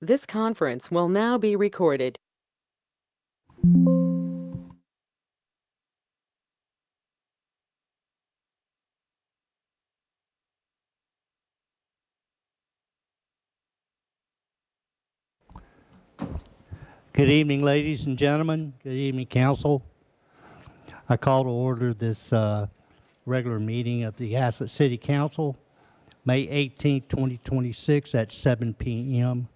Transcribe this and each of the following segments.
This conference will now be recorded. Good evening, ladies and gentlemen. Good evening, council. I call to order this regular meeting of the Haslet City Council, May 18, 2026 at 7 p.m.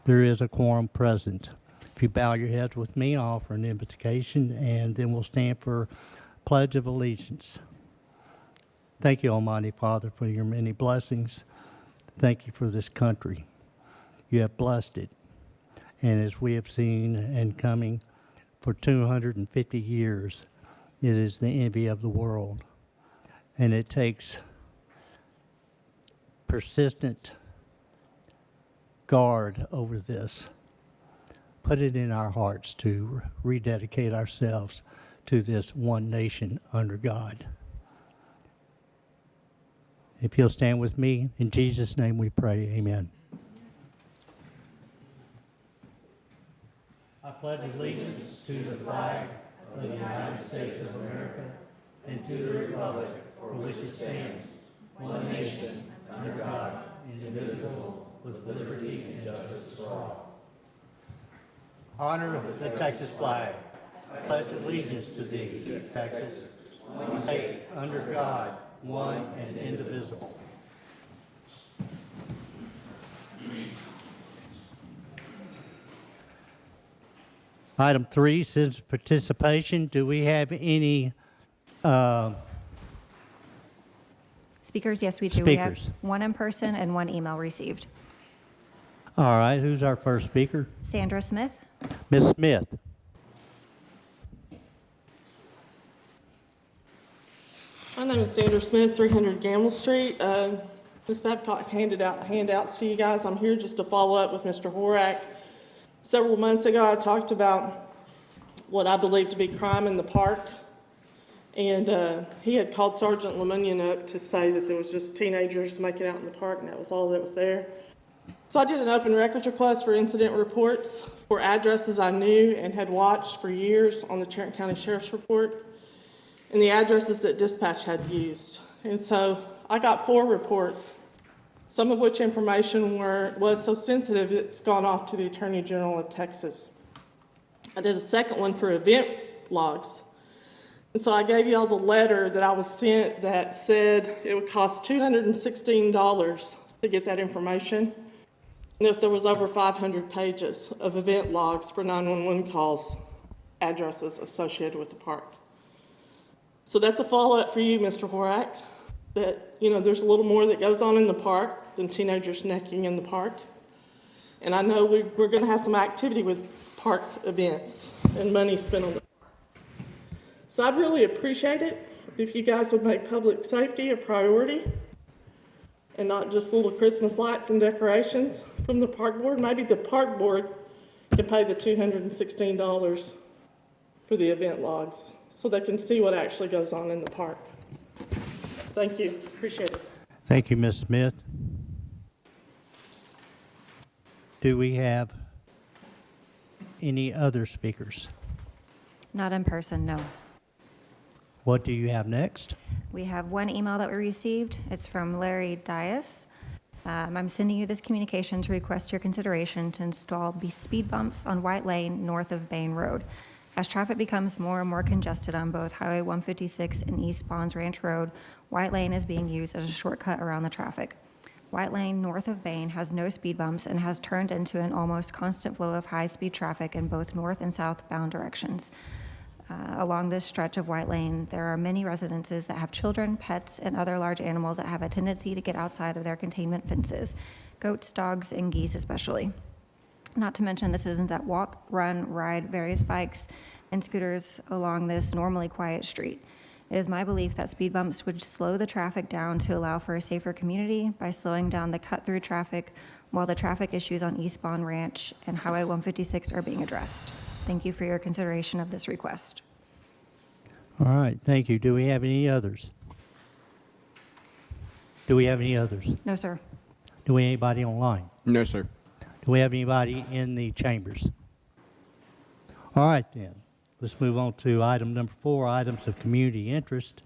There is a quorum present. If you bow your heads with me, I'll offer an invocation, and then we'll stand for Pledge of Allegiance. Thank you, Almighty Father, for your many blessings. Thank you for this country. You have blessed it. And as we have seen and coming for 250 years, it is the envy of the world. And it takes persistent guard over this. Put it in our hearts to rededicate ourselves to this one nation under God. If you'll stand with me, in Jesus' name we pray, amen. I pledge allegiance to the flag of the United States of America and to the republic for which it stands, one nation, under God, indivisible, with liberty and justice for all. Honor the Texas flag. I pledge allegiance to thee, Texas, one state, under God, one and indivisible. Item 3, citizen participation. Do we have any Speakers, yes, we do. Speakers. We have one in person and one email received. All right, who's our first speaker? Sandra Smith. Ms. Smith. My name is Sandra Smith, 300 Gamble Street. Ms. Babcock handed out handouts to you guys. I'm here just to follow up with Mr. Horak. Several months ago, I talked about what I believe to be crime in the park. And he had called Sergeant Lemunion up to say that there was just teenagers making out in the park, and that was all that was there. So I did an open records request for incident reports for addresses I knew and had watched for years on the Tarrant County Sheriff's Report, and the addresses that dispatch had used. And so I got 4 reports, some of which information was so sensitive it's gone off to the Attorney General of Texas. I did a second one for event logs. And so I gave you all the letter that I was sent that said it would cost $216 to get that information. And if there was over 500 pages of event logs for 911 calls, addresses associated with the park. So that's a follow-up for you, Mr. Horak, that, you know, there's a little more that goes on in the park than teenagers necking in the park. And I know we're going to have some activity with park events and money spent on the park. So I'd really appreciate it if you guys would make public safety a priority and not just little Christmas lights and decorations from the park board. Maybe the park board can pay the $216 for the event logs so they can see what actually goes on in the park. Thank you. Appreciate it. Thank you, Ms. Smith. Do we have any other speakers? Not in person, no. What do you have next? We have one email that we received. It's from Larry Dias. I'm sending you this communication to request your consideration to install speed bumps on White Lane north of Bain Road. As traffic becomes more and more congested on both Highway 156 and East Bonds Ranch Road, White Lane is being used as a shortcut around the traffic. White Lane north of Bain has no speed bumps and has turned into an almost constant flow of high-speed traffic in both north and southbound directions. Along this stretch of White Lane, there are many residences that have children, pets, and other large animals that have a tendency to get outside of their containment fences, goats, dogs, and geese especially. Not to mention the citizens that walk, run, ride various bikes and scooters along this normally quiet street. It is my belief that speed bumps would slow the traffic down to allow for a safer community by slowing down the cut-through traffic while the traffic issues on East Bond Ranch and Highway 156 are being addressed. Thank you for your consideration of this request. All right, thank you. Do we have any others? Do we have any others? No, sir. Do we have anybody online? No, sir. Do we have anybody in the chambers? All right, then. Let's move on to item number 4, items of community interest.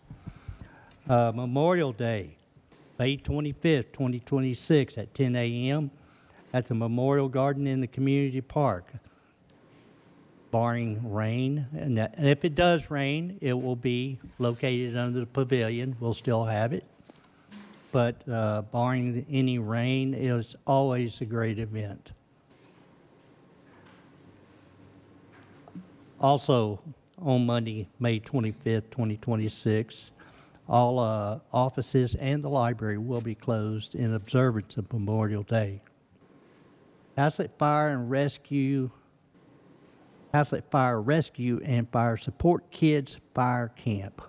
Memorial Day, May 25th, 2026 at 10 a.m. at the Memorial Garden in the community park, barring rain. And if it does rain, it will be located under the pavilion. We'll still have it. But barring any rain, it's always a great event. Also, on Monday, May 25th, 2026, all offices and the library will be closed in observance of Memorial Day. Haslet Fire Rescue and Fire Support Kids Fire Camp.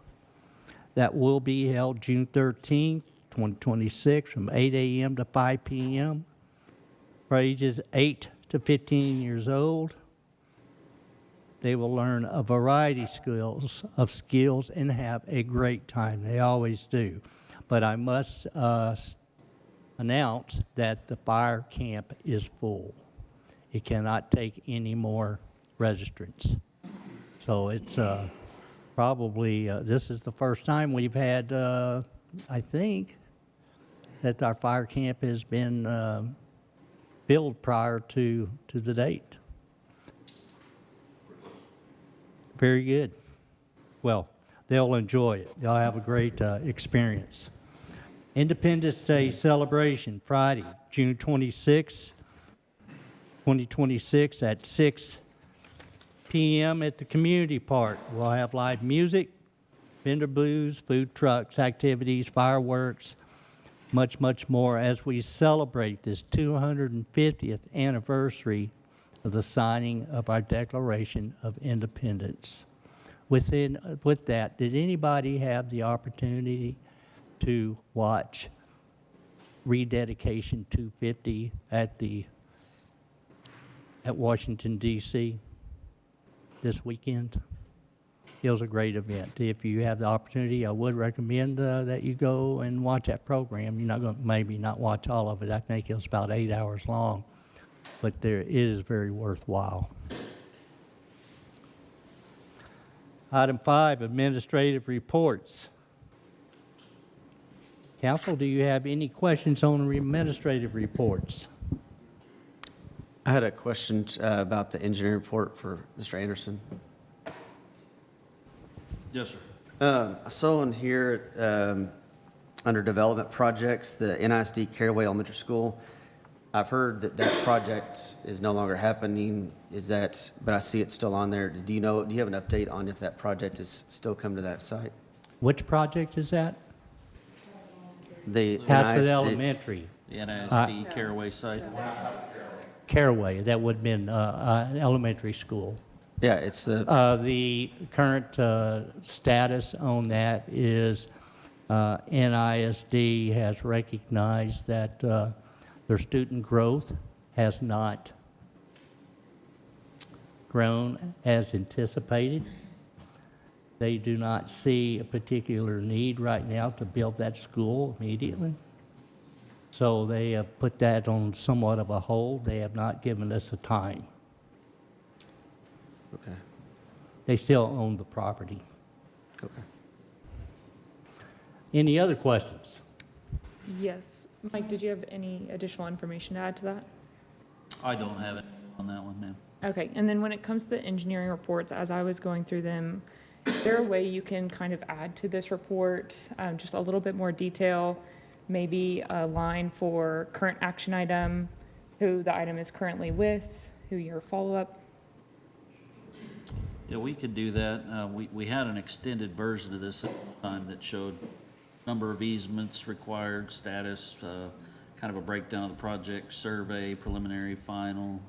That will be held June 13th, 2026 from 8 a.m. to 5 p.m. for ages 8 to 15 years old. They will learn a variety of skills and have a great time. They always do. But I must announce that the fire camp is full. It cannot take any more registrants. So it's probably, this is the first time we've had, I think, that our fire camp has been filled prior to the date. Very good. Well, they'll enjoy it. They'll have a great experience. Independence Day celebration, Friday, June 26, 2026 at 6 p.m. at the community park. We'll have live music, vendor booths, food trucks, activities, fireworks, much, much more as we celebrate this 250th anniversary of the signing of our Declaration of Independence. With that, did anybody have the opportunity to watch Rededication 250 at Washington, D.C. this weekend? It was a great event. If you have the opportunity, I would recommend that you go and watch that program. You're not going to maybe not watch all of it. I think it was about 8 hours long. But it is very worthwhile. Item 5, administrative reports. Council, do you have any questions on the administrative reports? I had a question about the engineering report for Mr. Anderson. Yes, sir. I saw in here under development projects, the NISD Caraway Elementary School. I've heard that project is no longer happening. But I see it's still on there. Do you have an update on if that project is still coming to that site? Which project is that? The Haslet NISD Elementary. The NISD Caraway site. Caraway, that would have been an elementary school. Yeah, it's the, The current status on that is NISD has recognized that their student growth has not grown as anticipated. They do not see a particular need right now to build that school immediately. So they have put that on somewhat of a hold. They have not given us a time. okay, They still own the property. okay. Any other questions? Yes. Mike, did you have any additional information to add to that? I don't have it on that one, ma'am. Okay, and then when it comes to the engineering reports, as I was going through them, is there a way you can kind of add to this report, just a little bit more detail, maybe a line for current action item, who the item is currently with, who your follow-up? Yeah, we could do that. We had an extended version of this at the time that showed number of easements required, status, kind of a breakdown of the project, survey, preliminary, final.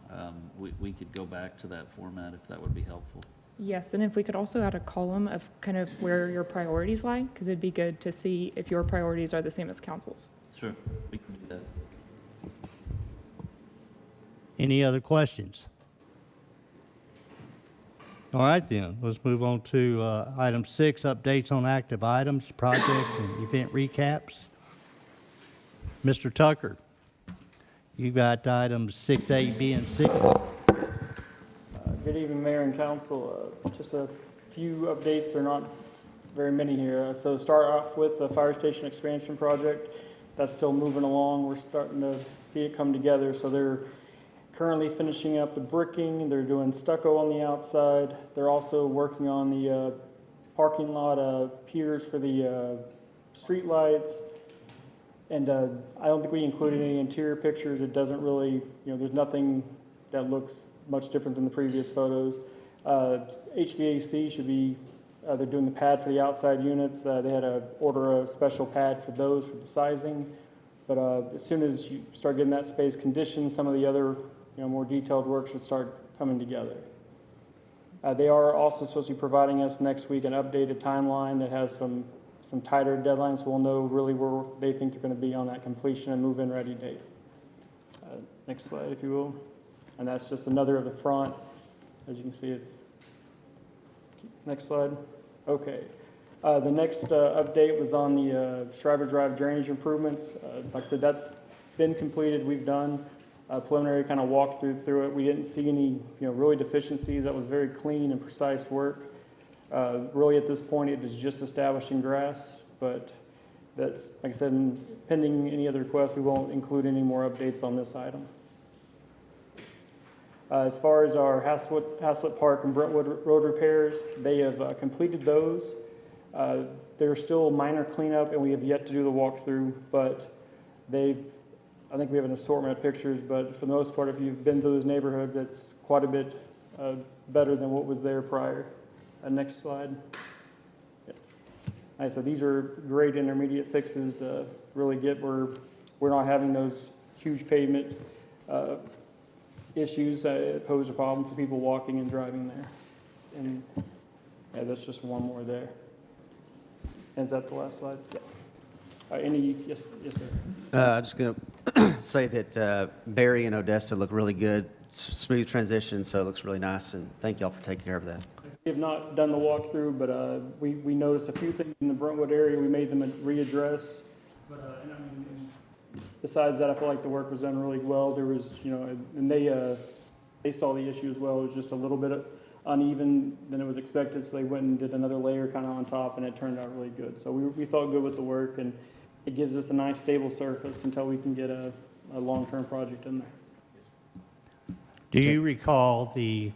We could go back to that format if that would be helpful. Yes, and if we could also add a column of kind of where your priorities lie, because it'd be good to see if your priorities are the same as council's. Sure, we can do that. Any other questions? All right, then, let's move on to item 6, updates on active items, projects, and event recaps. Mr. Tucker, You got items 6A, B, and 6. Good evening, Mayor and Council. Just a few updates. There are not very many here. So start off with the fire station expansion project. That's still moving along. We're starting to see it come together. So they're currently finishing up the bricking. They're doing stucco on the outside. They're also working on the parking lot piers for the street lights. And I don't think we included any interior pictures. It doesn't really, there's nothing that looks much different than the previous photos. HVAC should be, they're doing the pad for the outside units. They had to order a special pad for those for the sizing. But as soon as you start getting that space conditioned, some of the other, more detailed work should start coming together. They are also supposed to be providing us next week an updated timeline that has some tighter deadlines, so we'll know really where they think they're going to be on that completion and move-in ready date. Next slide, if you will. And that's just another of the front. As you can see, it's, next slide. Okay. The next update was on the Shriver Drive drainage improvements. Like I said, that's been completed. We've done a preliminary kind of walkthrough through it. We didn't see any, really deficiencies. That was very clean and precise work. Really at this point, it is just establishing grass, but that's, like I said, pending any other requests, we won't include any more updates on this item. As far as our Haslet Park and Brentwood road repairs, they have completed those. There's still minor cleanup, and we have yet to do the walkthrough, but I think we have an assortment of pictures, but for the most part, if you've been to those neighborhoods, it's quite a bit better than what was there prior. Next slide. Yes. All right, so these are great intermediate fixes to really get where we're not having those huge pavement issues that pose a problem for people walking and driving there. And yeah, that's just one more there. And is that the last slide? Yeah. Yes, sir. I'm just going to say that Barry and Odessa look really good. Smooth transition, so it looks really nice, and thank y'all for taking care of that. We have not done the walkthrough, but we noticed a few things in the Brentwood area. We made them readdress. But besides that, I feel like the work was done really well. There was, and they saw the issue as well. It was just a little bit uneven than it was expected, so they went and did another layer kind of on top, and it turned out really good. So we felt good with the work, and it gives us a nice stable surface until we can get a long-term project in there. Do you recall the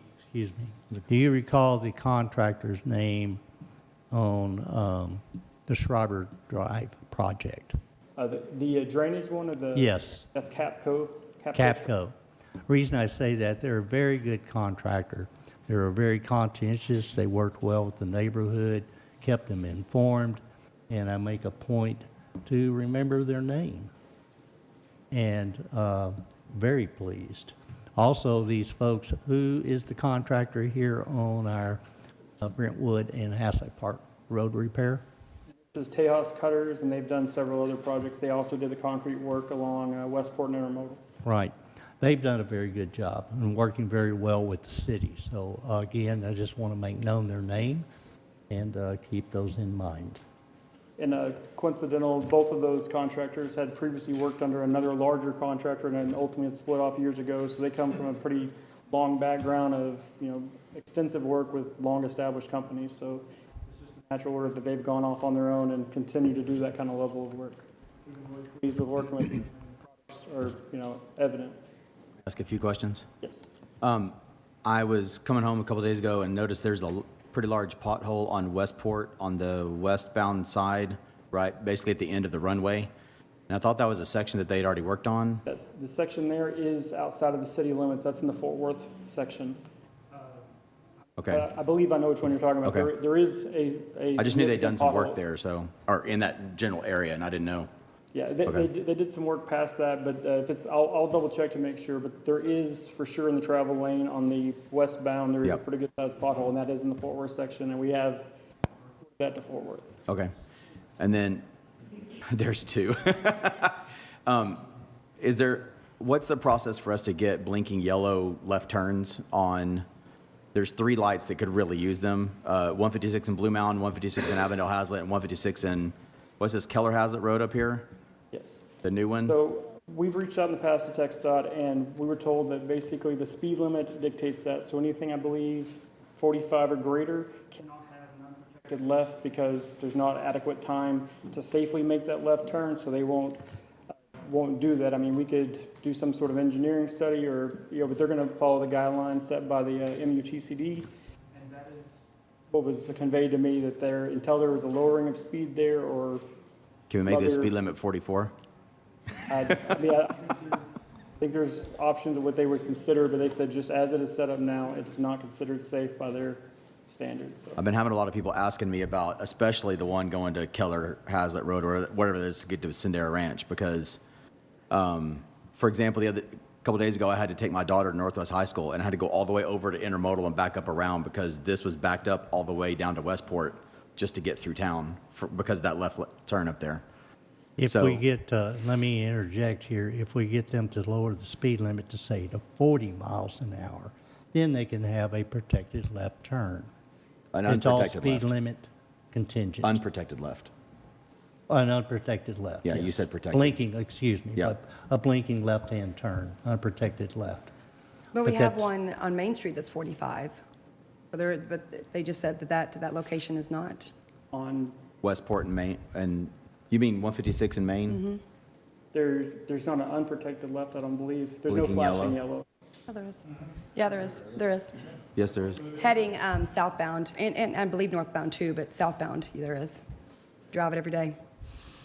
contractor's name on the Shriver Drive project? The drainage one, or the? Yes. That's Capco. Capco. Reason I say that, they're a very good contractor. They were very conscientious. They worked well with the neighborhood, kept them informed, and I make a point to remember their name. And very pleased. Also, these folks, who is the contractor here on our Brentwood and Haslet Park road repair? This is Tejas Cutters, and they've done several other projects. They also did the concrete work along Westport and Intermodal. Right. They've done a very good job and working very well with the city. So again, I just want to make known their name and keep those in mind. And coincidental, both of those contractors had previously worked under another larger contractor and then ultimately had split off years ago. So they come from a pretty long background of, extensive work with long-established companies. So it's just a natural order that they've gone off on their own and continue to do that kind of level of work. We've been really pleased with working with them. Products are, evident. Ask a few questions. Yes. I was coming home a couple days ago and noticed there's a pretty large pothole on Westport on the westbound side, right, basically at the end of the runway. And I thought that was a section that they'd already worked on. Yes, the section there is outside of the city limits. That's in the Fort Worth section. Okay. I believe I know which one you're talking about. Okay. There is a I just knew they'd done some work pothole. there, so, or in that general area, and I didn't know. Yeah, Okay. they did some work past that, but if it's, I'll double check to make sure, but there is for sure in the travel lane on the westbound, there is a Yep. pretty good sized pothole, and that is in the Fort Worth section, and we have that to Fort Worth. Okay. And then, there's two. What's the process for us to get blinking yellow left turns on, there's 3 lights that could really use them, 156 in Blue Mountain, 156 in Avondale Haslet, and 156 in, what's this, Keller Haslet Road up here? Yes. The new one? So We've reached out in the past to TxDOT, and we were told that basically the speed limit dictates that. So anything, I believe, 45 or greater cannot have an unprotected left because there's not adequate time to safely make that left turn, so they won't do that. I mean, we could do some sort of engineering study or, but they're going to follow the guidelines set by the MUTCD. And that is what was conveyed to me, that until there was a lowering of speed there or... Can we make the speed limit 44? I think there's options of what they would consider, but they said just as it is set up now, it is not considered safe by their standards. So. I've been having a lot of people asking me about, especially the one going to Keller Haslet Road or whatever it is to get to Sendera Ranch, because, for example, a couple days ago, I had to take my daughter to Northwest High School and I had to go all the way over to Intermodal and back up around because this was backed up all the way down to Westport just to get through town because of that left turn up there. If So- we get, let me interject here, if we get them to lower the speed limit to say to 40 miles an hour, then they can have a protected left turn. An It's all unprotected speed left. limit contingent. Unprotected left. An unprotected left. Yeah, you yes. said protected. Blinking, excuse me. Yeah. But a blinking left-hand turn, unprotected left. But we But have that's- one on Main Street that's 45. But they just said that location is not. On Westport and Main, and you mean 156 in Maine? there's not an unprotected left, I don't believe. There's no Blinking flashing yellow. yellow. Oh, there is. Yeah, there is. There is. Yes, there is. Heading southbound, and I believe northbound too, but southbound there is. Drive it every day.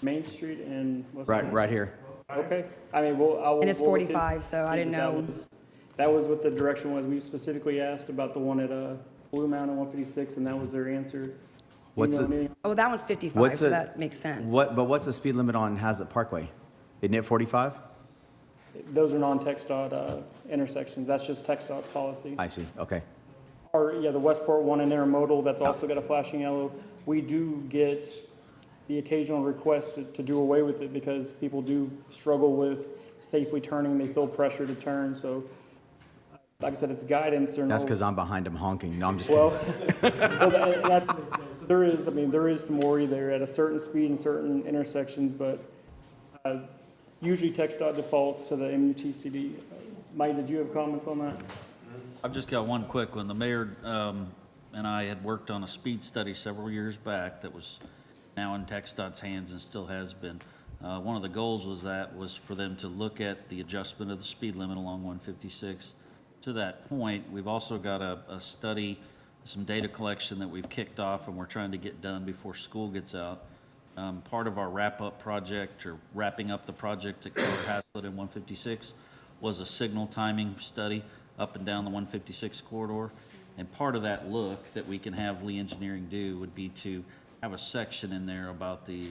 Main Street and what's Right here. Okay. I mean, I will. And it's we'll look into 45, so I it. didn't know. That was what the direction was. We specifically asked about the one at Blue Mountain 156, and that was their answer. What's You know the- what I mean? Oh, that one's 55, What's so the- that makes sense. But what's the speed limit on Haslet Parkway? Isn't it 45? Those are non-TxDOT intersections. That's just TxDOT's policy. I see, okay. Or, yeah, the Westport one in Intermodal, that's also got a flashing yellow. We do get the occasional request to do away with it because people do struggle with safely turning. They feel pressure to turn, so like I said, it's guidance. That's because I'm behind him honking. No, I'm just kidding. Well, and that's what they say. So there is some worry there at a certain speed in certain intersections, but usually TxDOT defaults to the MUTCD. Mike, did you have comments on that? I've just got one quick one. The mayor and I had worked on a speed study several years back that was now in TxDOT's hands and still has been. One of the goals was for them to look at the adjustment of the speed limit along 156. To that point, we've also got a study, some data collection that we've kicked off and we're trying to get done before school gets out. Part of our wrap-up project, or wrapping up the project at Haslet and 156, was a signal timing study up and down the 156 corridor. And part of that look that we can have Lee Engineering do would be to have a section in there about the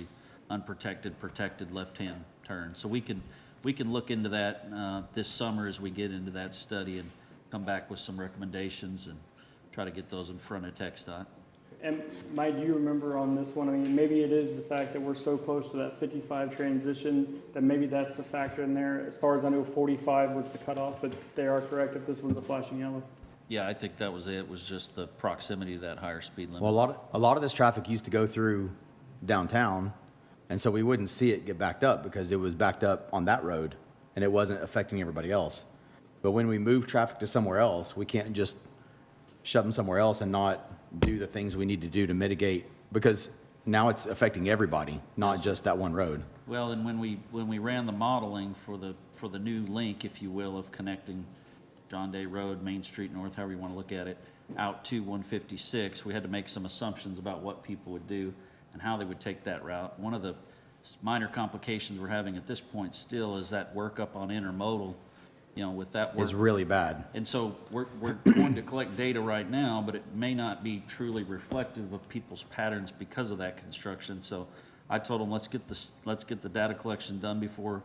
unprotected, protected left-hand turn. So we can look into that this summer as we get into that study and come back with some recommendations and try to get those in front of TxDOT. And Mike, do you remember on this one, I mean, maybe it is the fact that we're so close to that 55 transition, that maybe that's the factor in there. As far as I know, 45 was the cutoff, but they are correct if this one's a flashing yellow. Yeah, I think that was it, was just the proximity to that higher speed limit. Well, a lot of this traffic used to go through downtown, and so we wouldn't see it get backed up because it was backed up on that road, and it wasn't affecting everybody else. But when we move traffic to somewhere else, we can't just shove them somewhere else and not do the things we need to do to mitigate, because now it's affecting everybody, not just that one road. Well, and when we ran the modeling for the new link, if you will, of connecting John Day Road, Main Street North, however you want to look at it, out to 156, we had to make some assumptions about what people would do and how they would take that route. One of the minor complications we're having at this point still is that workup on intermodal, you know, with that work. It's really bad. And so we're going to collect data right now, but it may not be truly reflective of people's patterns because of that construction. So I told them, let's get the data collection done before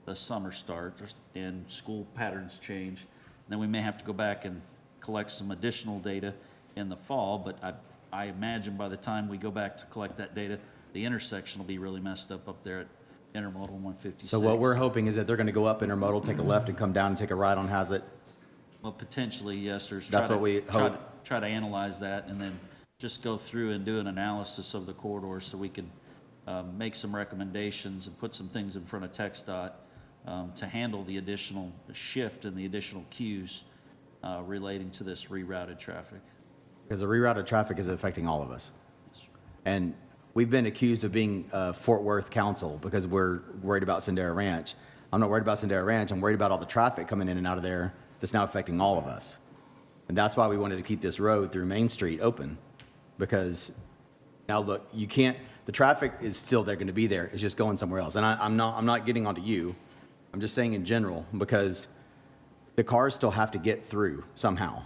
the summer starts and school patterns change. And then we may have to go back and collect some additional data in the fall, but I imagine by the time we go back to collect that data, the intersection will be really messed up there at Intermodal 156. So what we're hoping is that they're going to go up Intermodal, take a left, and come down and take a right on Haslet. Well, potentially, yes, sir. That's what we hope. Try to analyze that and then just go through and do an analysis of the corridors so we can make some recommendations and put some things in front of TxDOT to handle the additional shift and the additional queues relating to this rerouted traffic. Because the rerouted traffic is affecting all of us. And we've been accused of being Fort Worth Council because we're worried about Sendero Ranch. I'm not worried about Sendero Ranch. I'm worried about all the traffic coming in and out of there that's now affecting all of us. And that's why we wanted to keep this road through Main Street open. Because now look, you can't, the traffic is still there, going to be there. It's just going somewhere else. And I'm not getting onto you. I'm just saying in general, because the cars still have to get through somehow.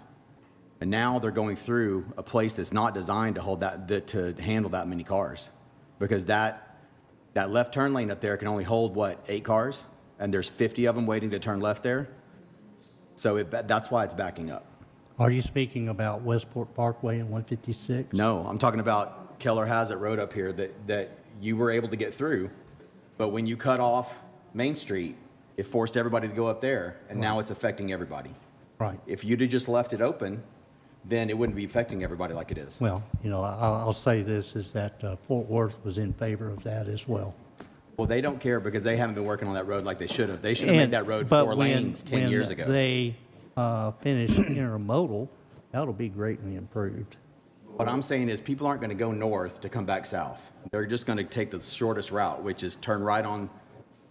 And now they're going through a place that's not designed to hold to handle that many cars. Because that left turn lane up there can only hold, what, 8 cars? And there's 50 of them waiting to turn left there. So that's why it's backing up. Are you speaking about Westport Parkway and 156? No, I'm talking about Keller Haslet Road up here that you were able to get through. But when you cut off Main Street, it forced everybody to go up there, and now it's affecting everybody. Right. If you'd have just left it open, then it wouldn't be affecting everybody like it is. Well, you know, I'll say this, is that Fort Worth was in favor of that as well. Well, they don't care because they haven't been working on that road like they should have. They should have made that road 4 lanes 10 years ago. But when they finish intermodal, that'll be greatly improved. What I'm saying is people aren't going to go north to come back south. They're just going to take the shortest route, which is turn right on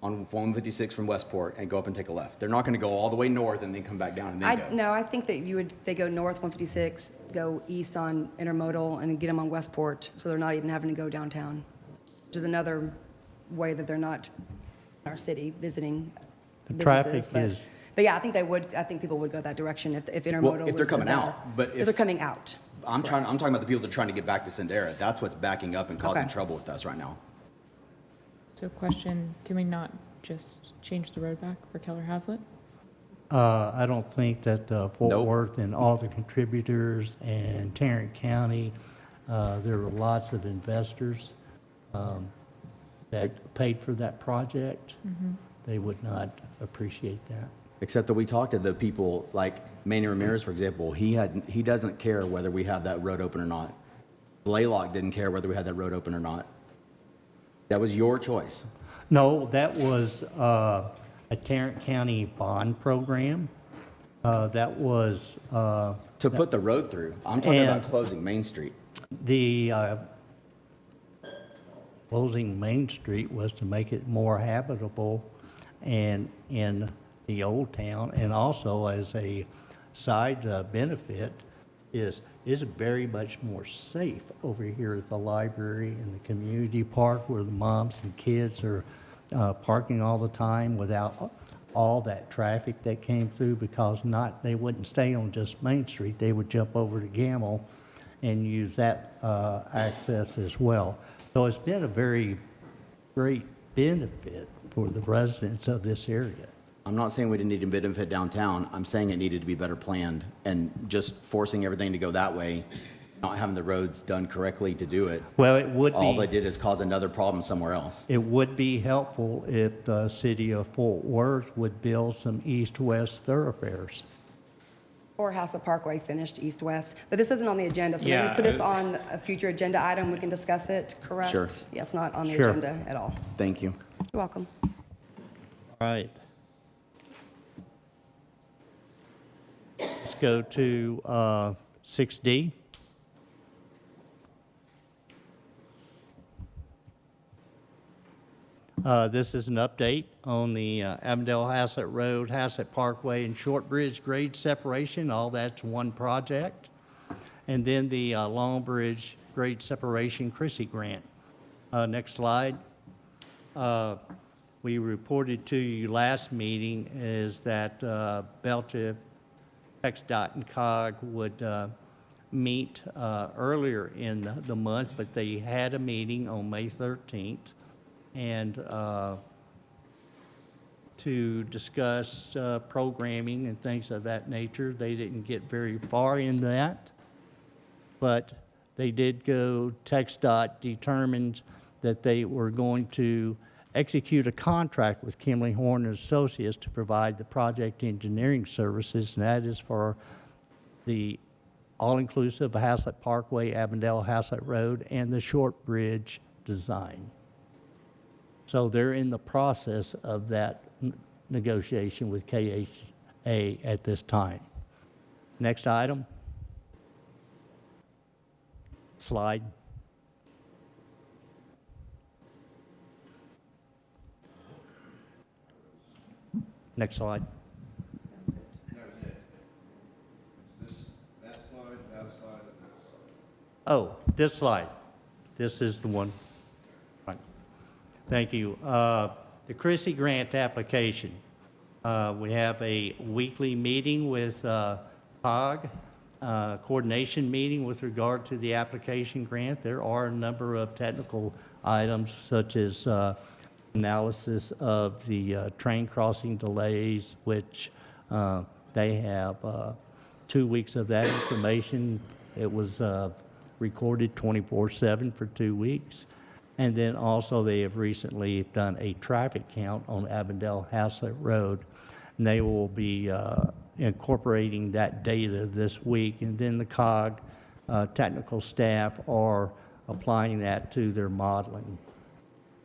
156 from Westport and go up and take a left. They're not going to go all the way north and then come back down and then go. No, I think that they go north 156, go east on Intermodal, and get them on Westport, so they're not even having to go downtown, which is another way that they're not in our city visiting The businesses, traffic but- is, But yeah, I think they would, I think people would go that direction if Intermodal was Well, if they're coming better. out, but If they're coming out. I'm talking about the people that are trying to get back to Sendero. That's what's backing up and causing Okay. trouble with us right now. So question, can we not just change the road back for Keller Haslet? I don't think that Fort Nope. Worth and all the contributors and Tarrant County, there were lots of investors that paid for that project. They would not appreciate that. Except that we talked to the people, like Manny Ramirez, for example, he doesn't care whether we have that road open or not. Blaylock didn't care whether we had that road open or not. That was your choice. No, that was a Tarrant County bond program. That was To put the road through. I'm talking about And- closing Main Street. the closing Main Street was to make it more habitable and in the old town, and also as a side benefit is very much more safe over here at the library and the community park where the moms and kids are parking all the time without all that traffic that came through, because they wouldn't stay on just Main Street. They would jump over to Gamble and use that access as well. So it's been a very great benefit for the residents of this area. I'm not saying we didn't need to benefit downtown. I'm saying it needed to be better planned, and just forcing everything to go that way, not having the roads done correctly to do it. Well, it would All they be, did is cause another problem somewhere else. it would be helpful if the city of Fort Worth would build some east-west thoroughfares. Or Haslet Parkway finished east-west. But this isn't on the agenda, so maybe Yeah, put this on a future agenda item, we can discuss it, correct? Sure. Yeah, it's not on the Sure. agenda at all. Thank you. You're welcome. All right. Let's go to 6D. This is an update on the Avondale Haslet Road, Haslet Parkway, and Short Bridge grade separation. All that's one project. And then the Long Bridge grade separation Chrissy grant. Next slide. We reported to you last meeting is that Belgium, TxDOT, and COG would meet earlier in the month, but they had a meeting on May 13th. And to discuss programming and things of that nature. They didn't get very far in that, but they did go, TxDOT determined that they were going to execute a contract with Kimley Horn and Associates to provide the project engineering services, and that is for the all-inclusive Haslet Parkway, Avondale Haslet Road, and the short bridge design. So they're in the process of that negotiation with KHA at this time. Next item. Slide. Next slide. Oh, this slide. This is the one. Right. Thank you. The Chrissy Grant application. We have a weekly meeting with POG, coordination meeting with regard to the application grant. There are a number of technical items such as analysis of the train crossing delays, which they have 2 weeks of that information. It was recorded 24/7 for 2 weeks. And then also they have recently done a traffic count on Avondale Haslet Road. And they will be incorporating that data this week. And then the COG technical staff are applying that to their modeling,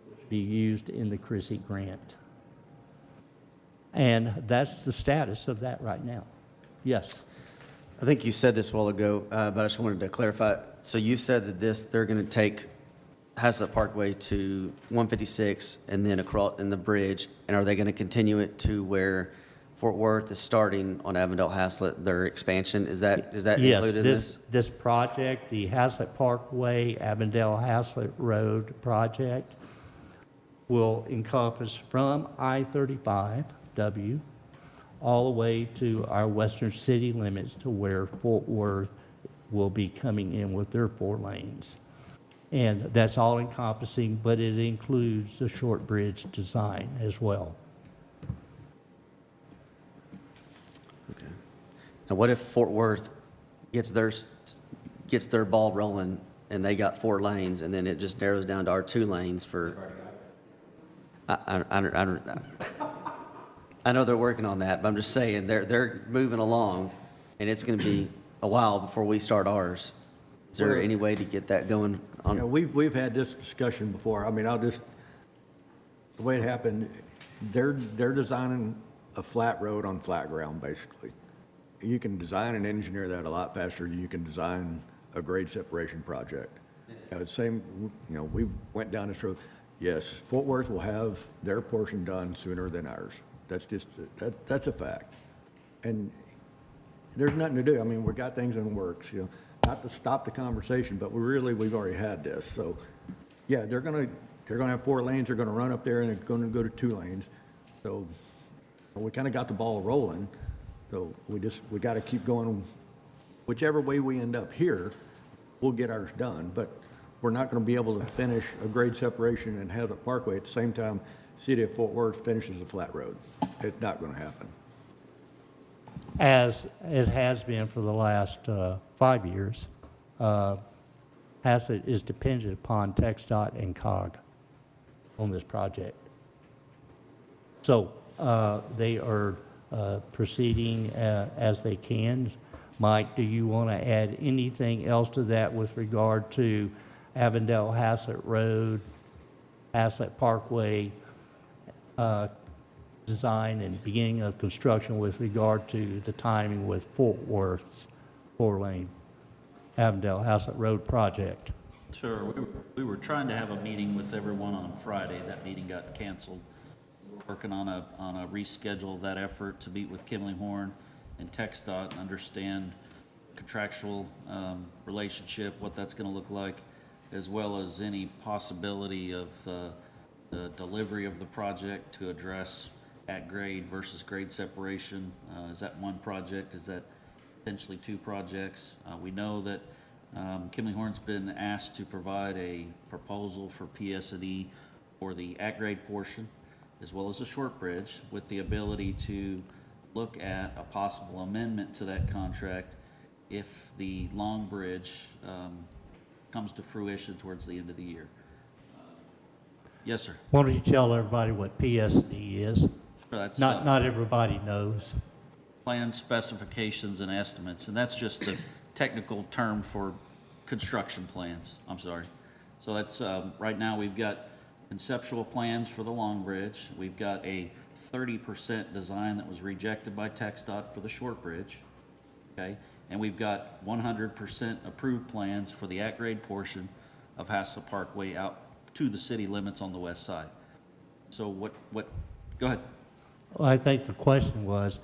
which will be used in the Chrissy grant. And that's the status of that right now. Yes. I think you said this a while ago, but I just wanted to clarify. So you said that they're going to take Haslet Parkway to 156 and then across in the bridge, and are they going to continue it to where Fort Worth is starting on Avondale Haslet, their expansion? Is that included in this? This project, the Haslet Parkway, Avondale Haslet Road project, will encompass from I-35W all the way to our western city limits to where Fort Worth will be coming in with their 4 lanes. And that's all encompassing, but it includes the short bridge design as well. Okay. Now, what if Fort Worth gets their ball rolling and they got 4 lanes and then it just narrows down to our 2 lanes for? I know they're working on that, but I'm just saying they're moving along, and it's going to be a while before we start ours. Is there any way to get that going on? You know, we've had this discussion before. I mean, the way it happened, they're designing a flat road on flat ground, basically. You can design and engineer that a lot faster than you can design a grade separation project. We went down this road. Yes, Fort Worth will have their portion done sooner than ours. That's a fact. And there's nothing to do. I mean, we've got things in the works, not to stop the conversation, but we've already had this. So, yeah, they're gonna have 4 lanes. They're gonna run up there and they're gonna go to 2 lanes. So we kind of got the ball rolling. So we got to keep going. Whichever way we end up here, we'll get ours done. But we're not going to be able to finish a grade separation and Haslet Parkway at the same time City of Fort Worth finishes a flat road. It's not going to happen. As it has been for the last 5 years, Haslet is dependent upon TxDOT and COG on this project. So they are proceeding as they can. Mike, do you want to add anything else to that with regard to Avondale Haslet Road, Haslet Parkway, design and beginning of construction with regard to the timing with Fort Worth's 4-lane Avondale Haslet Road project? Sure. We were trying to have a meeting with everyone on Friday. That meeting got canceled. We're working on a reschedule of that effort to meet with Kimley-Horn and TxDOT and understand contractual relationship, what that's going to look like, as well as any possibility of the delivery of the project to address at grade versus grade separation. Is that one project? Is that potentially 2 projects? We know that Kimley-Horn's been asked to provide a proposal for PS&E for the at-grade portion, as well as a short bridge, with the ability to look at a possible amendment to that contract if the long bridge comes to fruition towards the end of the year. Yes, sir. Why don't you tell everybody what PS&E is? That's Not everybody knows. plans, specifications, and estimates, and that's just the technical term for construction plans. I'm sorry. So that's right now we've got conceptual plans for the long bridge. We've got a 30% design that was rejected by TxDOT for the short bridge, okay? And we've got 100% approved plans for the at-grade portion of Haslet Parkway out to the city limits on the west side. So go ahead. Well, I think the question was,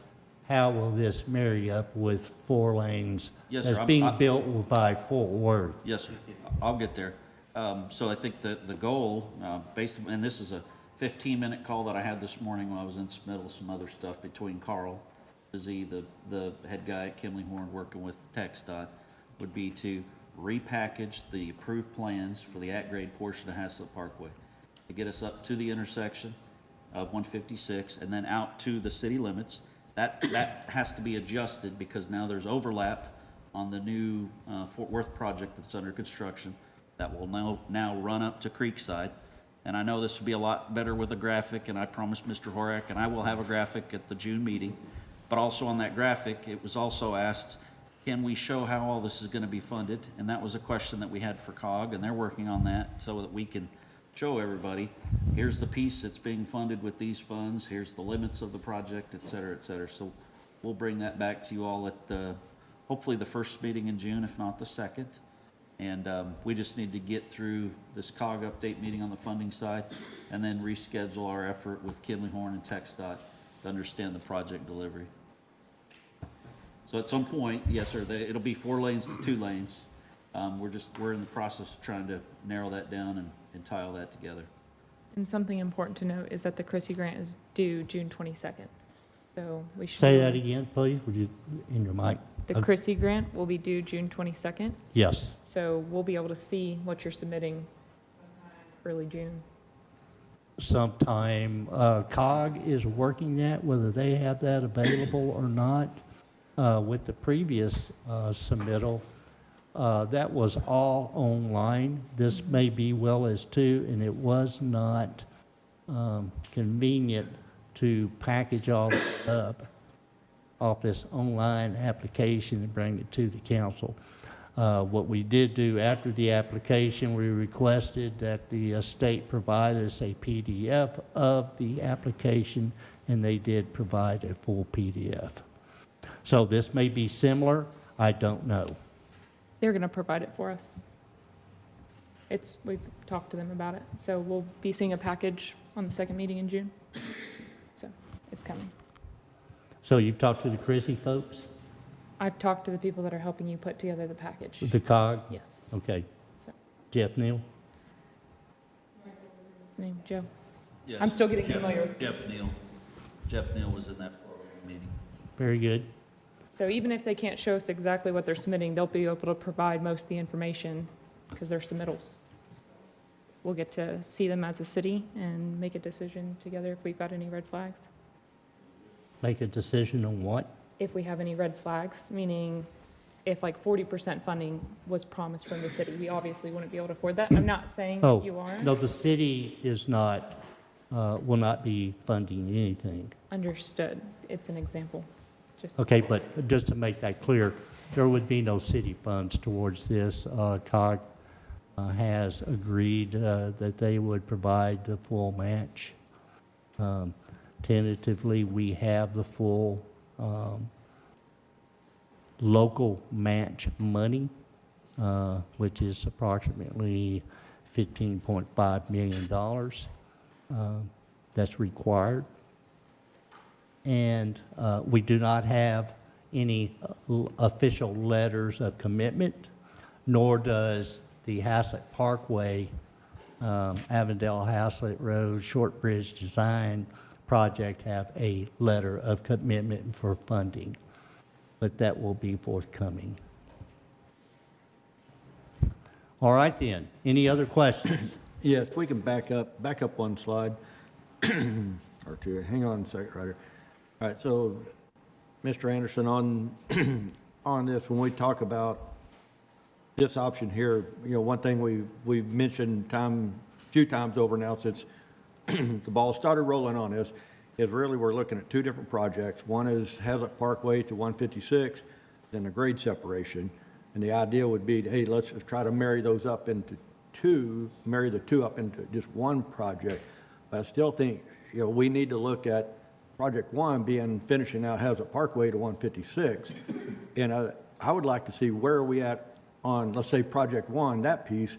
how will this marry up with 4 lanes Yes, that's sir. being built by Fort Worth? Yes, sir. I'll get there. So I think that the goal, and this is a 15-minute call that I had this morning when I was in the middle of some other stuff between Carl, Z, the head guy at Kimley Horn working with TxDOT, would be to repackage the approved plans for the at-grade portion of Haslet Parkway to get us up to the intersection of 156 and then out to the city limits. That has to be adjusted because now there's overlap on the new Fort Worth project that's under construction that will now run up to Creekside. And I know this will be a lot better with a graphic, and I promised Mr. Horak, and I will have a graphic at the June meeting. But also on that graphic, it was also asked, can we show how all this is going to be funded? And that was a question that we had for COG, and they're working on that so that we can show everybody, here's the piece that's being funded with these funds, here's the limits of the project, et cetera, et cetera. So we'll bring that back to you all at hopefully the first meeting in June, if not the second. And we just need to get through this COG update meeting on the funding side and then reschedule our effort with Kimley Horn and TxDOT to understand the project delivery. So at some point, yes, sir, it'll be 4 lanes to 2 lanes. We're in the process of trying to narrow that down and tie all that together. And something important to note is that the Chrissy grant is due June 22nd. So we should. Say that again, please, would you, in your mic? The Chrissy grant will be due June 22nd. Yes. So we'll be able to see what you're submitting early June. Sometime, COG is working that, whether they have that available or not. With the previous submittal, that was all online. This may be well as too, and it was not convenient to package all that up off this online application and bring it to the council. What we did do after the application, we requested that the state provide us a PDF of the application, and they did provide a full PDF. So this may be similar, I don't know. They're going to provide it for us. We've talked to them about it. So we'll be seeing a package on the second meeting in June. So it's coming. So you've talked to the Chrissy folks, I've talked to the people that are helping you put together the package. the COG? Yes. Okay. So, Jeff Neal? name, Joe. Yes. I'm still getting familiar with Jeff Neal. Jeff Neal was in that meeting. Very good. So even if they can't show us exactly what they're submitting, they'll be able to provide most of the information because they're submittals. We'll get to see them as a city and make a decision together if we've got any red flags. Make a decision on what? If we have any red flags, meaning if like 40% funding was promised from the city, we obviously wouldn't be able to afford that. I'm not saying Oh, that you are. no, the city is not, will not be funding anything. Understood. It's an example. Just Okay, but just to make that clear, there would be no city funds towards this. COG has agreed that they would provide the full match. Tentatively, we have the full local match money, which is approximately $15.5 million that's required. And we do not have any official letters of commitment, nor does the Haslet Parkway, Avondale Haslet Road Short Bridge Design Project have a letter of commitment for funding, but that will be forthcoming. All right then, any other questions? Yes, if we can back up one slide or two. Hang on a second right here. All right, so Mr. Anderson, on this, when we talk about this option here, one thing we've mentioned a few times over now since the ball started rolling on this is really we're looking at 2 different projects. One is Haslet Parkway to 156, then the grade separation. And the idea would be, hey, let's just try to marry those up into marry the two up into just one project. But I still think, we need to look at project one being finishing out Haslet Parkway to 156. And I would like to see where are we at on, let's say, project one, that piece,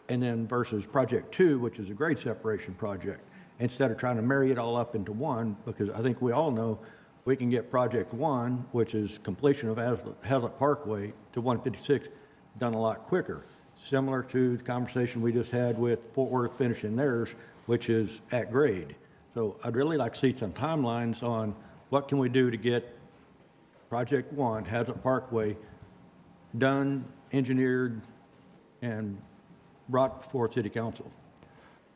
and then versus project two, which is a grade separation project, instead of trying to marry it all up into one, because I think we all know we can get project one, which is completion of Haslet Parkway to 156, done a lot quicker. Similar to the conversation we just had with Fort Worth finishing theirs, which is at grade. So I'd really like to see some timelines on what can we do to get project one, Haslet Parkway, done, engineered, and brought before city council.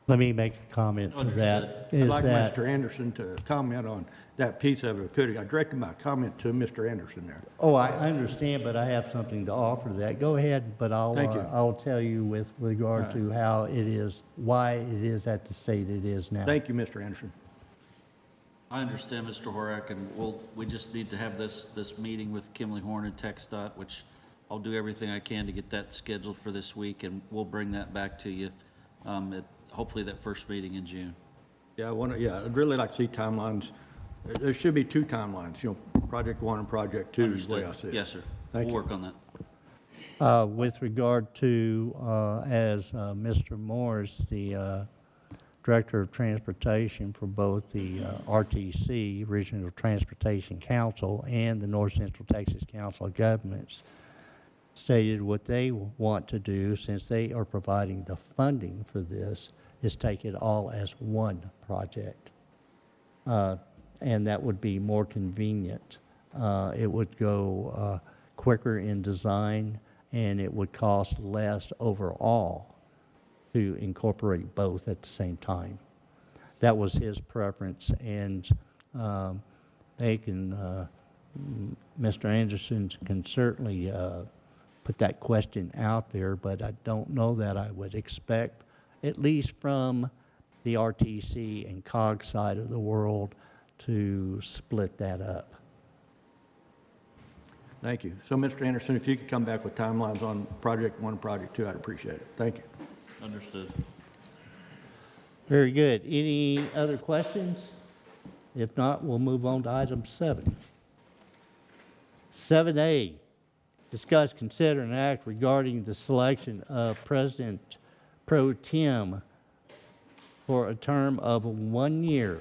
Let me make a comment to that. I'd Is like that Mr. Anderson to comment on that piece of it. Could I directed my comment to Mr. Anderson there? Oh, I understand, but I have something to offer to that. Go ahead, but Thank you. I'll tell you with regard to how it is, why it is at the state it is now. Thank you, Mr. Anderson. I understand, Mr. Horak, and we just need to have this meeting with Kimley Horn and TxDOT, which I'll do everything I can to get that scheduled for this week, and we'll bring that back to you at hopefully that first meeting in June. Yeah, I'd really like to see timelines. There should be two timelines, project one and project two is the way I see it. Yes, sir. Thank We'll you. work on that. With regard to, as Mr. Morris, the Director of Transportation for both the RTC, Regional Transportation Council, and the North Central Texas Council of Governments, stated what they want to do, since they are providing the funding for this, is take it all as one project. And that would be more convenient. It would go quicker in design, and it would cost less overall to incorporate both at the same time. That was his preference, and they can, Mr. Anderson can certainly put that question out there, but I don't know that I would expect, at least from the RTC and COG side of the world, to split that up. Thank you. So, Mr. Anderson, if you could come back with timelines on project one and project two, I'd appreciate it. Thank you. Understood. Very good. Any other questions? If not, we'll move on to item 7. 7A, discuss, consider, and act regarding the selection of President Pro Tem for a term of 1 year.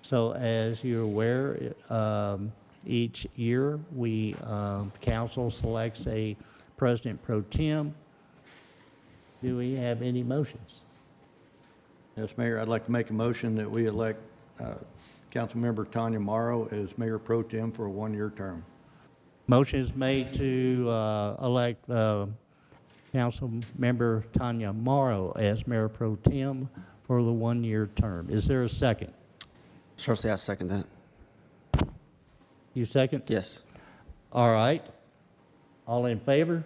So as you're aware, each year we, council selects a President Pro Tem. Do we have any motions? Yes, Mayor, I'd like to make a motion that we elect Councilmember Tanya Morrow as Mayor Pro Tem for a 1-year term. Motion is made to elect Council Member Tanya Morrow as Mayor Pro Tem for the 1-year term. Is there a second? Sure, say I second that. You second? Yes. All right. All in favor?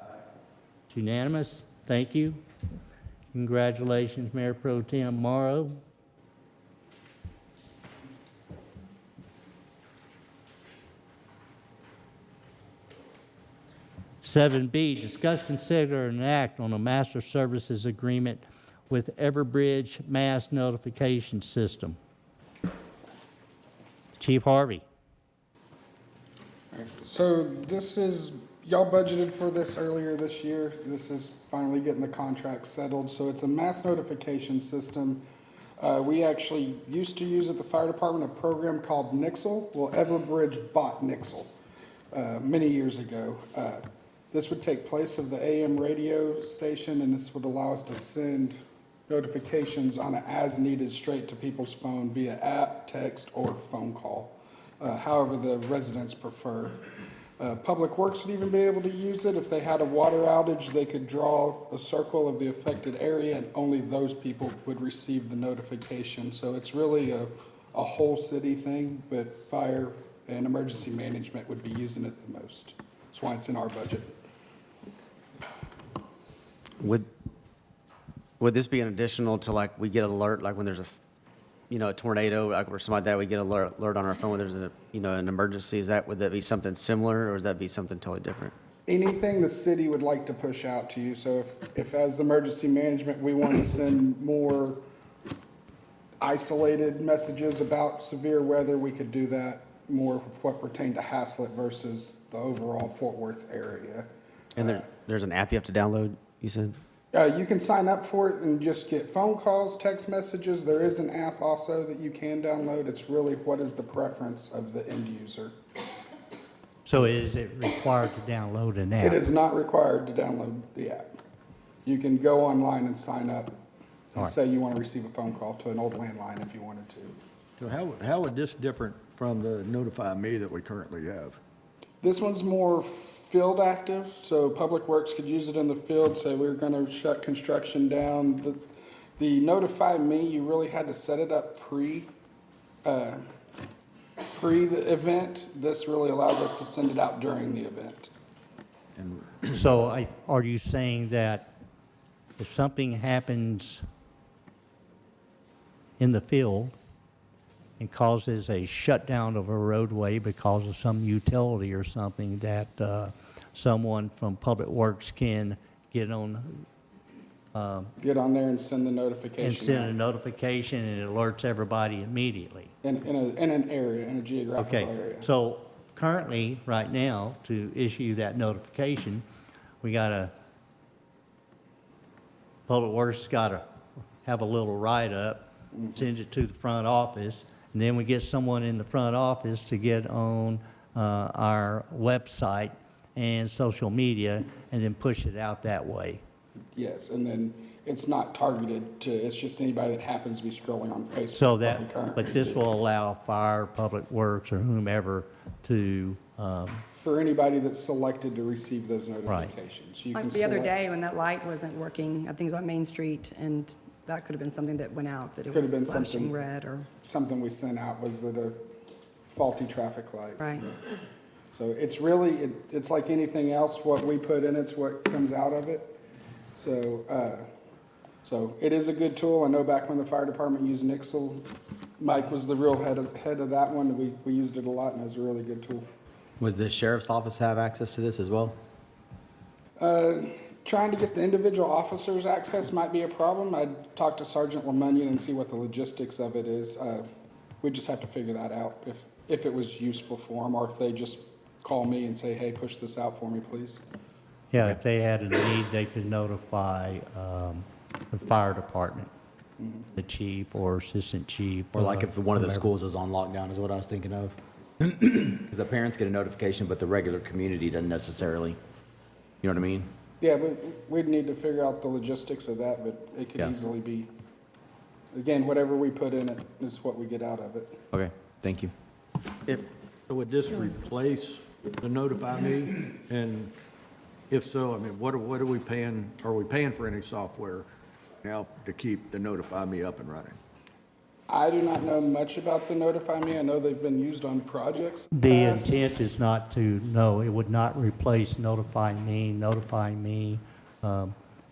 It's unanimous. Thank you. Congratulations, Mayor Pro Tem Morrow. (7B), discuss, consider, and act on a master services agreement with Everbridge Mass Notification System. Chief Harvey. So this is, y'all budgeted for this earlier this year. This is finally getting the contract settled. So it's a mass notification system. We actually used to use at the fire department a program called Nixle. Well, Everbridge bought Nixle many years ago. This would take place of the AM radio station, and this would allow us to send notifications on an as-needed straight to people's phone via app, text, or phone call, however the residents prefer. Public Works would even be able to use it. If they had a water outage, they could draw a circle of the affected area, and only those people would receive the notification. So it's really a whole city thing, but fire and emergency management would be using it the most. That's why it's in our budget. Would this be an additional to, like, we get alert, like when there's a tornado, like, or something like that, we get alert on our phone when there's an emergency? Would that be something similar, or would that be something totally different? Anything the city would like to push out to you. So if as emergency management, we want to send more isolated messages about severe weather, we could do that more with what pertained to Haslet versus the overall Fort Worth area. And there's an app you have to download, you said? You can sign up for it and just get phone calls, text messages. There is an app also that you can download. It's really what is the preference of the end user. So is it required to download an app? It is not required to download the app. You can go online and sign up and say you want to receive a phone call to an old landline if you wanted to. So how would this different from the Notify Me that we currently have? This one's more field active, so Public Works could use it in the field, say we're gonna shut construction down. The Notify Me, you really had to set it up pre the event. This really allows us to send it out during the event. So are you saying that if something happens in the field and causes a shutdown of a roadway because of some utility or something, that someone from Public Works can get on Get on there and send the notification. and send a out. notification, and it alerts everybody immediately? In an area, in a geographical Okay, area. so currently, right now, to issue that notification, we gotta, Public Works gotta have a little write-up, send it to the front office, and then we get someone in the front office to get on our website and social media, and then push it out that way. Yes, and then it's not targeted to, it's just anybody that happens to be scrolling on Facebook. So like we that, currently but this do. will allow fire, Public Works, or whomever to, For anybody that's selected to receive those notifications. You Like can the other select- day when that light wasn't working, I think it was on Main Street, and that could have been something that went out, that it Could have been was flashing something. red or, Something we sent out was that a faulty traffic light. right. So it's really, it's like anything else, what we put in it's what comes out of it. So, so it is a good tool. I know back when the fire department used Nixle, Mike was the real head of that one. We used it a lot, and it was a really good tool. Was the sheriff's office have access to this as well? Trying to get the individual officers access might be a problem. I'd talk to Sergeant Lemunion and see what the logistics of it is. We just have to figure that out, if it was useful for them, or if they just call me and say, hey, push this out for me, please. yeah, if they had a need, they could notify the fire department, the chief or assistant chief. Or like if one of the whomever. schools is on lockdown is what I was thinking of. Because the parents get a notification, but the regular community doesn't necessarily. You know what I mean? Yeah, we'd need to figure out the logistics of that, but it could Yeah. easily be, again, whatever we put in it is what we get out of it. Okay, thank you. So would this replace the Notify Me? And if so, I mean, what are we paying? Are we paying for any software now to keep the Notify Me up and running? I do not know much about the Notify Me. I know they've been used on projects. in The past. intent is not to, no, it would not replace Notify Me. Notify Me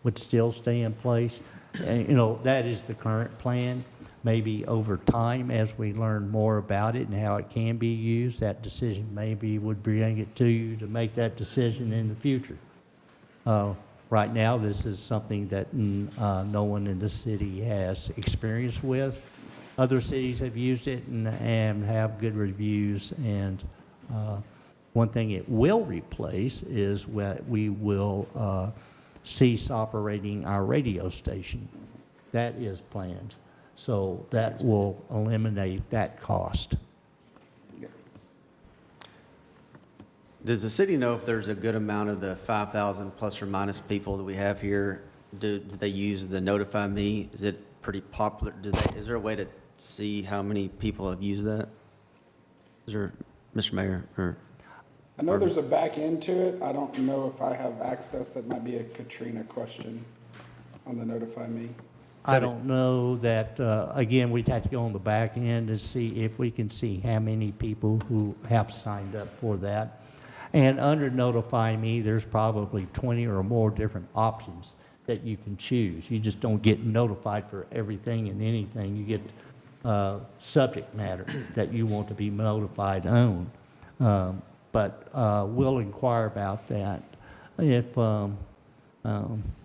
would still stay in place. And, you know, that is the current plan. Maybe over time, as we learn more about it and how it can be used, that decision maybe would bring it to you to make that decision in the future. Right now, this is something that no one in the city has experience with. Other cities have used it and have good reviews. And one thing it will replace is we will cease operating our radio station. That is planned. So that will eliminate that cost. Does the city know if there's a good amount of the 5,000 plus or minus people that we have here? Do they use the Notify Me? Is it pretty popular? Is there a way to see how many people have used that? Is there, Mr. Mayor, or? I know there's a back end to it. I don't know if I have access. That might be a Katrina question on the Notify Me. I don't know that, again, we'd have to go on the back end and see if we can see how many people who have signed up for that. And under Notify Me, there's probably 20 or more different options that you can choose. You just don't get notified for everything and anything. You get subject matter that you want to be notified on. But we'll inquire about that. If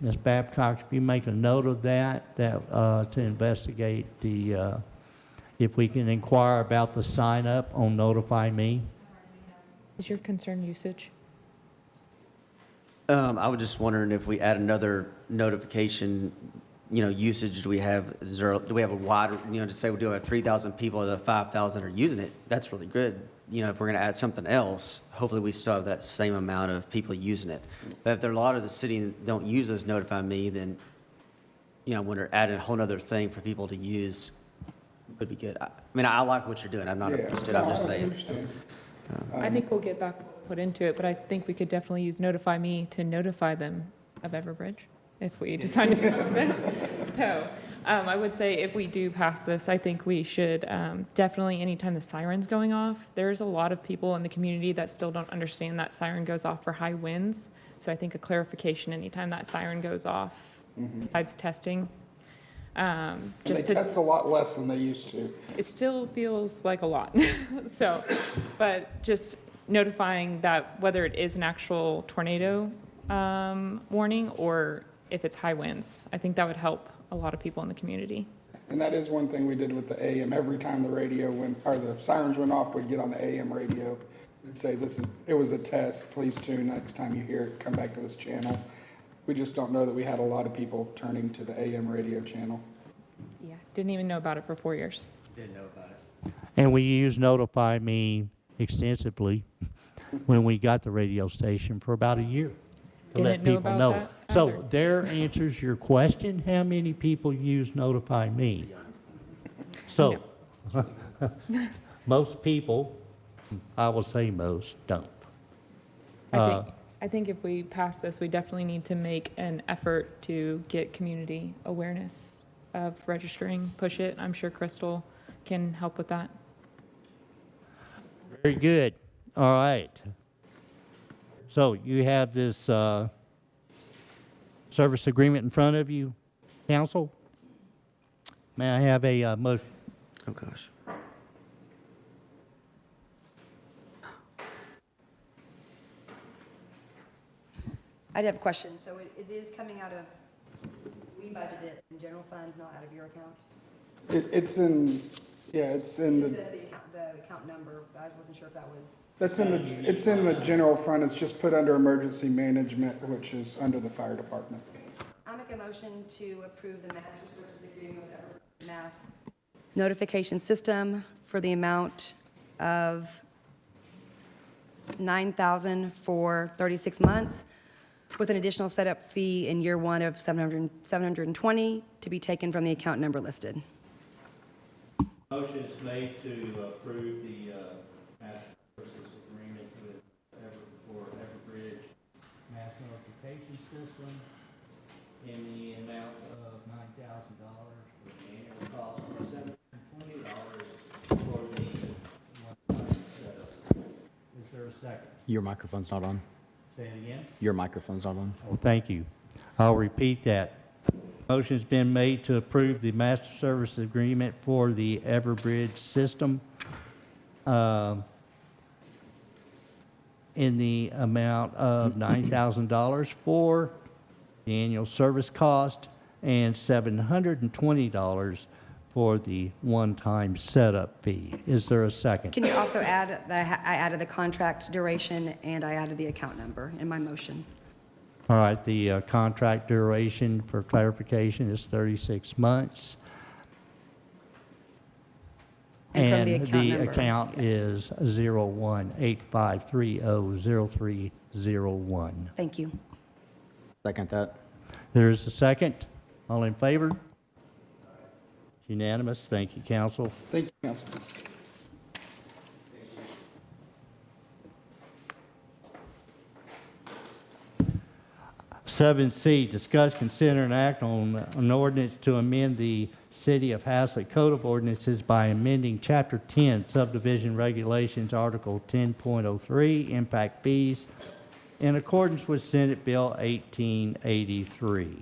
Ms. Babcock, if you make a note of that to investigate the if we can inquire about the sign up on Notify Me. Is your concern usage? I was just wondering if we add another notification, usage, do we have a wider, to say we do have 3,000 people or the 5,000 are using it, that's really good. If we're going to add something else, hopefully we still have that same amount of people using it. But if there are a lot of the city that don't use this Notify Me, then, when they're adding a whole other thing for people to use, would be good. I like what you're doing. I'm not Yeah, against it. no, I'm just I saying. understand. I think we'll get back put into it, but I think we could definitely use Notify Me to notify them of Everbridge if we decide to do that. So I would say if we do pass this, I think we should definitely, anytime the siren's going off, there's a lot of people in the community that still don't understand that siren goes off for high winds. So I think a clarification anytime that siren goes off, besides testing. And they Just to, test a lot less than they used to. it still feels like a lot. So, but just notifying that whether it is an actual tornado warning or if it's high winds, I think that would help a lot of people in the community. And that is one thing we did with the AM. Every time the radio went, or the sirens went off, we'd get on the AM radio and say, it was a test, please tune, next time you hear it, come back to this channel. We just don't know that we had a lot of people turning to the AM radio channel. Yeah, didn't even know about it for 4 years. Didn't know about it. And we use Notify Me extensively when we got the radio station for about a year to let Didn't know people about know. that So either. there answers your question, how many people use Notify Me? So, most people, I will say most, don't. I think if we pass this, we definitely need to make an effort to get community awareness of registering, push it. I'm sure Crystal can help with that. Very good. All right. So you have this service agreement in front of you, council. May I have a motion? Oh, gosh. I have a question. So it is coming out of, we budgeted in general fund, not out of your account? It's in It the, says the account number, but I wasn't sure if that was. it's in the general fund. It's just put under emergency management, which is under the fire department. I make a motion to approve the master services agreement with Mass notification system for the amount of $9,000 for 36 months, with an additional setup fee in year one of $720 to be taken from the account number listed. Motion is made to approve the master services agreement with Everbridge Mass Notification System in the amount of $9,000 for the annual cost of $720 for the one-time setup. Is there a second? Your microphone's not on. Say it again. Your microphone's not on. Oh, thank you. I'll repeat that. Motion's been made to approve the master service agreement for the Everbridge system in the amount of $9,000 for the annual service cost and $720 for the one-time setup fee. Is there a second? Can you also add that I added the contract duration and I added the account number in my motion? All right, the contract duration for clarification is 36 months. And from the And account the number, account yes. is 0185300301. Thank you. Second that. There's a second. All in favor? It's unanimous. Thank you, council. Thank you, Council. Seven C, discuss, consider, and act on an ordinance to amend the City of Haslet Code of Ordinances by amending Chapter 10 Subdivision Regulations, Article 10.03, Impact Fees, in accordance with Senate Bill 1883.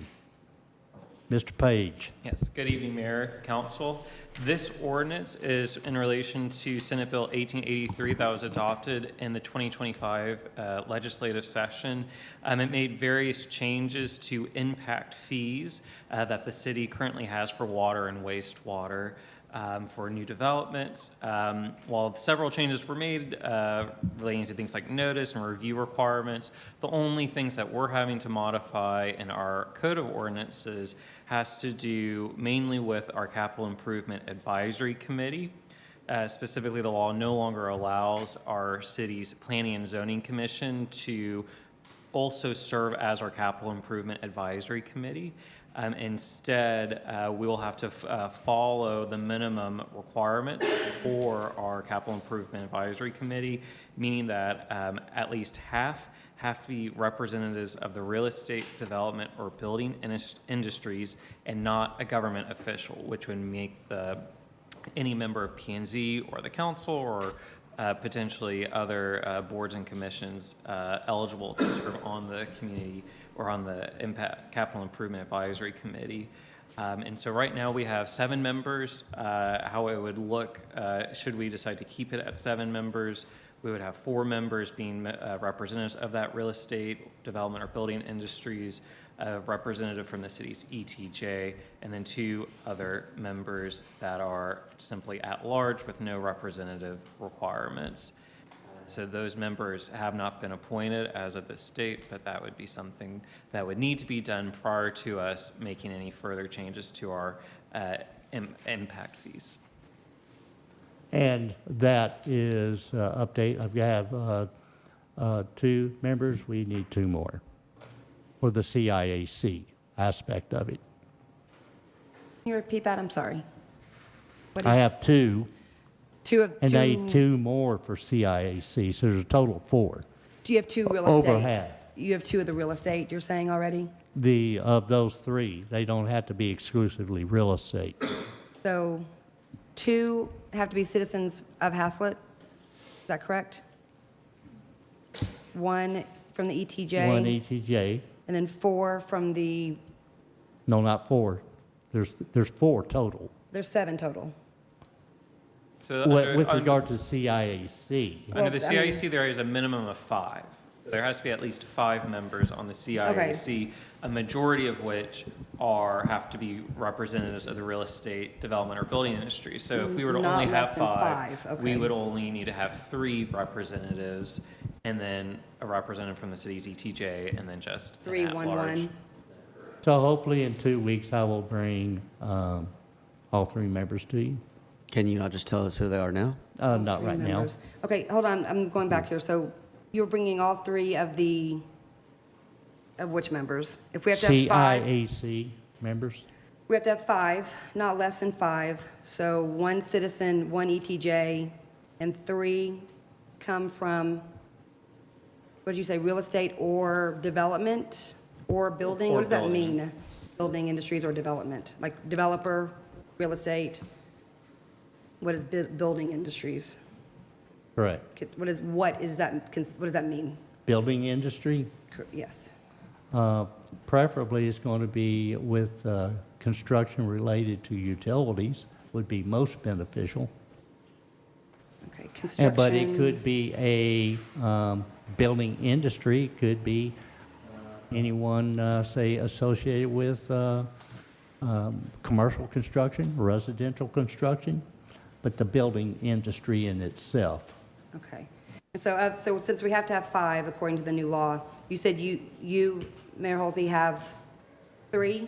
Mr. Page. Yes, good evening, Mayor, Council. This ordinance is in relation to Senate Bill 1883 that was adopted in the 2025 legislative session. It made various changes to impact fees that the city currently has for water and wastewater. for new developments. While several changes were made relating to things like notice and review requirements, the only things that we're having to modify in our code of ordinances has to do mainly with our capital improvement advisory committee. Specifically, the law no longer allows our city's planning and zoning commission to also serve as our capital improvement advisory committee. Instead, we will have to follow the minimum requirements for our capital improvement advisory committee, meaning that at least half have to be representatives of the real estate development or building industries and not a government official, which would make any member of P&Z or the council or potentially other boards and commissions eligible to serve on the community or on the Capital Improvement Advisory Committee. And so right now we have 7 members. How it would look, should we decide to keep it at 7 members, we would have 4 members being representatives of that real estate, development, or building industries, a representative from the city's ETJ, and then 2 other members that are simply at large with no representative requirements. So those members have not been appointed as of this date, but that would be something that would need to be done prior to us making any further changes to our impact fees. And that is update. We have 2 members. We need 2 more for the CIAC aspect of it. Can you repeat that? I'm sorry. I have 2, 2 of and I 2. need 2 more for CIAC, so there's a total of 4. Do you have 2 real Over estate? half. You have 2 of the real estate, you're saying already? Of those 3, they don't have to be exclusively real estate. So 2 have to be citizens of Haslet, is that correct? 1 from the ETJ? 1 ETJ. And then 4 from the, No, not 4. There's 4 total. there's 7 total. So With regard to CIAC. under the Well, I mean- CIAC, there is a minimum of 5. There has to be at least 5 members on the CIAC, a majority of which have to be representatives of the real estate, development, or building industry. So if we were to Not only less have than 5, five, we okay. would only need to have 3 representatives, and then a representative from the city's ETJ, and then just an 3, 1, at-large. 1. So hopefully in 2 weeks, I will bring all 3 members to you. Can you not just tell us who they are now? Not 3 right now. members. Okay, hold on, I'm going back here. So you're bringing all 3 of which members? If we have to have 5, CIAC members. we have to have 5, not less than 5. So 1 citizen, 1 ETJ, and 3 come from, what did you say, real estate or development or building? Or What does that building. mean? Building industries or development? Like developer, real estate? What is building industries? Correct. What does that mean? Building industry, Yes. preferably is going to be with construction related to utilities would be most beneficial. Okay, construction. But it could be a building industry, it could be anyone, say, associated with commercial construction, residential construction, but the building industry in itself. Okay. And so since we have to have 5 according to the new law, you said you, Mayor Halsey, have 3?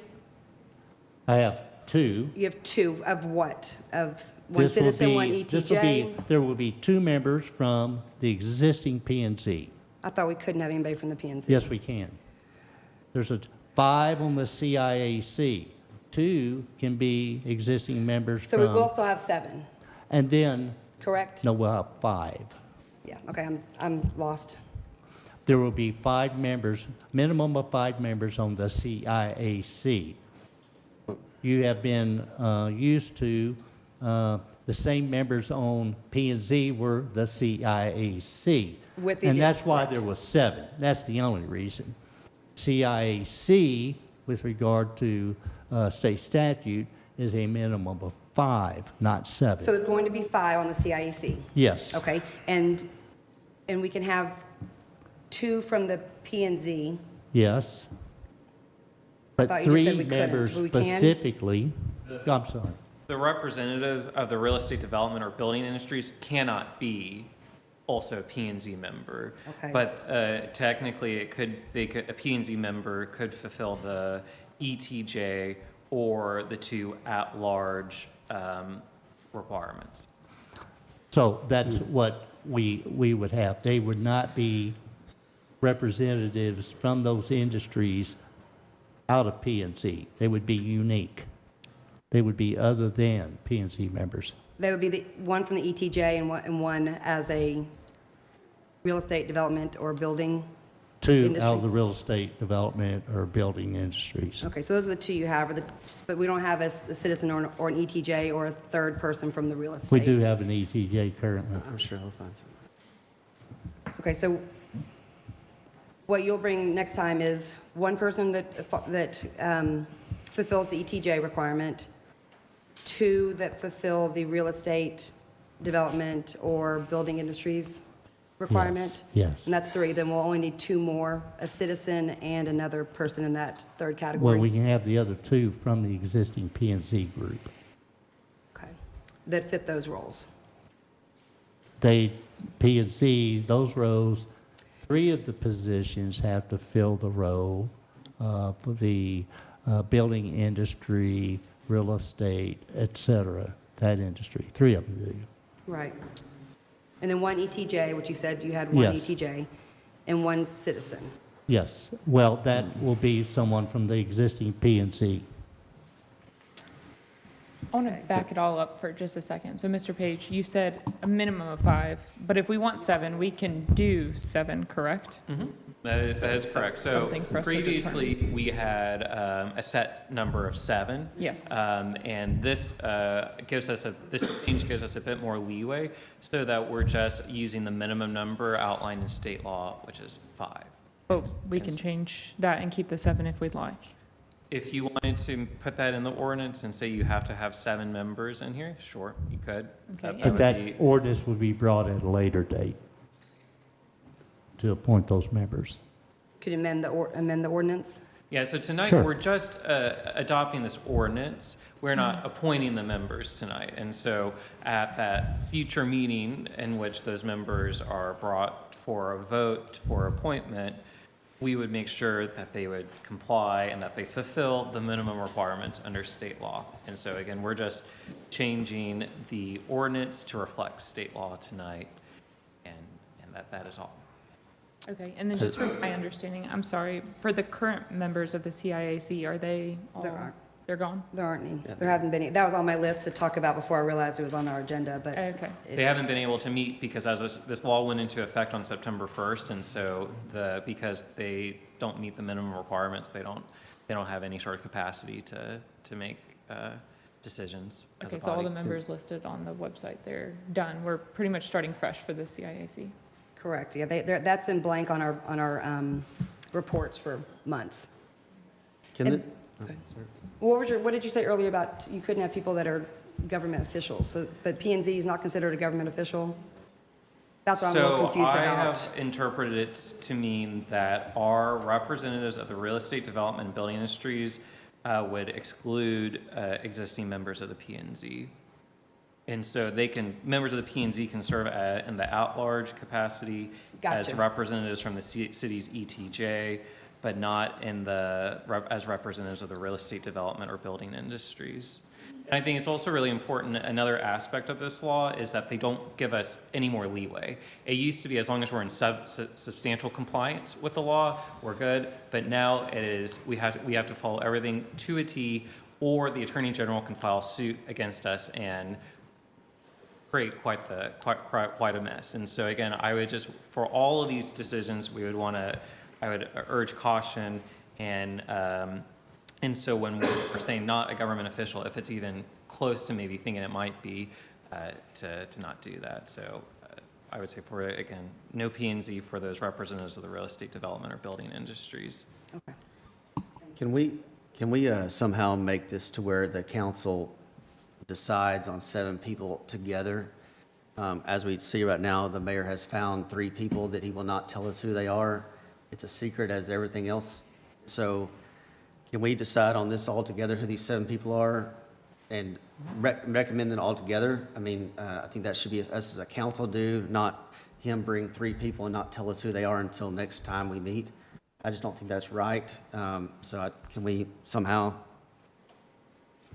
I have 2. You have 2 of what? Of 1 This will citizen, 1 be- ETJ? There will be 2 members from the existing P&Z. I thought we couldn't have anybody from the PNC. Yes, we can. There's 5 on the CIAC. 2 can be existing members So we will from, still have 7, and then, correct? no, we'll have 5. Yeah, okay, I'm lost. There will be 5 members, minimum of 5 members on the CIAC. You have been used to, the same members on P&Z were the CIAC. With the And that's why correct. there was 7. That's the only reason. CIAC, with regard to state statute, is a minimum of 5, not 7. So there's going to be 5 on the CIEC? Yes. Okay, and we can have 2 from the PNZ. Yes. thought But you just said 3 we couldn't, members but we can? specifically, I'm sorry. The representative of the real estate development or building industries cannot be also a P and Z member. Okay. But technically, a P and Z member could fulfill the ETJ or the two at-large requirements. So that's what we would have. They would not be representatives from those industries out of P and Z. They would be unique. They would be other than P and Z members. They would be the one from the ETJ and one as a real estate development or building Two industry. out of the real estate development or building industries. Okay, so those are the two you have, but we don't have a citizen or an ETJ or a third person from the real estate. We do have an ETJ currently. I'm sure he'll find some. Okay, so what you'll bring next time is one person that fulfills the ETJ requirement, two that fulfill the real estate development or building industries requirement? Yes. And that's three, then we'll only need two more, a citizen and another person in that third Well, category? we can have the other two from the existing P and Z group. Okay, that fit those roles. They, P and Z, those roles, three of the positions have to fill the role of the building industry, real estate, et cetera, that industry. Three of them do. Right. And then one ETJ, which you said you had one Yes. ETJ, and one citizen. Yes, well, that will be someone from the existing P and Z. I want to back it all up for just a second. So, Mr. Page, you said a minimum of 5, but if we want 7, we can do 7, correct? That is correct. That's So something for us to previously, we had a set number of 7. Yes. And this this change gives us a bit more leeway so that we're just using the minimum number outlined in state law, which is 5. But we can change that and keep the 7 if we'd like. If you wanted to put that in the ordinance and say you have to have 7 members in here, sure, you could. Okay. But would that be- ordinance would be brought at a later date to appoint those members. Could you amend the ordinance? Yeah, so tonight, Sure. we're just adopting this ordinance. We're not appointing the members tonight. And so at that future meeting in which those members are brought for a vote for appointment, we would make sure that they would comply and that they fulfill the minimum requirements under state law. And so again, we're just changing the ordinance to reflect state law tonight, and that is all. Okay, and then just for my understanding, I'm sorry, for the current members of the CIAC, are they all? There aren't. They're gone? There aren't any. There haven't been any. That was on my list to talk about before I realized it was on our agenda, but. Okay. They haven't been able to meet because as this law went into effect on September 1st, and so because they don't meet the minimum requirements, they don't have any sort of capacity to make decisions as Okay, a so all body. the members listed on the website, they're done. We're pretty much starting fresh for the CIAC. Correct, yeah, that's been blank on our reports for months. Can And- the, okay, sorry. What did you say earlier about you couldn't have people that are government officials, so, but P and Z is not considered a government official? That's what I'm a little confused So I about. have interpreted it to mean that our representatives of the real estate development and building industries would exclude existing members of the P and Z. And so members of the P and Z can serve in the at-large capacity as Gotcha. representatives from the city's ETJ, but not as representatives of the real estate development or building industries. And I think it's also really important, another aspect of this law is that they don't give us any more leeway. It used to be as long as we're in substantial compliance with the law, we're good, but now it is, we have to follow everything to a T, or the Attorney General can file suit against us and create quite a mess. And so again, I would just, for all of these decisions, I would urge caution, and so when we're saying not a government official, if it's even close to maybe thinking it might be, to not do that. So I would say again, no P and Z for those representatives of the real estate development or building industries. Okay. Can we somehow make this to where the council decides on 7 people together? As we see right now, the mayor has found 3 people that he will not tell us who they are. It's a secret as everything else. So can we decide on this all together, who these 7 people are? And recommend them all together. I mean, I think that should be us as a council do, not him bring 3 people and not tell us who they are until next time we meet. I just don't think that's right. Can we somehow?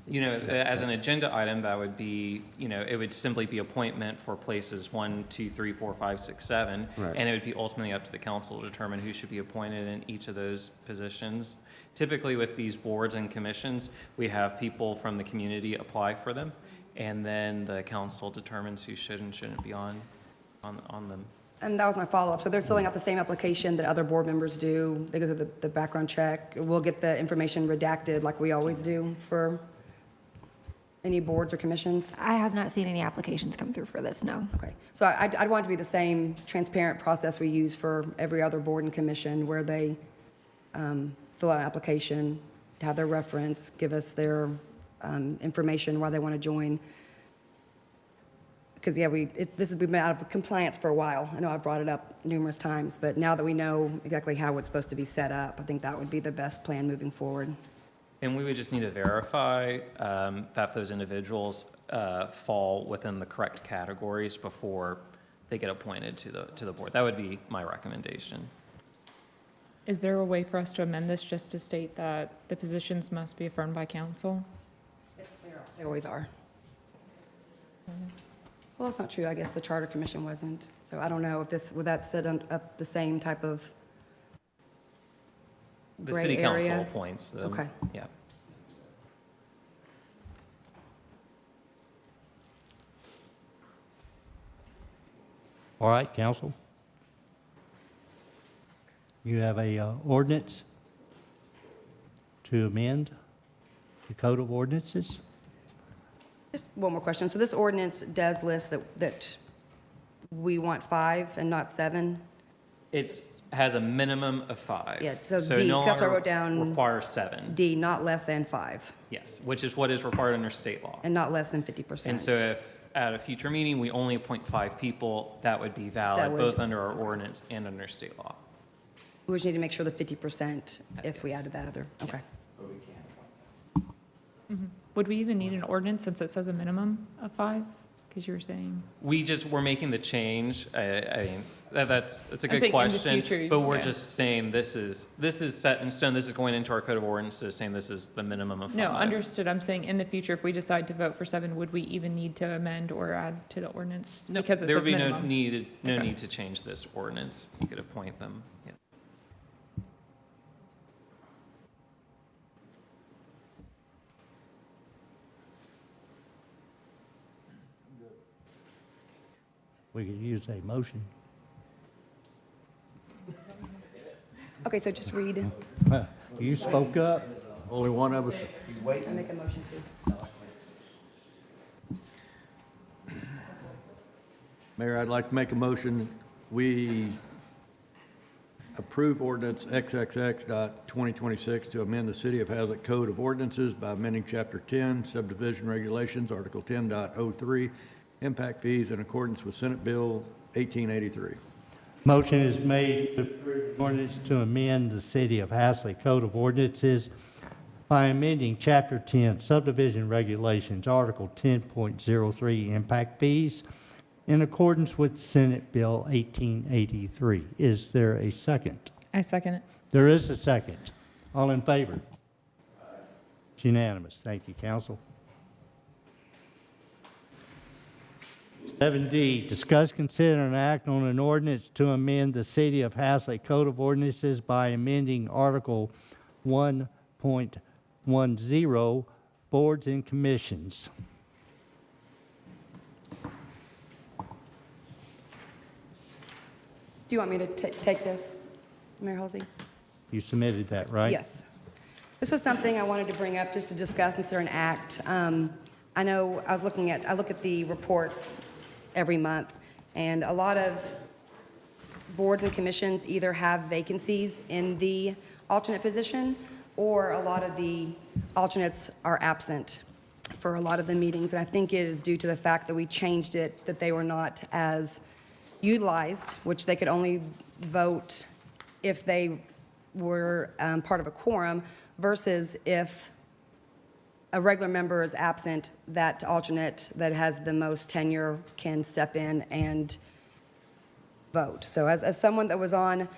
You know, as an agenda item, that would be, you know, it would simply be appointment for places 1, 2, 3, 4, 5, 6, 7. Right. And it would be ultimately up to the council to determine who should be appointed in each of those positions. Typically with these boards and commissions, we have people from the community apply for them, and then the council determines who should and shouldn't be on them. And that was my follow-up. So they're filling out the same application that other board members do. They go through the background check. We'll get the information redacted like we always do for any boards or commissions. I have not seen any applications come through for this, no. Okay. So I'd want it to be the same transparent process we use for every other board and commission, where they fill out an application, have their reference, give us their information, why they want to join. Because, yeah, we've been out of compliance for a while. I know I've brought it up numerous times, but now that we know exactly how it's supposed to be set up, I think that would be the best plan moving forward. And we would just need to verify that those individuals fall within the correct categories before they get appointed to the board. That would be my recommendation. Is there a way for us to amend this just to state that the positions must be affirmed by council? They always are. Well, that's not true. I guess the Charter Commission wasn't. So I don't know if would that set up the same type of The gray city council area? appoints them. Okay. Yeah. All right, council. You have a ordinance to amend the Code of Ordinances? Just one more question. So this ordinance does list that we want 5 and not 7? It has a minimum of 5. Yeah, so it D, no that's what I longer wrote down. requires 7. D, not less than 5 Yes, which is what is required under state law. and not less than 50%. And so if at a future meeting, we only appoint 5 people, that would be That valid, would- both under our ordinance and under state law. We just need to make sure the 50% if we added that other, okay. Would we even need an ordinance since it says a minimum of 5? Because you were saying, We're making the change. I mean, that's a I'm good saying in the question. future, But we're yeah. just saying this is set in stone. This is going into our code of ordinances, saying this is the minimum of 5. no, understood. I'm saying in the future, if we decide to vote for 7, would we even need to amend or add to the ordinance? No, Because it there would says be no minimum. need Okay. to change this ordinance. You could appoint them. Yeah. We could use a motion. Okay, so just read. You spoke up. Only one of us. I make a motion to. Mayor, I'd like to make a motion, we approve ordinance XXX.2026 to amend the City of Haslet Code of Ordinances by amending Chapter 10 subdivision regulations, Article 10.03, impact fees in accordance with Senate Bill 1883. Motion is made to approve ordinance to amend the City of Haslet Code of Ordinances by amending Chapter 10 subdivision regulations, Article 10.03, impact fees, in accordance with Senate Bill 1883. Is there a second? I second it. There is a second. All in favor? It's unanimous. Thank you, council. 7D, discuss, consider, and act on an ordinance to amend the City of Haslet Code of Ordinances by amending Article 1.10, Boards and Commissions. Do you want me to take this, Mayor Halsey? You submitted that, right? Yes. This was something I wanted to bring up just to discuss, consider, and act. I know I look at the reports every month, and a lot of boards and commissions either have vacancies in the alternate position, or a lot of the alternates are absent for a lot of the meetings. And I think it is due to the fact that we changed it, that they were not as utilized, which they could only vote if they were part of a quorum, versus if a regular member is absent, that alternate that has the most tenure can step in and vote. So as someone that was on,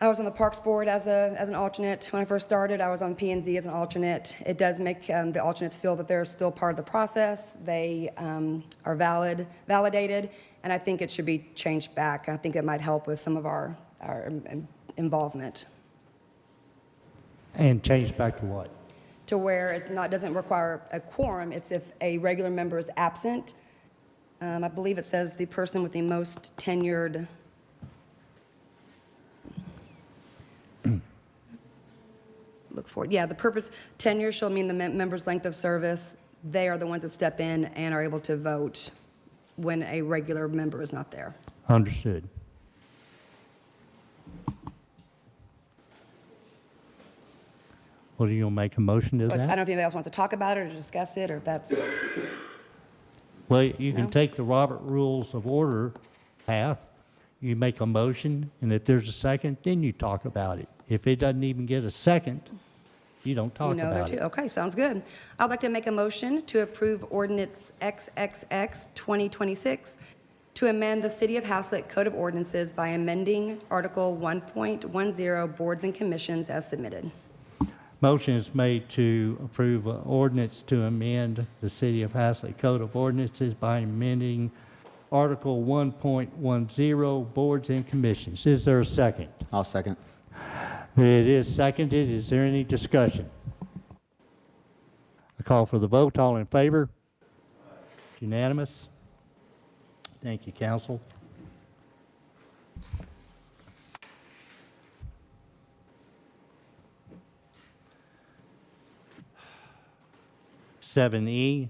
I was on the Parks Board as an alternate. When I first started, I was on P&Z as an alternate. It does make the alternates feel that they're still part of the process. They are validated, and I think it should be changed back. I think it might help with some of our involvement, And change back to what? to where it doesn't require a quorum. It's if a regular member is absent. I believe it says the person with the most tenured. Look for it. Yeah, the purpose, tenure shall mean the member's length of service. They are the ones that step in and are able to vote when a regular member is not there. Understood. Well, are you going to make a motion to But I don't know that? if anybody else wants to talk about it or discuss it, or if that's, Well, you can No? take the Robert Rules of Order path. You make a motion, and if there's a second, then you talk about it. If it doesn't even get a second, you don't talk there about too. it. Okay, sounds good. I'd like to make a motion to approve ordinance XXX 2026 to amend the City of Haslet Code of Ordinances by amending Article 1.10 Boards and Commissions as submitted. Motion is made to approve an ordinance to amend the City of Haslet Code of Ordinances by amending Article 1.10 Boards and Commissions. Is there a second? I'll second. It is seconded. Is there any discussion? I call for the vote. All in favor? Unanimous. Thank you, council. Seven E,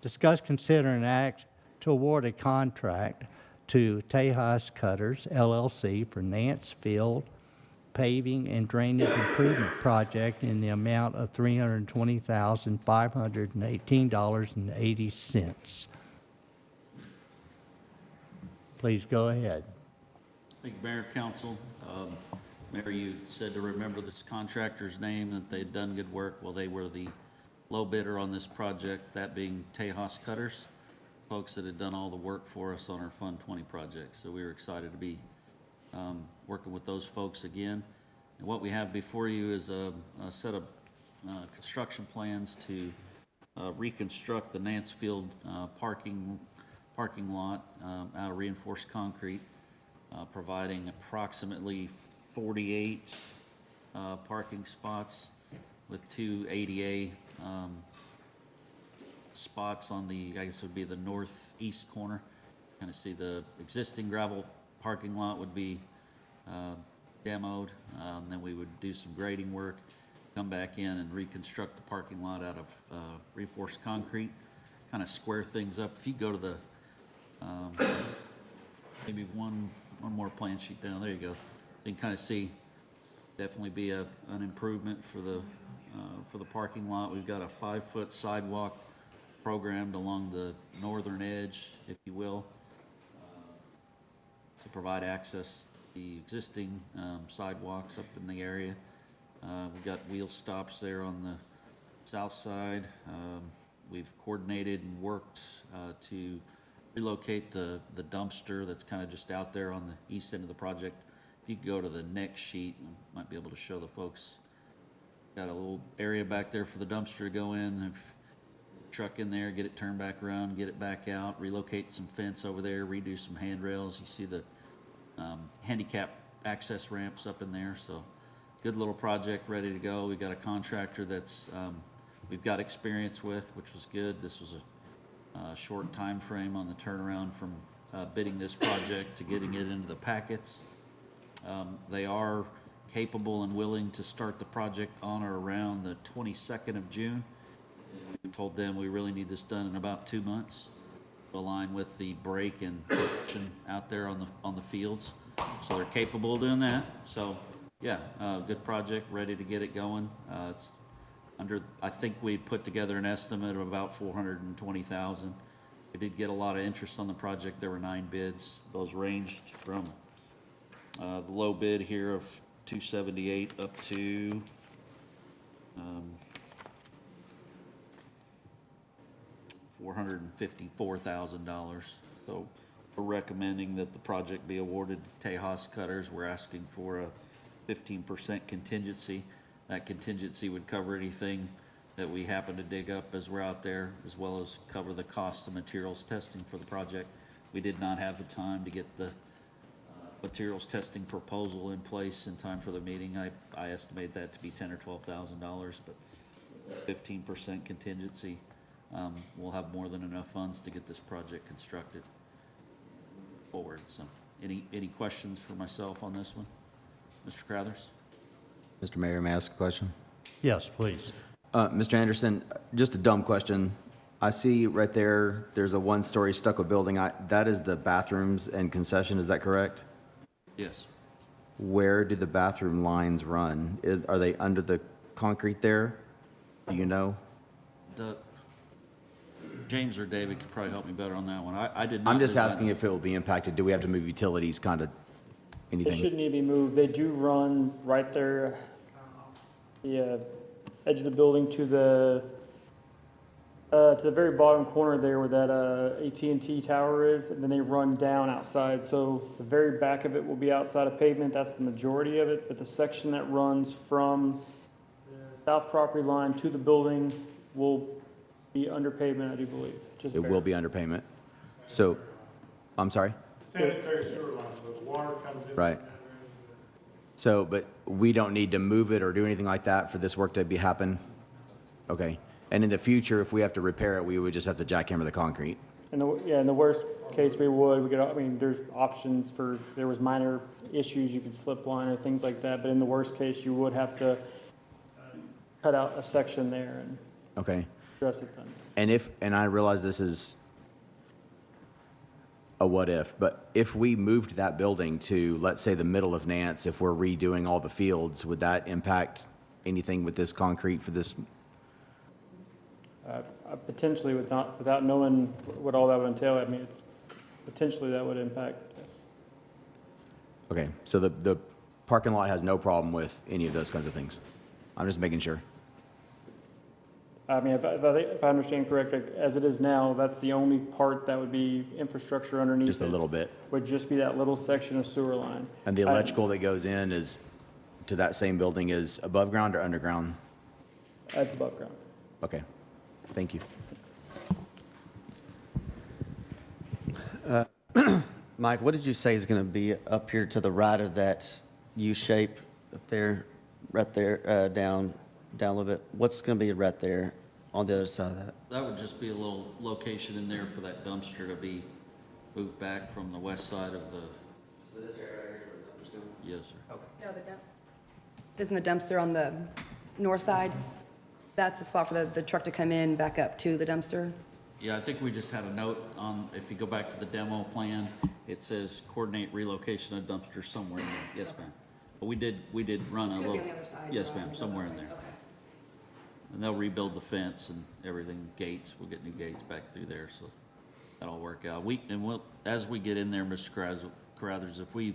discuss, consider, and act to award a contract to Tejas Cutters LLC for Nance Field paving and drainage improvement project in the amount of $320,518.80. Please go ahead. Thank you, Mayor, Council. Mayor, you said to remember this contractor's name, that they'd done good work. Well, they were the low bidder on this project, that being Tejas Cutters, folks that had done all the work for us on our Fund 20 project. So we were excited to be working with those folks again. And what we have before you is a set of construction plans to reconstruct the Nance Field parking lot out of reinforced concrete, providing approximately 48 parking spots with 2 ADA spots on the, I guess it would be the northeast corner. Kind of see the existing gravel parking lot would be demoed, then we would do some grading work, come back in and reconstruct the parking lot out of reinforced concrete, kind of square things up. If you go to the, maybe one more plan sheet down, there you go. You can kind of see, definitely be an improvement for the parking lot. We've got a 5-foot sidewalk programmed along the northern edge, if you will, to provide access to the existing sidewalks up in the area. We've got wheel stops there on the south side. We've coordinated and worked to relocate the dumpster that's kind of just out there on the east end of the project. If you could go to the next sheet, I might be able to show the folks. Got a little area back there for the dumpster to go in. Truck in there, get it turned back around, get it back out, relocate some fence over there, redo some handrails. You see the handicap access ramps up in there. So good little project ready to go. We got a contractor that's we've got experience with, which was good. This was a short time frame on the turnaround from bidding this project to getting it into the packets. They are capable and willing to start the project on or around the 22nd of June. We told them we really need this done in about 2 months to align with the break and production out there on the fields. So they're capable of doing that. So yeah, good project, ready to get it going. It's under, I think we put together an estimate of about $420,000. We did get a lot of interest on the project. There were 9 bids. Those ranged from the low bid here of $278 up to $454,000. So we're recommending that the project be awarded to Tejas Cutters. We're asking for a 15% contingency. That contingency would cover anything that we happen to dig up as we're out there, as well as cover the cost of materials testing for the project. We did not have the time to get the materials testing proposal in place in time for the meeting. I estimate that to be $10,000 or $12,000, but 15% contingency, we'll have more than enough funds to get this project constructed forward. So any questions for myself on this one? Mr. Crothers? Mr. Mayor, may I ask a question? Yes, please. Mr. Anderson, just a dumb question. I see right there, there's a one-story stucco building. That is the bathrooms and concession, is that correct? Yes. Where do the bathroom lines run? Are they under the concrete there? Do you know? James or David could probably help me better on that one. I did not. I'm just design- asking if it will be impacted. Do we have to move utilities, kind of They anything? shouldn't need to be moved. They do run right there, the edge of the building to the very bottom corner there where that AT&T tower is, and then they run down outside. So the very back of it will be outside of pavement. That's the majority of it, but the section that runs from the south property line to the building will be under pavement, I do believe. Just It will be under payment. So, I'm sorry? Sanitary sewer lines, so the water comes in. Right. So, but we don't need to move it or do anything like that for this work to happen? Okay. And in the future, if we have to repair it, we would just have to jackhammer the concrete? In the worst case, we could, I mean, there's options for, if there was minor issues, you could slip line or things like that, but in the worst case, you would have to cut out a section there and Okay. address it then. And I realize this is a what if, but if we moved that building to, let's say, the middle of Nance, if we're redoing all the fields, would that impact anything with this concrete for this? Potentially without knowing what all that would entail, I mean, it's, potentially that would impact, yes. Okay, so the parking lot has no problem with any of those kinds of things? I'm just making sure. I mean, if I understand correctly, as it is now, that's the only part that would be infrastructure underneath Just a it, little bit. would just be that little section of sewer line. And the electrical that goes in is, to that same building, is above ground or underground? That's above ground. Okay, thank you. Mike, what did you say is going to be up here to the right of that U shape up there, right there, down a little bit? What's going to be right there on the other side of that? That would just be a little location in there for that dumpster to be moved back from the west side of the. So this area right here where the dumpster's going? Yes, sir. No, isn't the dumpster on the north side? That's the spot for the truck to come in, back up to the dumpster? Yeah, I think we just had a note on, if you go back to the demo plan, it says coordinate relocation of dumpster somewhere in there. Yes, ma'am. But we did run a Could be little. on the other side. Yes, ma'am, somewhere in there. Okay. And they'll rebuild the fence and everything, gates, we'll get new gates back through there, so that'll work out. As we get in there, Mr. Carruthers, if we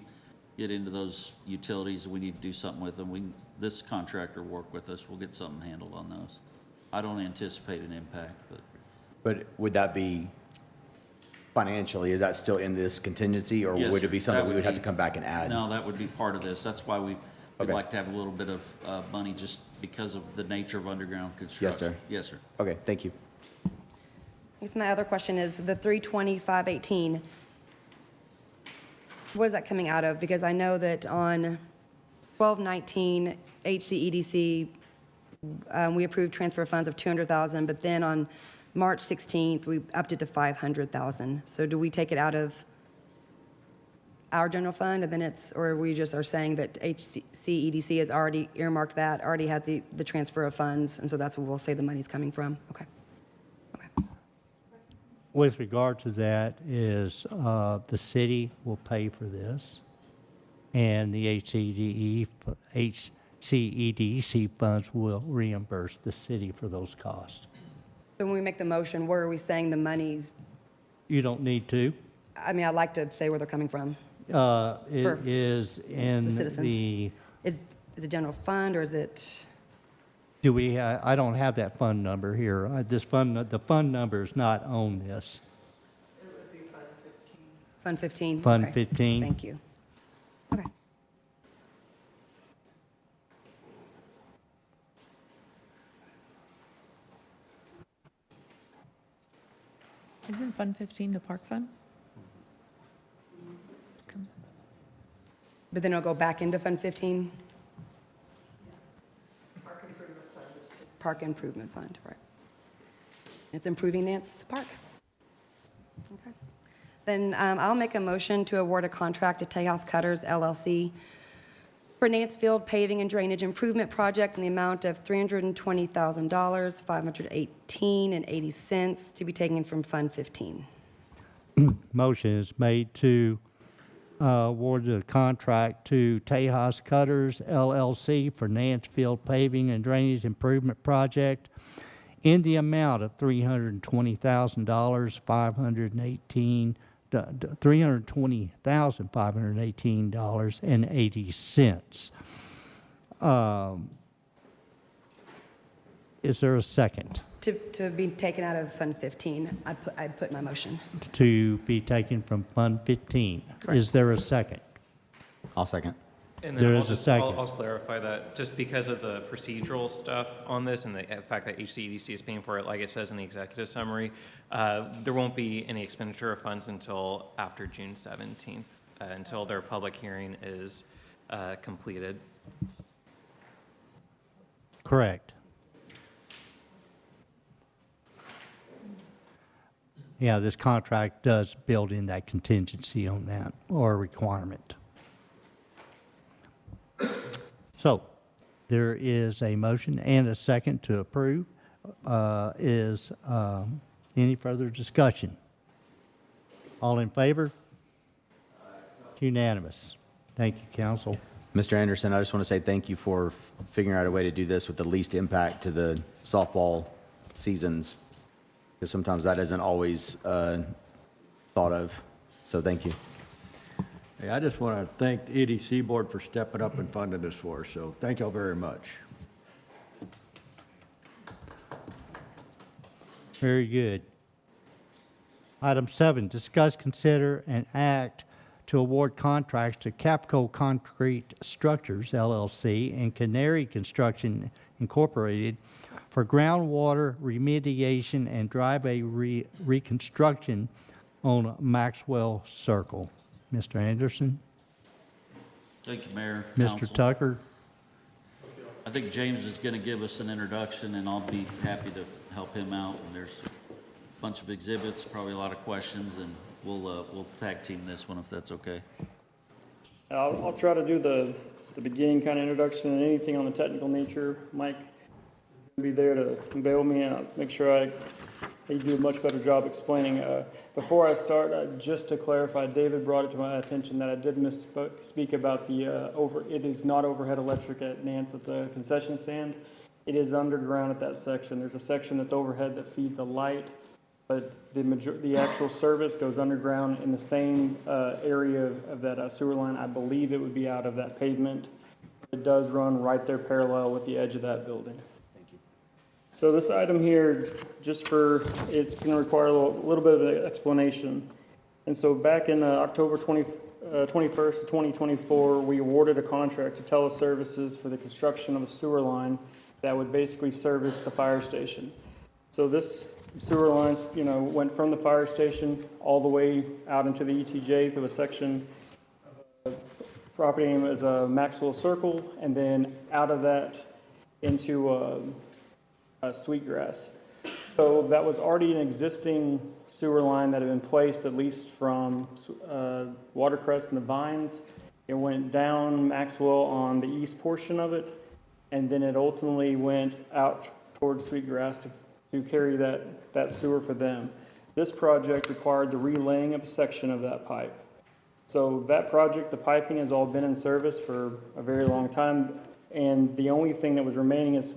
get into those utilities, we need to do something with them, this contractor will work with us, we'll get something handled on those. I don't anticipate an impact, but. But would that be financially, is that still in this contingency, or Yes, would sir. it be something That we would would have be- to come back and add? No, that would be part of this. That's why we'd Okay. like to have a little bit of money just because of the nature of underground construction. Yes, sir. Yes, sir. Okay, thank you. I guess my other question is the 32518. What is that coming out of? Because I know that on 1219 HCEDC, we approved transfer funds of 200,000, but then on March 16th, we upped it to 500,000. So do we take it out of our general fund, and then or we just are saying that HCEDC has already earmarked that, already had the transfer of funds, and so that's where we'll say the money's coming from? Okay. With regard to that is, the city will pay for this, and the HCEDC funds will reimburse the city for those costs. So when we make the motion, where are we saying the money's, You don't need to. I mean, I'd like to say where they're coming from. It For is in the citizens. the Is it general fund, or is it? Do we, I don't have that fund number here. The fund number is not on this. Fund 15? Fund Okay. 15. Thank you. Okay. Isn't Fund 15 the park fund? But then it'll go back into Fund 15? Park Improvement Fund, right. It's improving Nance Park. Okay. Then I'll make a motion to award a contract to Tejas Cutters LLC for Nance Field paving and drainage improvement project in the amount of $320,000, $518.80 to be taken from Fund 15. Motion is made to award the contract to Tejas Cutters LLC for Nancefield Paving and Drainage Improvement Project in the amount of $320,518.80. Is there a second? To be taken out of Fund 15, I'd put in my motion. To be taken from Fund 15. Is there a second? I'll second. And There then is a second. I'll clarify that, just because of the procedural stuff on this and the fact that HCEDC is paying for it, like it says in the executive summary, there won't be any expenditure of funds until after June 17th, until their public hearing is completed. Correct. Yeah, this contract does build in that contingency on that, or requirement. So, there is a motion and a second to approve. Is any further discussion? All in favor? Unanimous. Thank you, council. Mr. Anderson, I just want to say thank you for figuring out a way to do this with the least impact to the softball seasons, because sometimes that isn't always thought of. So thank you. Hey, I just want to thank the EDC board for stepping up and funding this for us, so thank y'all very much. Very good. Item 7, discuss, consider, and act to award contracts to Capco Concrete Structures, LLC, and Canary Construction, Incorporated, for groundwater remediation and driveway reconstruction on Maxwell Circle. Mr. Anderson? Thank you, Mayor. Mr. Council. Tucker? I think James is going to give us an introduction, and I'll be happy to help him out. And there's a bunch of exhibits, probably a lot of questions, and we'll tag team this one if that's okay. I'll try to do the beginning kind of introduction and anything on the technical nature. Mike will be there to bail me out, make sure you do a much better job explaining. Before I start, just to clarify, David brought it to my attention that I did misspeak about it is not overhead electric at Nance at the concession stand. It is underground at that section. There's a section that's overhead that feeds a light, but the actual service goes underground in the same area of that sewer line. I believe it would be out of that pavement. It does run right there parallel with the edge of that building. So this item here, it's going to require a little bit of an explanation. And so back in October 21st of 2024, we awarded a contract to Teleservices for the construction of a sewer line that would basically service the fire station. So this sewer line, went from the fire station all the way out into the ETJ through a section of property name as Maxwell Circle, and then out of that into Sweetgrass. So that was already an existing sewer line that had been placed at least from Watercrest and the Vines. It went down Maxwell on the east portion of it, and then it ultimately went out towards Sweetgrass to carry that sewer for them. This project required the relaying of a section of that pipe. So that project, the piping has all been in service for a very long time, and the only thing that was remaining is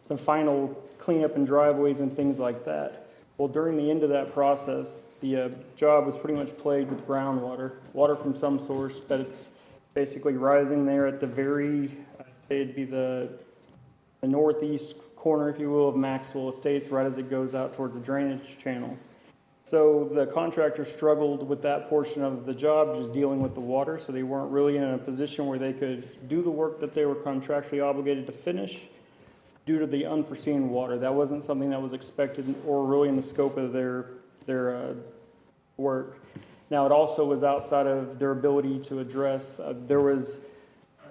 some final cleanup in driveways and things like that. Well, during the end of that process, the job was pretty much plagued with groundwater, water from some source, but it's basically rising there at the very, I'd say it'd be the the northeast corner, if you will, of Maxwell Estates, right as it goes out towards the drainage channel. So the contractor struggled with that portion of the job, just dealing with the water, so they weren't really in a position where they could do the work that they were contractually obligated to finish due to the unforeseen water. That wasn't something that was expected or really in the scope of their work. Now, it also was outside of their ability to address.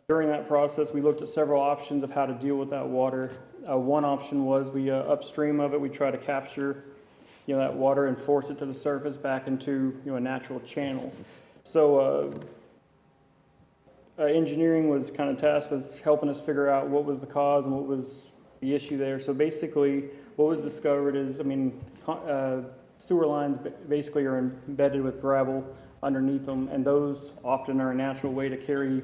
During that process, we looked at several options of how to deal with that water. One option was we upstream of it, we try to capture that water and force it to the surface back into a natural channel. So engineering was kind of tasked with helping us figure out what was the cause and what was the issue there. So basically, what was discovered is, sewer lines basically are embedded with gravel underneath them, and those often are a natural way to carry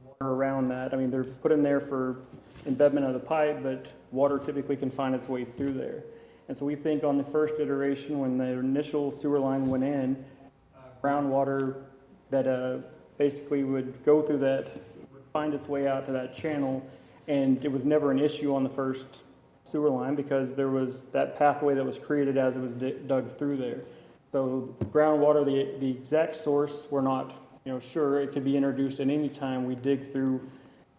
water around that. They're put in there for embedment of the pipe, but water typically can find its way through there. And so we think on the first iteration, when the initial sewer line went in, groundwater that basically would go through that, would find its way out to that channel, and it was never an issue on the first sewer line because there was that pathway that was created as it was dug through there. So groundwater, the exact source, we're not sure. It could be introduced at any time we dig through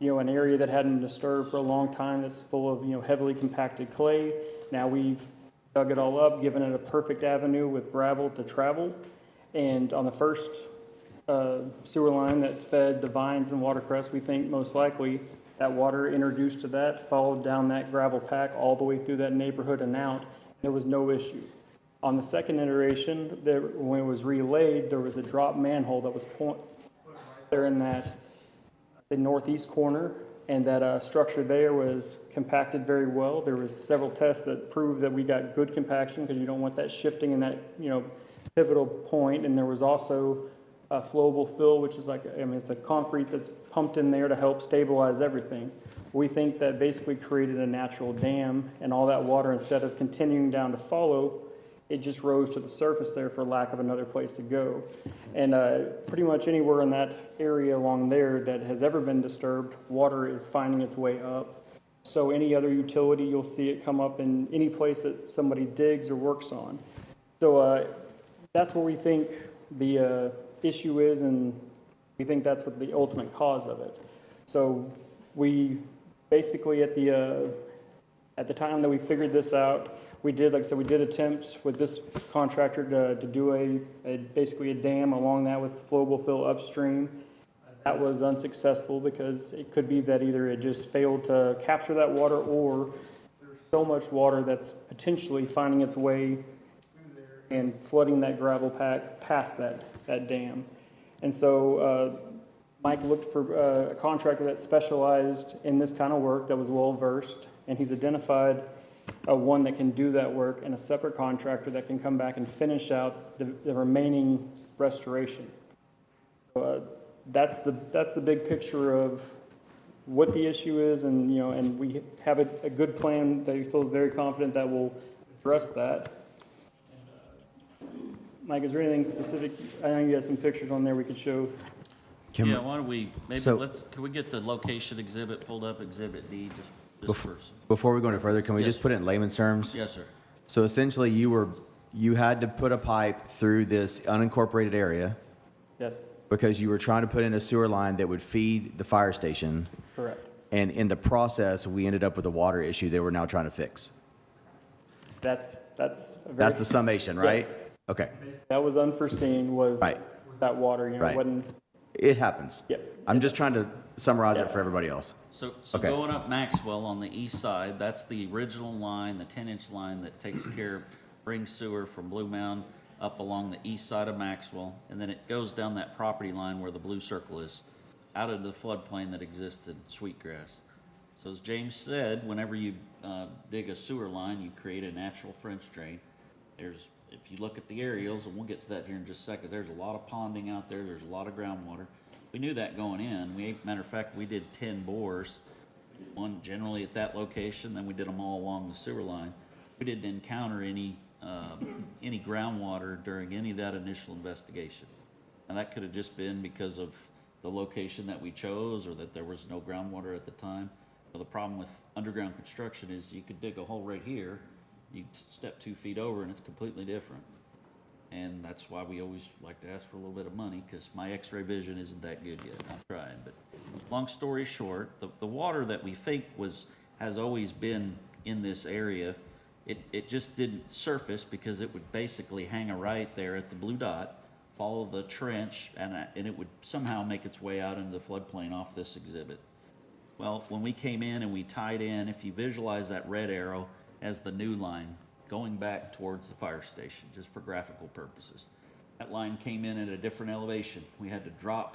an area that hadn't been disturbed for a long time that's full of heavily compacted clay. Now we've dug it all up, given it a perfect avenue with gravel to travel. And on the first sewer line that fed the vines and watercress, we think most likely that water introduced to that, followed down that gravel pack all the way through that neighborhood and out. There was no issue. On the second iteration, when it was relayed, there was a drop manhole that was put there in the northeast corner, and that structure there was compacted very well. There was several tests that proved that we got good compaction because you don't want that shifting in that pivotal point. And there was also a flowable fill, which is it's a concrete that's pumped in there to help stabilize everything. We think that basically created a natural dam, and all that water, instead of continuing down to follow, it just rose to the surface there for lack of another place to go. And pretty much anywhere in that area along there that has ever been disturbed, water is finding its way up. So any other utility, you'll see it come up in any place that somebody digs or works on. So that's what we think the issue is, and we think that's what the ultimate cause of it. So we basically, at the time that we figured this out, we did, like I said, we did attempt with this contractor to do basically a dam along that with flowable fill upstream. That was unsuccessful because it could be that either it just failed to capture that water, or there's so much water that's potentially finding its way through there and flooding that gravel pack past that dam. And so Mike looked for a contractor that specialized in this kind of work, that was well versed, and he's identified one that can do that work, and a separate contractor that can come back and finish out the remaining restoration. So, that's the big picture of what the issue is, and and we have a good plan that he feels very confident that will address that. Mike, is there anything specific? I know you have some pictures on there we could show. Yeah, why don't we, can we get the location exhibit pulled up, Exhibit D, just first? Before we go any further, can we Yes, just put it in layman's terms? Yes, sir. So essentially, you had to put a pipe through this unincorporated area Yes, because you were trying to put in a sewer line that would feed the fire station. correct. And in the process, we ended up with a water issue that we're now trying to fix. That's That's the summation, right? Yes. Okay, That was unforeseen, was Right. that water, Right. wasn't. it happens. Yep. I'm just trying to summarize it for everybody else. So Okay. going up Maxwell on the east side, that's the original line, the 10-inch line that takes care, brings sewer from Blue Mound up along the east side of Maxwell, and then it goes down that property line where the blue circle is, out of the floodplain that exists in Sweetgrass. So as James said, whenever you dig a sewer line, you create a natural French drain. If you look at the aerials, and we'll get to that here in just a second, there's a lot of ponding out there, there's a lot of groundwater. We knew that going in. Matter of fact, we did 10 bores, one generally at that location, then we did them all along the sewer line. We didn't encounter any groundwater during any of that initial investigation. And that could have just been because of the location that we chose, or that there was no groundwater at the time. The problem with underground construction is you could dig a hole right here, you step 2 feet over and it's completely different. And that's why we always like to ask for a little bit of money, because my x-ray vision isn't that good yet. I'm trying, but long story short, the water that we think has always been in this area, it just didn't surface because it would basically hang right there at the blue dot, follow the trench, and it would somehow make its way out into the floodplain off this exhibit. Well, when we came in and we tied in, if you visualize that red arrow as the new line going back towards the fire station, just for graphical purposes, that line came in at a different elevation. We had to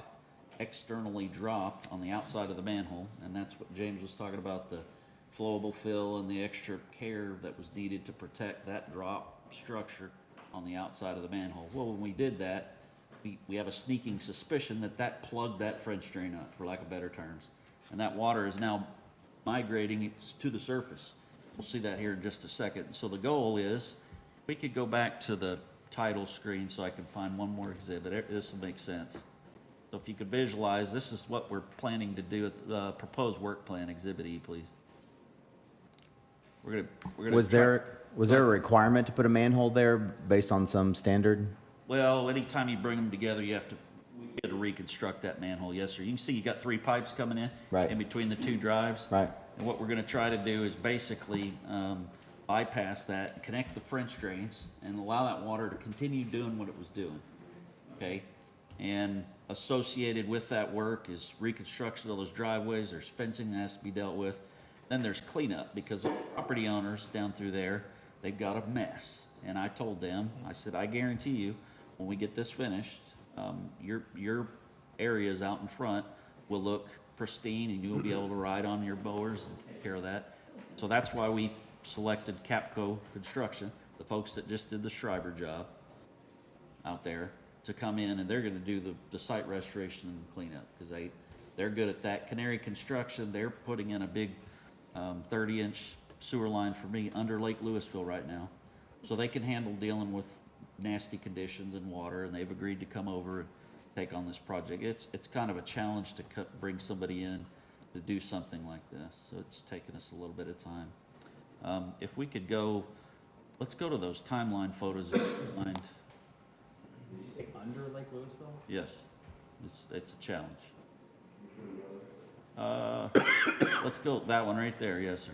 externally drop on the outside of the manhole, and that's what James was talking about, the flowable fill and the extra care that was needed to protect that drop structure on the outside of the manhole. Well, when we did that, we have a sneaking suspicion that plugged that French drain up, for lack of better terms. And that water is now migrating to the surface. We'll see that here in just a second. So the goal is, if we could go back to the title screen so I can find one more exhibit. This will make sense. So if you could visualize, this is what we're planning to do at the proposed work plan, Exhibit E, please. We're gonna Was there a requirement to put a manhole there based on some standard? Well, anytime you bring them together, we have to reconstruct that manhole. Yes, sir. You can see you got 3 pipes coming in. Right. In between the 2 drives. Right. And what we're gonna try to do is basically bypass that, connect the French drains, and allow that water to continue doing what it was doing. Okay? And associated with that work is reconstruction of those driveways. There's fencing that has to be dealt with. Then there's cleanup, because the property owners down through there, they've got a mess. And I told them, I said, I guarantee you, when we get this finished, your areas out in front will look pristine, and you'll be able to ride on your mowers and take care of that. So that's why we selected Capco Construction, the folks that just did the Schreiber job out there, to come in, and they're gonna do the site restoration and cleanup, because they're good at that. Canary Construction, they're putting in a big 30-inch sewer line for me under Lake Louisville right now. So they can handle dealing with nasty conditions and water, and they've agreed to come over and take on this project. It's kind of a challenge to bring somebody in to do something like this, so it's taken us a little bit of time. If we could go, let's go to those timeline photos if you mind. Did you say under Lake Louisville? Yes, it's a challenge. Let's go that one right there. Yes, sir.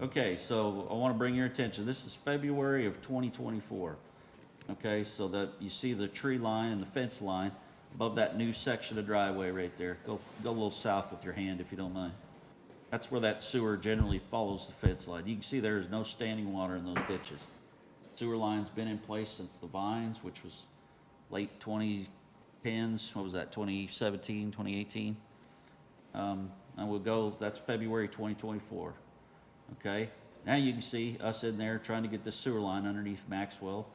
Okay, so I want to bring your attention. This is February of 2024. Okay, so that you see the tree line and the fence line above that new section of driveway right there. Go a little south with your hand if you don't mind. That's where that sewer generally follows the fence line. You can see there is no standing water in those ditches. Sewer line's been in place since the Vines, which was late 2010s. What was that, 2017, 2018? And we'll go, that's February 2024. Okay, now you can see us in there trying to get the sewer line underneath Maxwell.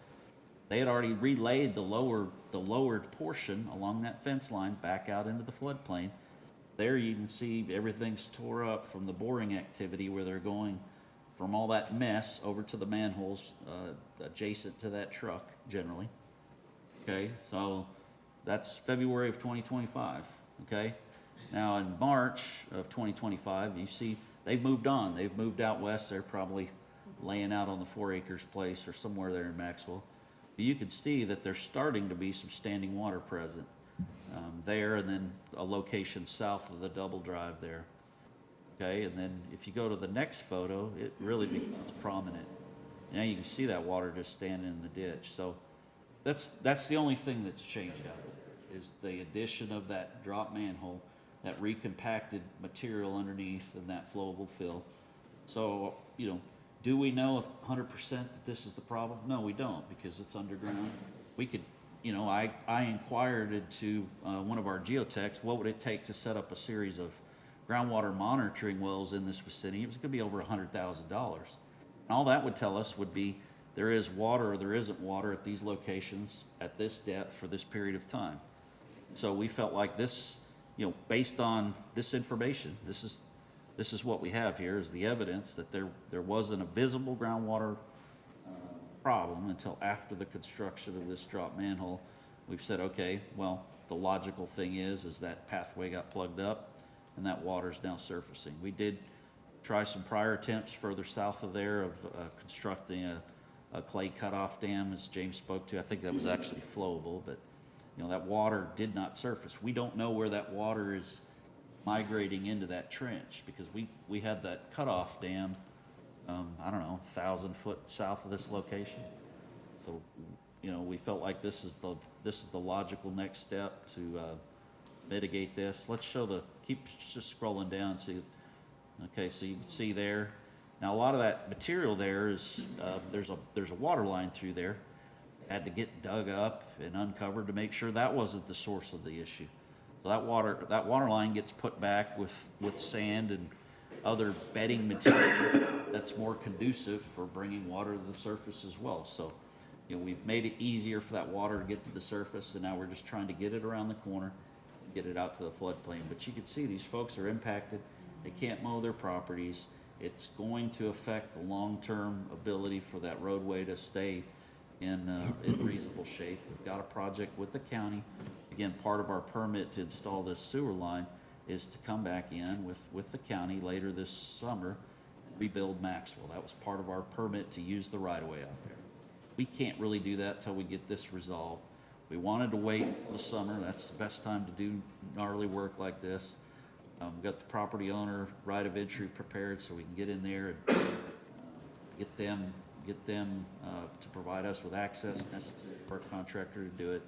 They had already relayed the lowered portion along that fence line back out into the floodplain. There you can see everything's tore up from the boring activity, where they're going from all that mess over to the manholes adjacent to that truck generally. Okay, so that's February of 2025. Okay, now in March of 2025, you see they've moved on. They've moved out west. They're probably laying out on the 4 acres place or somewhere there in Maxwell. But you can see that there's starting to be some standing water present there, and then a location south of the double drive there. Okay, and then if you go to the next photo, it really becomes prominent. Now you can see that water just standing in the ditch. So that's the only thing that's changed out there, is the addition of that drop manhole, that recompacted material underneath, and that flowable fill. So, you know, do we know 100% that this is the problem? No, we don't, because it's underground. We could, you know, I inquired into one of our geotechs, what would it take to set up a series of groundwater monitoring wells in this vicinity? It was gonna be over $100,000. And all that would tell us would be there is water or there isn't water at these locations at this depth for this period of time. So we felt like this, you know, based on this information, this is what we have here, is the evidence that there wasn't a visible groundwater problem until after the construction of this drop manhole. We've said, okay, well, the logical thing is that pathway got plugged up. and that water's now surfacing. We did try some prior attempts further south of there of constructing a clay cutoff dam, as James spoke to. I think that was actually flowable, but you know, that water did not surface. We don't know where that water is migrating into that trench because we had that cutoff dam, I don't know, 1,000 foot south of this location. So, you know, we felt like this is the logical next step to mitigate this. Let's show keep just scrolling down. See, okay, so you can see there. Now a lot of that material there is there's a water line through there. Had to get dug up and uncovered to make sure that wasn't the source of the issue. So that water line gets put back with sand and other bedding material that's more conducive for bringing water to the surface as well. So, you know, we've made it easier for that water to get to the surface, and now we're just trying to get it around the corner and get it out to the floodplain. But you can see these folks are impacted. They can't mow their properties. It's going to affect the long-term ability for that roadway to stay in reasonable shape. We've got a project with the county. Again, part of our permit to install this sewer line is to come back in with the county later this summer and rebuild Maxwell. That was part of our permit to use the right-of-way out there. We can't really do that till we get this resolved. We wanted to wait till the summer. That's the best time to do gnarly work like this. We've got the property owner right of entry prepared so we can get in there and get them to provide us with access necessary for a contractor to do it,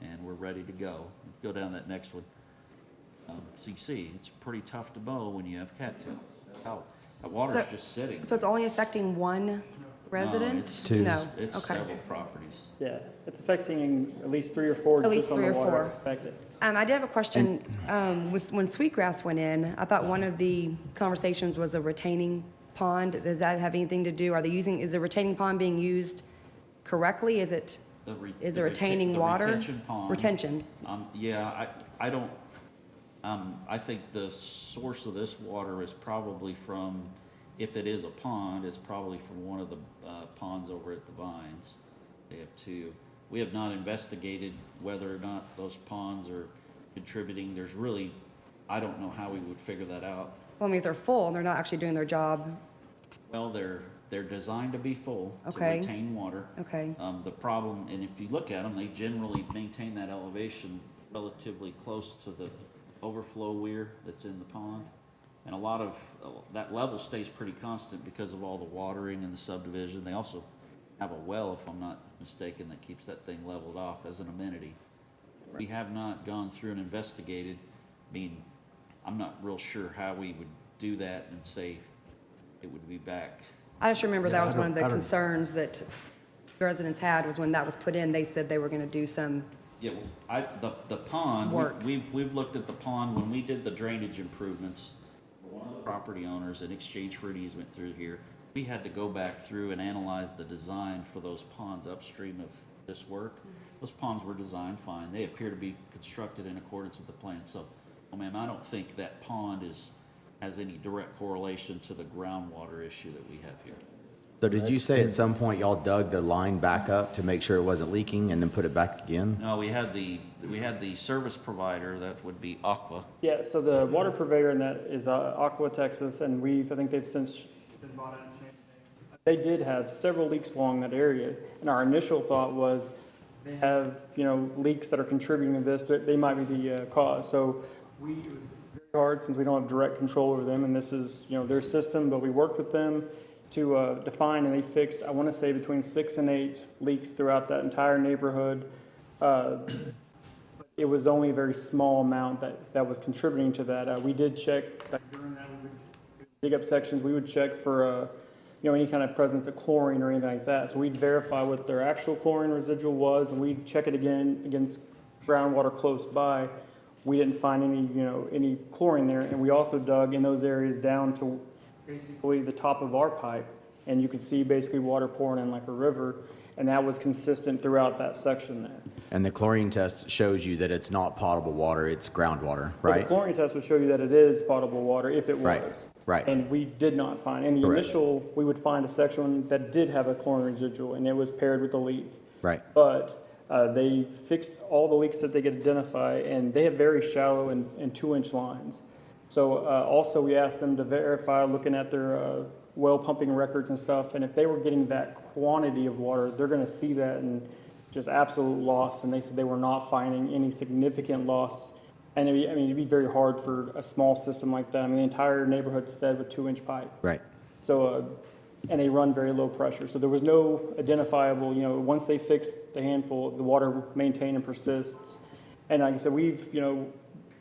and we're ready to go. Let's go down that next one. So you see, it's pretty tough to mow when you have cattails. That water's just sitting. So it's only affecting one resident? Two. No, It's okay. several properties. Yeah, it's affecting at least 3 or 4 At least just on 3 the or water 4. affected. I did have a question. When Sweetgrass went in, I thought one of the conversations was a retaining pond. Does that have anything to do, is the retaining pond being used correctly? Is it retaining water? Retention pond. Retention. Yeah, I don't, I think the source of this water is probably from, if it is a pond, it's probably from one of the ponds over at the Vines. They have 2. We have not investigated whether or not those ponds are contributing. There's really, I don't know how we would figure that out. Well, I mean, if they're full and they're not actually doing their job. Well, they're designed to be full, to Okay. retain water. Okay. The problem, and if you look at them, they generally maintain that elevation relatively close to the overflow weir that's in the pond. And a lot of, that level stays pretty constant because of all the watering and the subdivision. They also have a well, if I'm not mistaken, that keeps that thing leveled off as an amenity. We have not gone through and investigated. I mean, I'm not real sure how we would do that and say it would be back. I just remember that was one of the I don't- concerns that residents had was when that was put in, they said they were going to do some, Yeah, well, the pond, Work. we've looked at the pond, when we did the drainage improvements, one of the property owners, in exchange for an easement through here, we had to go back through and analyze the design for those ponds upstream of this work. Those ponds were designed fine. They appear to be constructed in accordance with the plan. So, oh ma'am, I don't think that pond has any direct correlation to the groundwater issue that we have here. So did you say at some point y'all dug the line back up to make sure it wasn't leaking and then put it back again? No, we had the service provider, that would be Aqua. Yeah, so the water purveyor in that is Aqua, Texas, and I think they've since been bought out and changed things. They did have several leaks along that area, and our initial thought was they have, leaks that are contributing to this, that they might be the cause. So it's very hard since we don't have direct control over them, and this is, their system, but we worked with them to define, and they fixed, I want to say, between 6 and 8 leaks throughout that entire neighborhood. It was only a very small amount that was contributing to that. We did check, like during that, we would dig up sections, we would check for, any kind of presence of chlorine or anything like that. So we'd verify what their actual chlorine residual was, and we'd check it again against groundwater close by. We didn't find any chlorine there, and we also dug in those areas down to basically the top of our pipe, and you could see basically water pouring in like a river, and that was consistent throughout that section there. And the chlorine test shows you that it's not potable water, it's groundwater, But right? the chlorine test would show you that it is potable water if it Right, was. right. And we did not find, in the Correct. initial, we would find a section that did have a chlorine residual, and it was paired with a leak. Right. But they fixed all the leaks that they could identify, and they have very shallow and 2-inch lines. So also, we asked them to verify, looking at their well pumping records and stuff, and if they were getting that quantity of water, they're going to see that and just absolute loss. And they said they were not finding any significant loss. And it'd be very hard for a small system like that. I mean, the entire neighborhood's fed with 2-inch pipe. Right. So, and they run very low pressure. So there was no identifiable, once they fixed the handful, the water maintained and persists. And like I said, we've,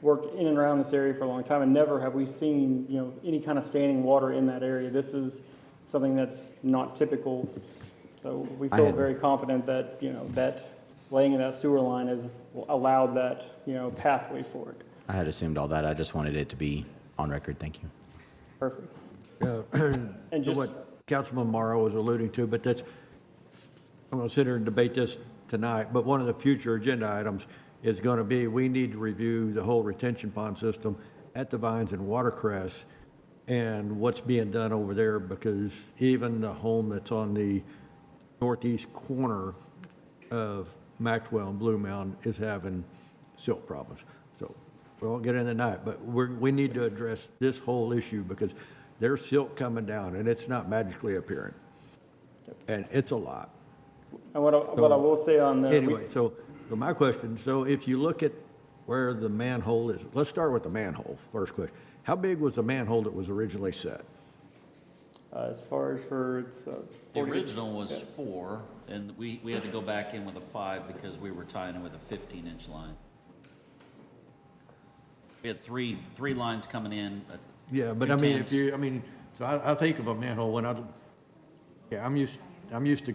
worked in and around this area for a long time, and never have we seen, any kind of standing water in that area. This is something that's not typical. So we feel very confident that, that laying in that sewer line has allowed that, pathway for it. I had assumed all that. I just wanted it to be on record. Thank you. Perfect. And just- what Councilman Morrow was alluding to, but that's, I'm going to sit here and debate this tonight, but one of the future agenda items is going to be, we need to review the whole retention pond system at the Vines and Watercress and what's being done over there, because even the home that's on the northeast corner of Maxwell and Blue Mound is having silt problems. So we won't get into that, but we need to address this whole issue because there's silt coming down and it's not magically appearing. And it's a lot. And what I will say on that. Anyway, so my question, so if you look at where the manhole is, let's start with the manhole, first question. How big was the manhole that was originally set? As far as for its. The 40 original was 4, and we had to go back in with a 5 because we were tying it with a 15-inch line. We had three lines coming in. Yeah, but I mean, so I think of a manhole when I'm used to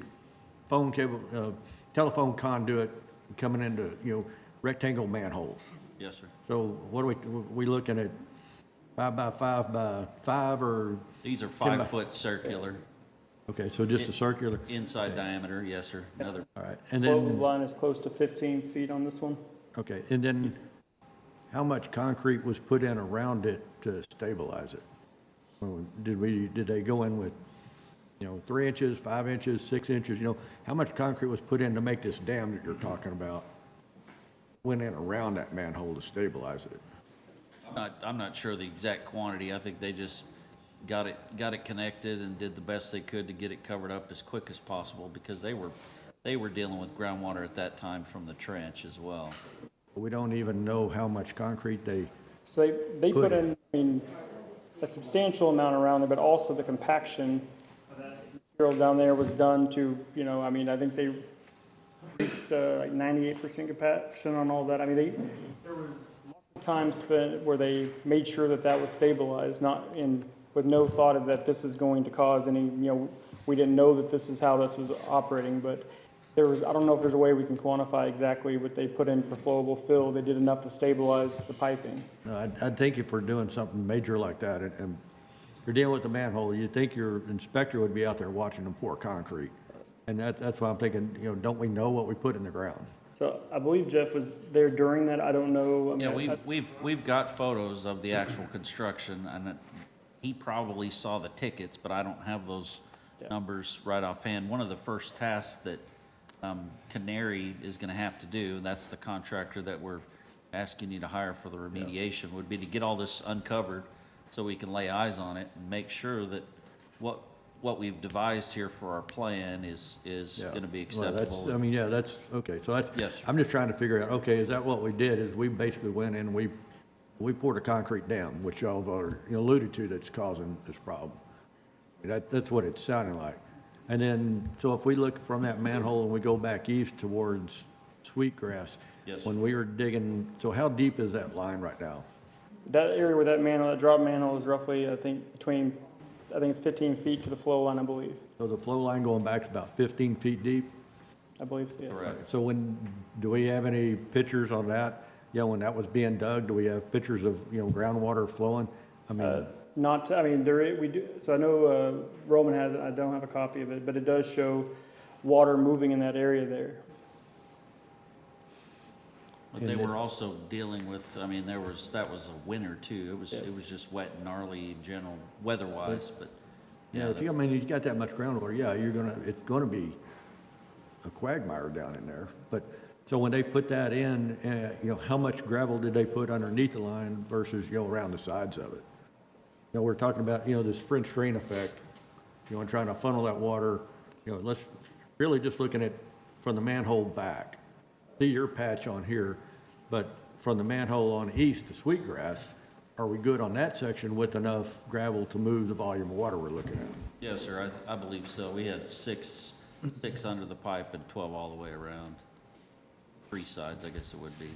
phone cable, telephone conduit coming into, rectangle manholes. Yes, sir. So what are we looking at 5 by 5 by 5 or? These are 10 by- 5-foot circular. Okay, so just a circular, Inside diameter, yes, sir. Another. all right. And Flow then, line is close to 15 feet on this one. okay, and then how much concrete was put in around it to stabilize it? Did they go in with, 3 inches, 5 inches, 6 inches, how much concrete was put in to make this dam that you're talking about went in around that manhole to stabilize it? I'm not sure the exact quantity. I think they just got it connected and did the best they could to get it covered up as quick as possible because they were dealing with groundwater at that time from the trench as well. We don't even know how much concrete they, So they Put put in, a substantial amount around there, but also the compaction of that material down there was done to, I think they reached like 98% compaction on all that. I mean, there was lots of time spent where they made sure that that was stabilized, with no thought of that this is going to cause any, we didn't know that this is how this was operating, but I don't know if there's a way we can quantify exactly what they put in for flowable fill. They did enough to stabilize the piping. I'd think if we're doing something major like that and you're dealing with the manhole, you'd think your inspector would be out there watching them pour concrete. And that's why I'm thinking, don't we know what we put in the ground? So I believe Jeff was there during that. I don't know. I mean, Yeah, we've got photos of the actual construction, and he probably saw the tickets, but I don't have those numbers right offhand. One of the first tasks that Canary is going to have to do, and that's the contractor that we're asking you to hire for the remediation, would be to get all this uncovered so we can lay eyes on it and make sure that what we've devised here for our plan is going to be acceptable. Well, that's, okay, so that's, Yes, sir. I'm just trying to figure out, okay, is that what we did, is we basically went in and we poured a concrete dam, which y'all have already alluded to that's causing this problem. That's what it's sounding like. And then, so if we look from that manhole and we go back east towards Sweetgrass, Yes. when we were digging, so how deep is that line right now? that area where that drop manhole is roughly, I think it's 15 feet to the flow line, I believe. So the flow line going back is about 15 feet deep? I believe so, yes. Correct. So do we have any pictures on that? When that was being dug, do we have pictures of, groundwater flowing? I mean, we do, so I know Roman has it, I don't have a copy of it, but it does show water moving in that area there. But they were also dealing with, that was a winter too. It was just wet and gnarly in general, weather-wise, but. if you got that much groundwater, it's gonna be a quagmire down in there. But So when they put that in, how much gravel did they put underneath the line versus, around the sides of it? We're talking about, this French drain effect, and trying to funnel that water, let's really just looking at from the manhole back. See your patch on here, but from the manhole on east to Sweetgrass, are we good on that section with enough gravel to move the volume of water we're looking at? Yes, sir, I believe so. We had six under the pipe and 12 all the way around. 3 sides, I guess it would be.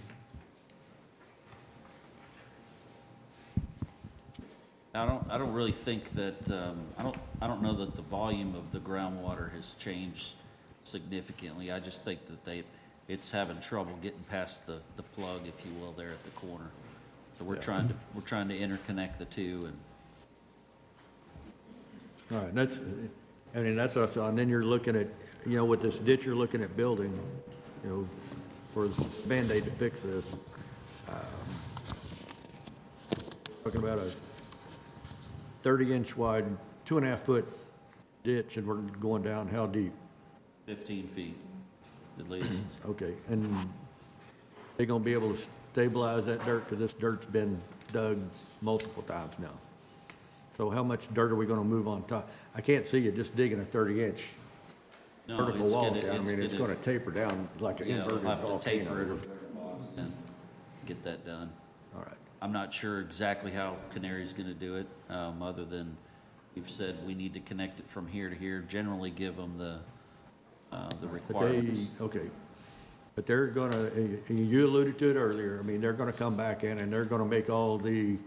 I don't really think that, I don't know that the volume of the groundwater has changed significantly. I just think that it's having trouble getting past the plug, if you will, there at the corner. So we're trying to interconnect the two, and All right, that's what I saw. And then you're looking at, with this ditch you're looking at building, for the Band-Aid to fix this. Talking about a 30-inch wide, 2.5-foot ditch, and we're going down how deep? 15 feet at least. Okay, and they gonna be able to stabilize that dirt, because this dirt's been dug multiple times now. So how much dirt are we gonna move on top? I can't see you just digging a 30-inch No, vertical it's wall gonna- down. I mean, it's gonna taper down like an Yeah, inverted we'll have to taper it volcano. and get that done. All right. I'm not sure exactly how Canary's gonna do it, other than we've said we need to connect it from here to here, generally give them the But requirements. okay, but they're gonna, you alluded to it earlier, I mean, they're gonna come back in and they're gonna make all the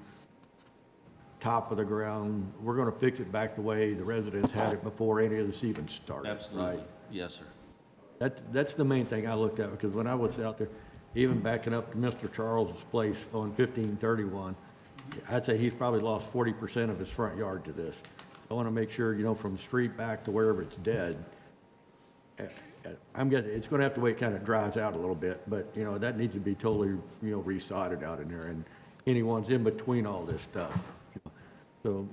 top of the ground, we're gonna fix it back the way the residents had it before any of this even started, right? Absolutely, yes, sir. That's the main thing I looked at, because when I was out there, even backing up to Mr. Charles's place on 1531, I'd say he's probably lost 40% of his front yard to this. I wanna make sure, from the street back to wherever it's dead, I'm guessing it's gonna have to wait, kind of dries out a little bit, but, that needs to be totally, resodded out in there, and anyone's in between all this stuff. So,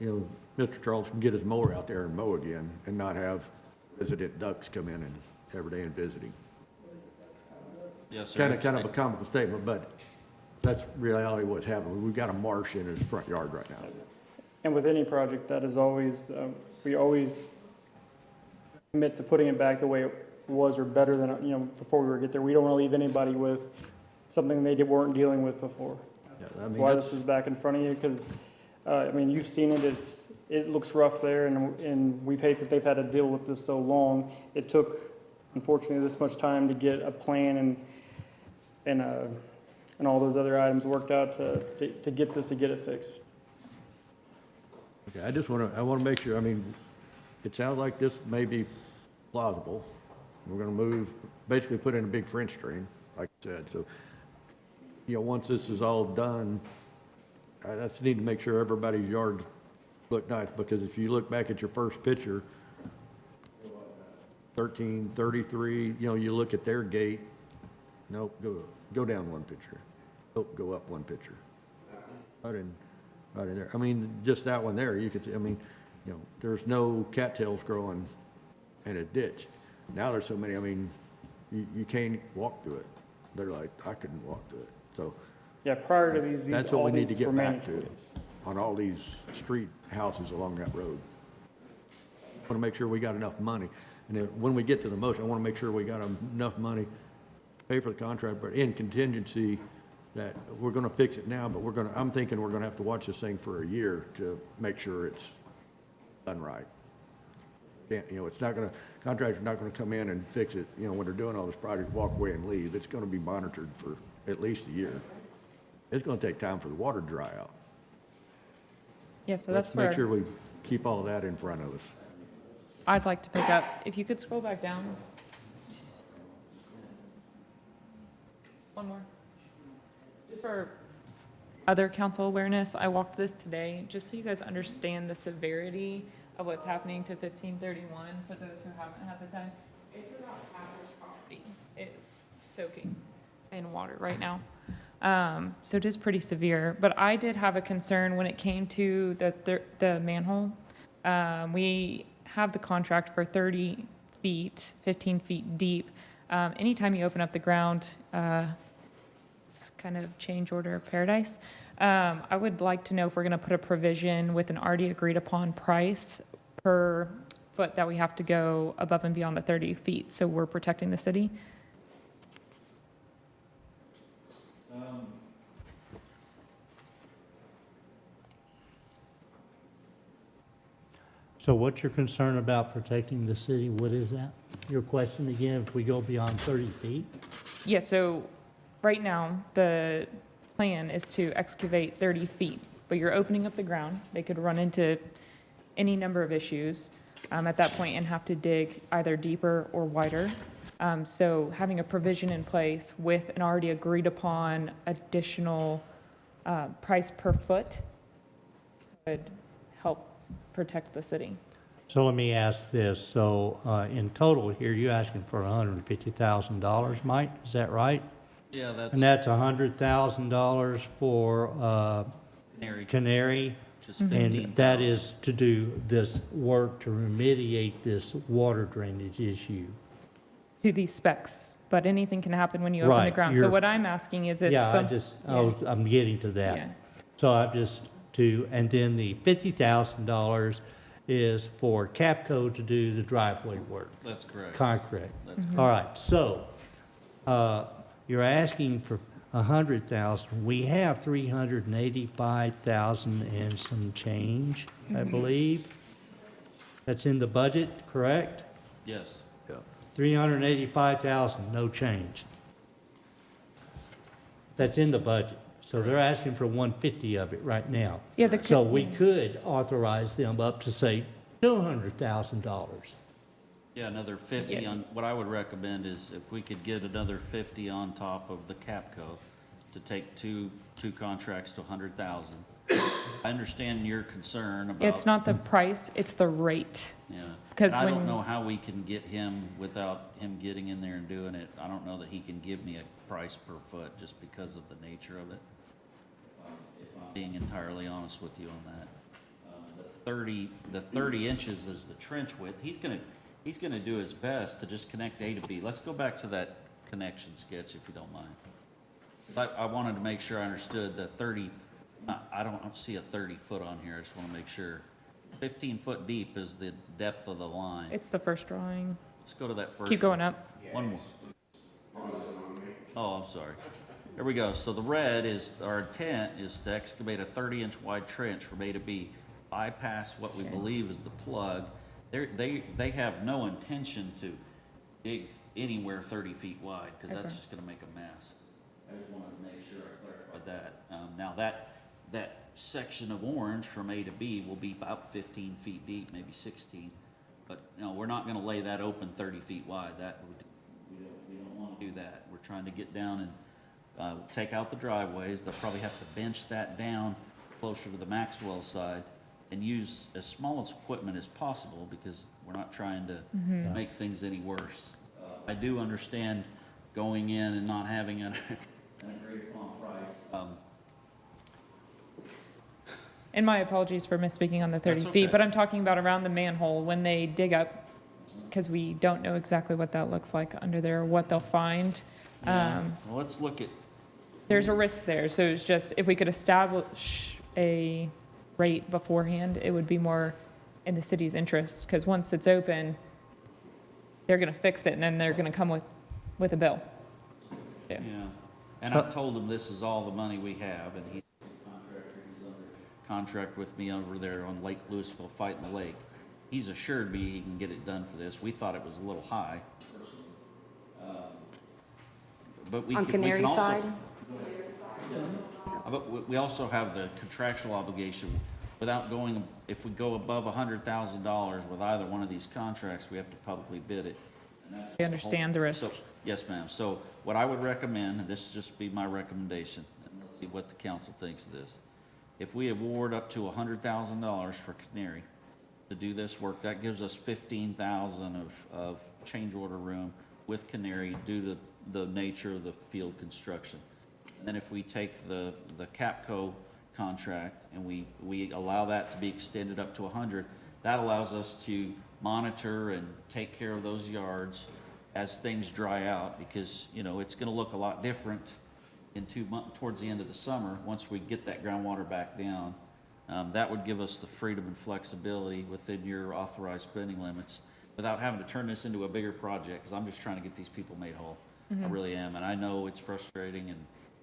Mr. Charles can get his mower out there and mow again, and not have resident ducks come in and every day and visiting. Yes, sir. Kind of a comical statement, but that's reality what's happening. We've got a marsh in his front yard right now. And with any project, that is always, we always commit to putting it back the way it was or better than, before we were get there. We don't want to leave anybody with something they weren't dealing with before. Yeah, That's why this is back in front of you, because, you've seen it, it looks rough there, and we've hated that they've had to deal with this so long. It took, unfortunately, this much time to get a plan and all those other items worked out to get it fixed. Okay, I want to make sure, it sounds like this may be plausible. We're going to basically put in a big French drain, like I said. So, once this is all done, I just need to make sure everybody's yards look nice, because if you look back at your first picture, 1333, you look at their gate, nope, go down one picture. Nope, go up one picture. Right in there. Just that one there, you could see, there's no cattails growing in a ditch. Now there's so many, you can't walk through it. They're like, I couldn't walk through it. So Yeah, prior to these that's what all we need to these get were back managed to ways. on all these street houses along that road. I want to make sure we got enough money. And then when we get to the motion, I want to make sure we got enough money to pay for the contract, but in contingency that we're going to fix it now, but I'm thinking we're going to have to watch this thing for a year to make sure it's done right. It's not going to, contractor's not going to come in and fix it, when they're doing all this project, walk away and leave. It's going to be monitored for at least a year. It's going to take time for the water to dry out. Yeah, so Let's that's make where sure we keep all that in front of us. I'd like to pick up. If you could scroll back down. One more. Just for other council awareness, I walked this today, just so you guys understand the severity of what's happening to 1531, for those who haven't had the time. It's about half this property is soaking in water right now. So it is pretty severe, but I did have a concern when it came to the manhole. We have the contract for 30 feet, 15 feet deep. Anytime you open up the ground, it's kind of change order of paradise. I would like to know if we're going to put a provision with an already agreed upon price per foot that we have to go above and beyond the 30 feet, so we're protecting the city. So what's your concern about protecting the city? What is that? Your question again, if we go beyond 30 feet? Yeah, so right now, the plan is to excavate 30 feet, but you're opening up the ground. They could run into any number of issues at that point and have to dig either deeper or wider. So having a provision in place with an already agreed upon additional price per foot would help protect the city. So let me ask this. So in total here, you're asking for $150,000, Mike? Is that right? Yeah, And that's $100,000 for Canary? just And 15,000. that is to do this work to remediate this water drainage issue. To these specs, but anything can happen when you open the Right, ground. So you're- what I'm asking is if Yeah, some. I'm getting to Yeah. that. So and then the $50,000 is for Capco to do the driveway work, That's correct. concrete. That's All right, so, you're asking for 100,000. We have 385,000 and some change, I believe. That's in the budget, correct? Yes. 385,000, no change. That's in the budget. So they're asking for 150 of it right now. Yeah, So we could authorize them up to, say, $200,000. Yeah, another 50 Yeah. on, what I would recommend is if we could get another 50 on top of the Capco to take two contracts to 100,000. I understand your concern about. It's not the price, it's the rate. Yeah. 'Cause And I don't when- know how we can get him without him getting in there and doing it. I don't know that he can give me a price per foot just because of the nature of it. If I'm being entirely honest with you on that. The 30 inches is the trench width. He's gonna do his best to just connect A to B. Let's go back to that connection sketch if you don't mind. I wanted to make sure I understood the 30, I don't see a 30 foot on here. I just want to make sure. 15 foot deep is the depth of the line. It's the first drawing. Let's go to that first. Keep going one. up. One more. Oh, I'm sorry. There we go. So the red is, our intent is to excavate a 30-inch wide trench from A to B, bypass what we believe is the plug. They have no intention to dig anywhere 30 feet wide, because that's just gonna make a mess. I just wanted to make sure I clarified that. Now that section of orange from A to B will be about 15 feet deep, maybe 16. But, no, we're not gonna lay that open 30 feet wide. We don't wanna do that. We're trying to get down and take out the driveways. They'll probably have to bench that down closer to the Maxwell side and use as small as equipment as possible, because we're not trying to make things any worse. I do understand going in and not having an agreed upon price. And my apologies for misspeaking on the 30 That's feet, okay. but I'm talking about around the manhole when they dig up, because we don't know exactly what that looks like under there, what they'll find. Well, let's look at, There's a risk there, so it's just, if we could establish a rate beforehand, it would be more in the city's interest, because once it's open, they're gonna fix it, and then they're gonna come with a bill. yeah. And I've told him this is all the money we have, and he's under contract with me over there on Lake Louisville, fighting the lake. He's assured me he can get it done for this. We thought it was a little high. But we On can Canary also. side? But we also have the contractual obligation, without going, if we go above $100,000 with either one of these contracts, we have to publicly bid it. And that's I understand the risk. so- Yes, ma'am. So what I would recommend, and this just be my recommendation, and let's see what the council thinks of this. If we award up to $100,000 for Canary to do this work, that gives us 15,000 of change order room with Canary due to the nature of the field construction. And then if we take the Capco contract and we allow that to be extended up to 100, that allows us to monitor and take care of those yards as things dry out, because, you know, it's gonna look a lot different in 2 months, towards the end of the summer, once we get that groundwater back down. That would give us the freedom and flexibility within your authorized spending limits without having to turn this into a bigger project, because I'm just trying to get these people made whole. I really am, and I know it's frustrating, and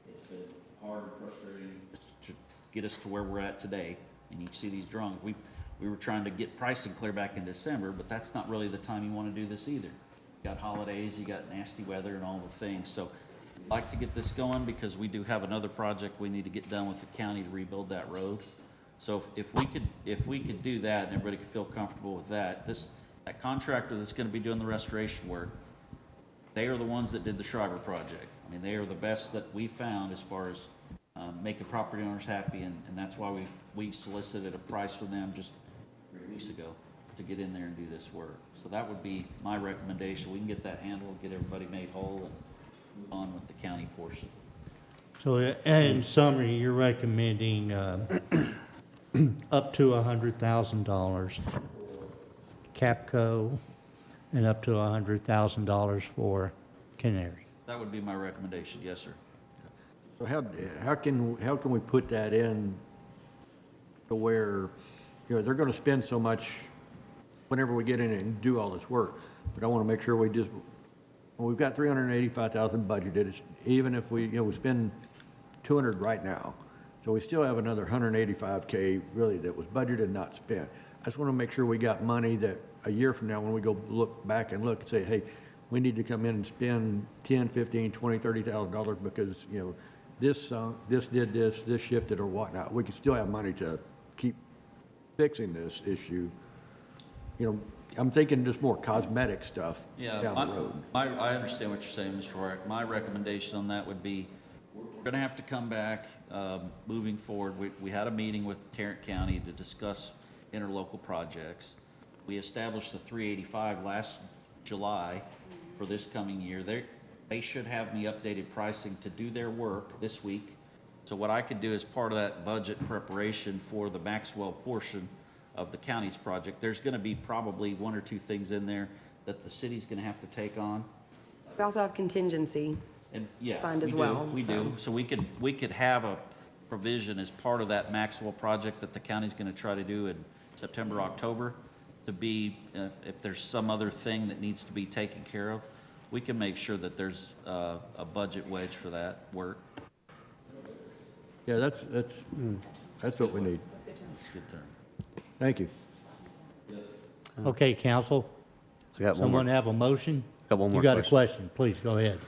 it's been hard and frustrating just to get us to where we're at today. And you see these drawings. We were trying to get pricing clear back in December, but that's not really the time you want to do this either. You got holidays, you got nasty weather and all the things. So I'd like to get this going because we do have another project we need to get done with the county to rebuild that road. So if we could do that and everybody could feel comfortable with that, that contractor that's going to be doing the restoration work, they are the ones that did the Schreiber project. I mean, they are the best that we found as far as making property owners happy, and that's why we solicited a price from them just 3 weeks ago to get in there and do this work. So that would be my recommendation. We can get that handled, get everybody made whole, and move on with the county portion. So in summary, you're recommending up to $100,000 Capco and up to $100,000 for Canary. That would be my recommendation, yes, sir. So how can we put that in to where, you know, they're gonna spend so much whenever we get in and do all this work, but I wanna make sure we just, well, we've got 385,000 budgeted, it's, even if we, you know, we spend 200 right now, so we still have another 185K really that was budgeted, not spent. I just wanna make sure we got money that a year from now, when we go look back and look and say, hey, we need to come in and spend 10, 15, 20, $30,000 because, you know, this did this shifted or whatnot. We can still have money to keep fixing this issue. You know, I'm thinking just more cosmetic stuff Yeah, down the road. I understand what you're saying, Mr. Horvath. My recommendation on that would be, we're gonna have to come back, moving forward. We had a meeting with Tarrant County to discuss interlocal projects. We established the 385 last July for this coming year. They should have me updated pricing to do their work this week. So what I could do as part of that budget preparation for the Maxwell portion of the county's project, there's gonna be probably 1 or 2 things in there that the city's gonna have to take on. We also have contingency. And yeah, Fund as we do, well, we do. So we could have a provision as part of that Maxwell project that the county's gonna try to do in September, October, to be, if there's some other thing that needs to be taken care of, we can make sure that there's a budget wedge for that work. Yeah, that's what we need. Good term. Thank you. Okay, council, I got one more. someone have a motion? Got one more You got a question. question, please, go ahead.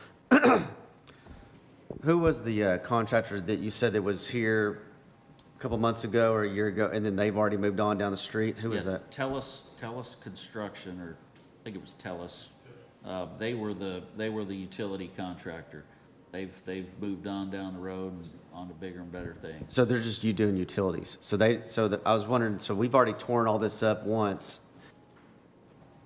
Who was the contractor that you said that was here a couple months ago or a year ago, and then they've already moved on down the street? Who was Yeah, that? Tellus Construction, or I think it was Tellus. They were the utility contractor. They've moved on down the road and on to bigger and better things. So they're just you doing utilities. I was wondering, so we've already torn all this up once.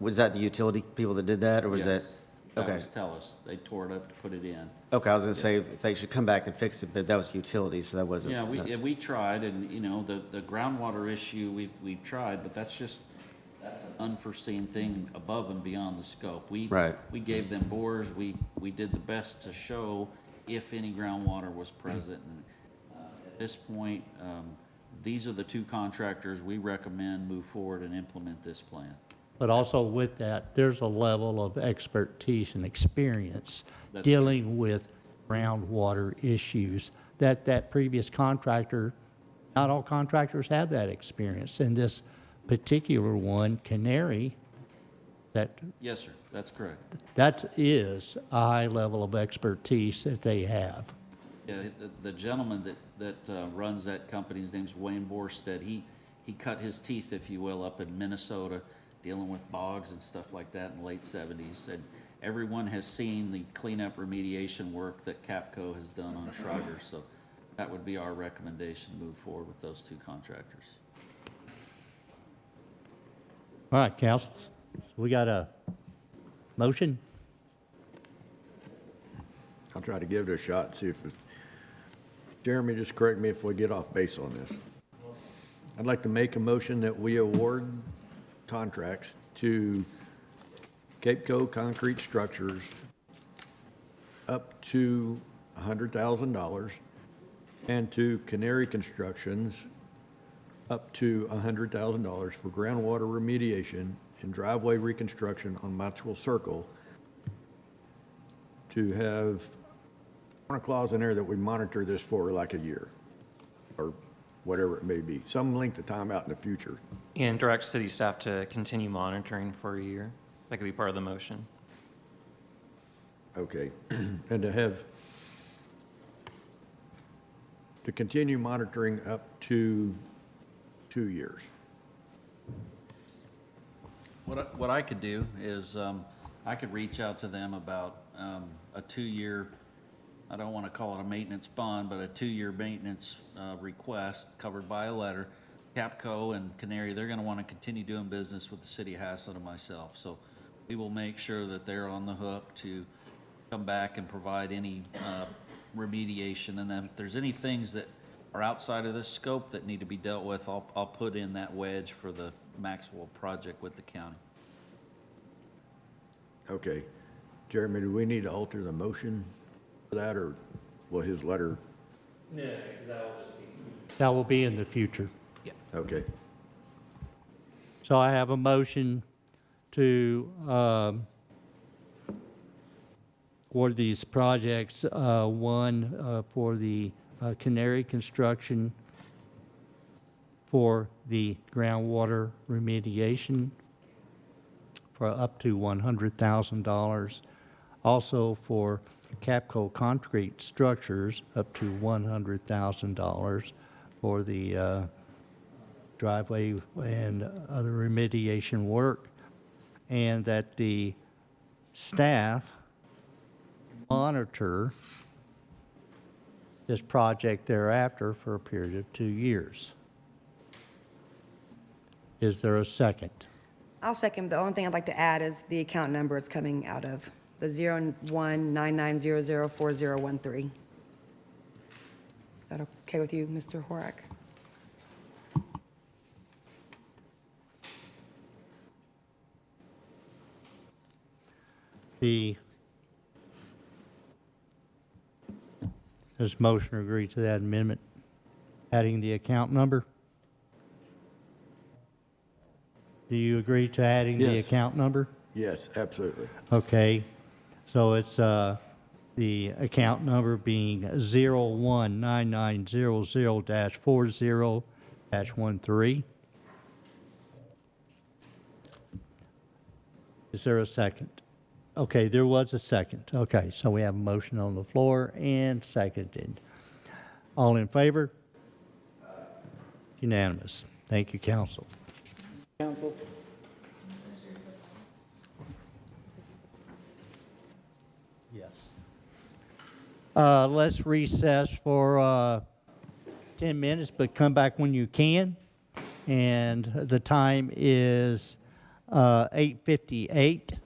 Was that the utility people that did that, or was that? Yes, that Okay. was Tellus. They tore it up to put it in. Okay, I was gonna say they should come back and fix it, but that was utilities, so that wasn't. Yeah, that's- we tried, and, you know, the groundwater issue, we've tried, but that's an unforeseen thing above and beyond the scope. Right. We gave them bores, we did the best to show if any groundwater was present. And at this point, these are the 2 contractors we recommend move forward and implement this plan. But also with that, there's a level of expertise and experience That's dealing with groundwater issues that previous contractor, not all contractors have that experience. And this particular one, Canary, Yes, sir, that's correct. that is a high level of expertise that they have. Yeah, the gentleman that runs that company, his name's Wayne Borstead, he cut his teeth, if you will, up in Minnesota, dealing with bogs and stuff like that in the late 70s. And everyone has seen the cleanup remediation work that Capco has done on Schreiber, so that would be our recommendation to move forward with those 2 contractors. All right, council, so we got a motion? I'll try to give it a shot, see if Jeremy, just correct me if we get off base on this. I'd like to make a motion that we award contracts to Cape Co. Concrete Structures up to $100,000, and to Canary Constructions up to $100,000 for groundwater remediation and driveway reconstruction on Maxwell Circle, to have, I want a clause in there that we monitor this for like a year, or whatever it may be, some length of time out in the future. And direct city staff to continue monitoring for a year. That could be part of the motion. Okay, and to continue monitoring up to 2 years. What I could do is, I could reach out to them about a 2-year, I don't want to call it a maintenance bond, but a 2-year maintenance request covered by a letter. Capco and Canary, they're going to want to continue doing business with the city of Haslet and myself. So we will make sure that they're on the hook to come back and provide any remediation. And then if there's any things that are outside of this scope that need to be dealt with, I'll put in that wedge for the Maxwell project with the county. Okay. Jeremy, do we need to alter the motion for that, or will his letter? No, because that will just be. That will be in the future. Okay. So I have a motion to award these projects, one for the Canary Construction for the groundwater remediation for up to $100,000. Also for Capco Concrete Structures, up to $100,000 for the driveway and other remediation work, and that the staff monitor this project thereafter for a period of 2 years. Is there a second? I'll second. The only thing I'd like to add is the account number it's coming out of, the 0199004013. Is that okay with you, Mr. Horak? Does motion agree to that amendment, adding the account number? Do you agree to adding the Yes. account number? Yes, absolutely. Okay, so it's the account number being 019900-40-13. Is there a second? Okay, there was a second. Okay, so we have a motion on the floor and seconded. All in favor? Unanimous. Thank you, council. Council. Yes. Let's recess for 10 minutes, but come back when you can. And the time is 8:58.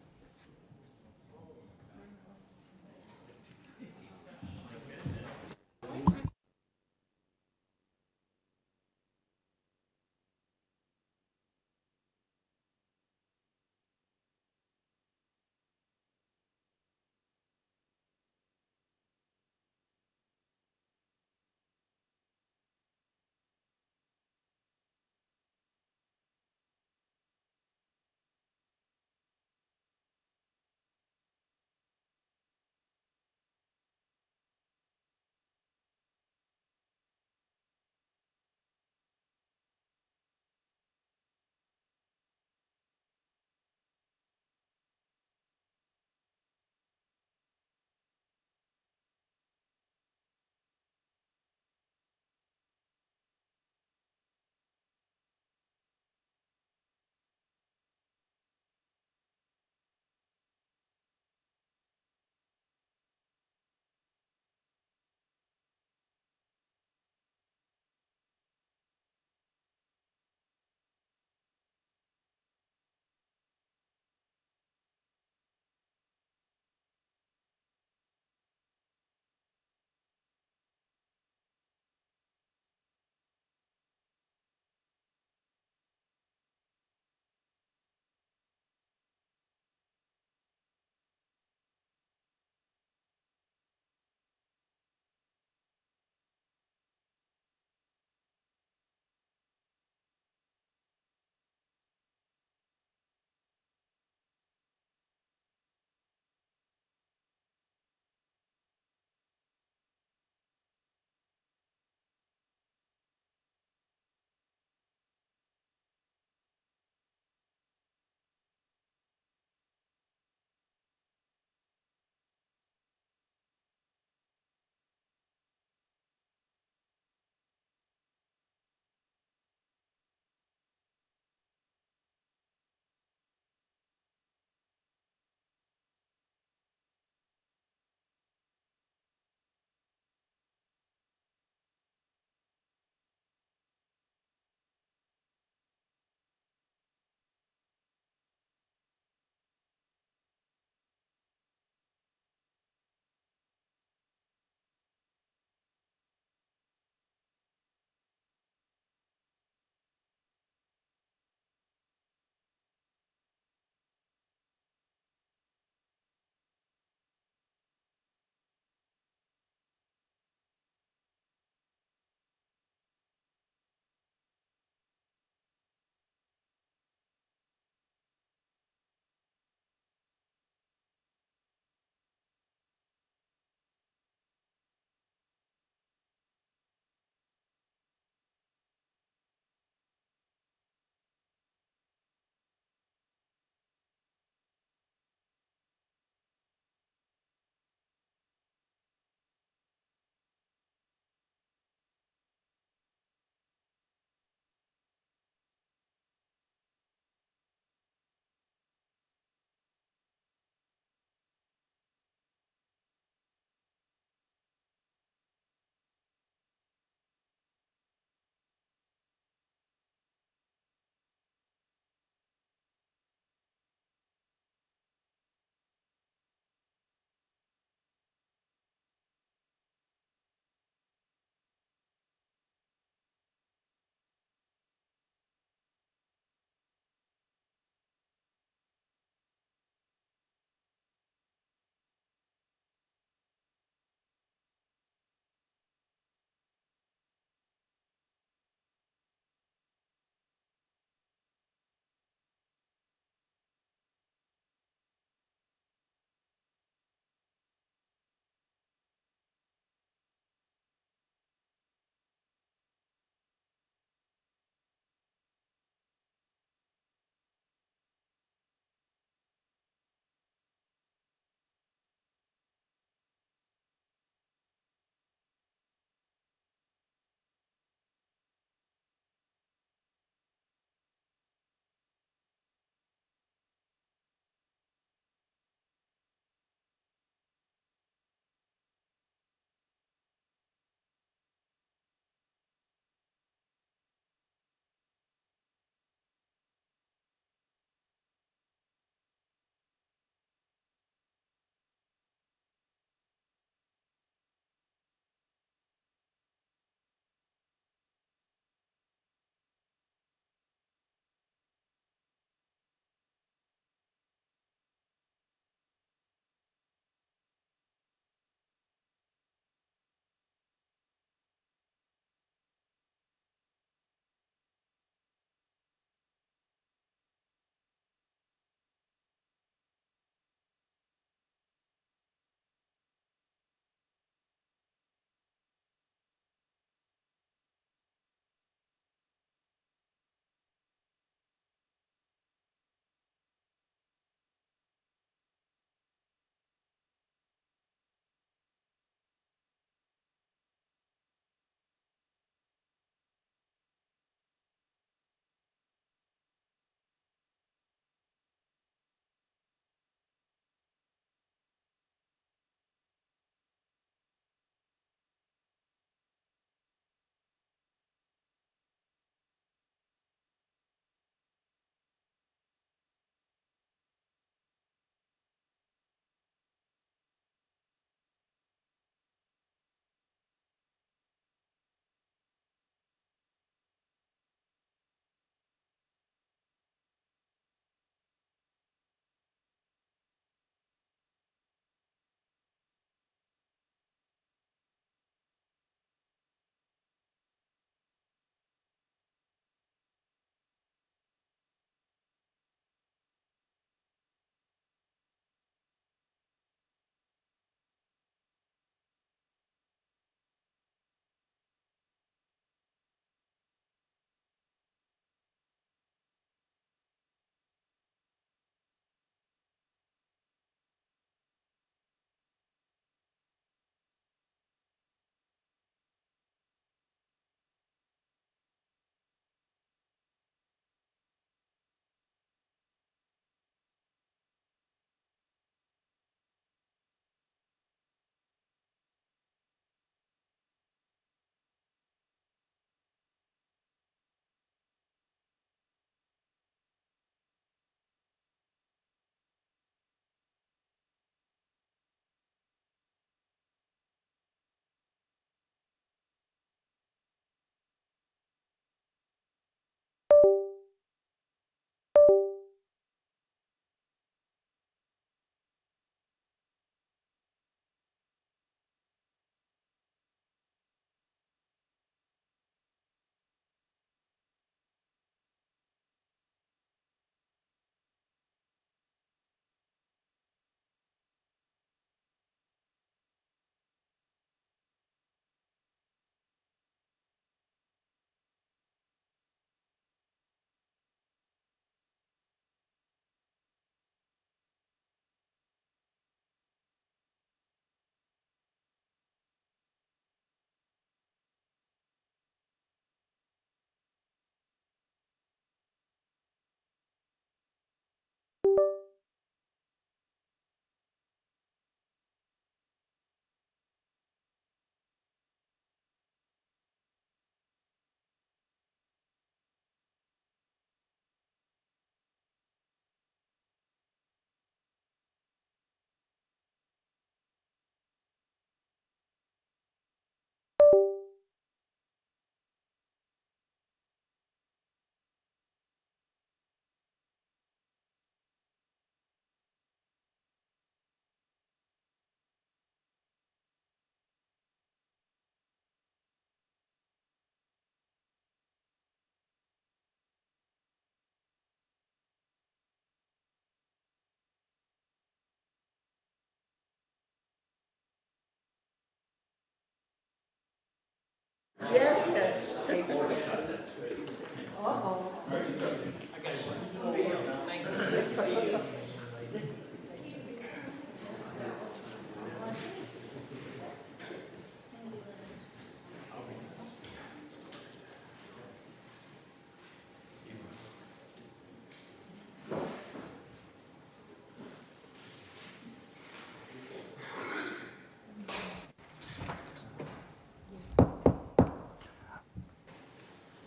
Yes, yes.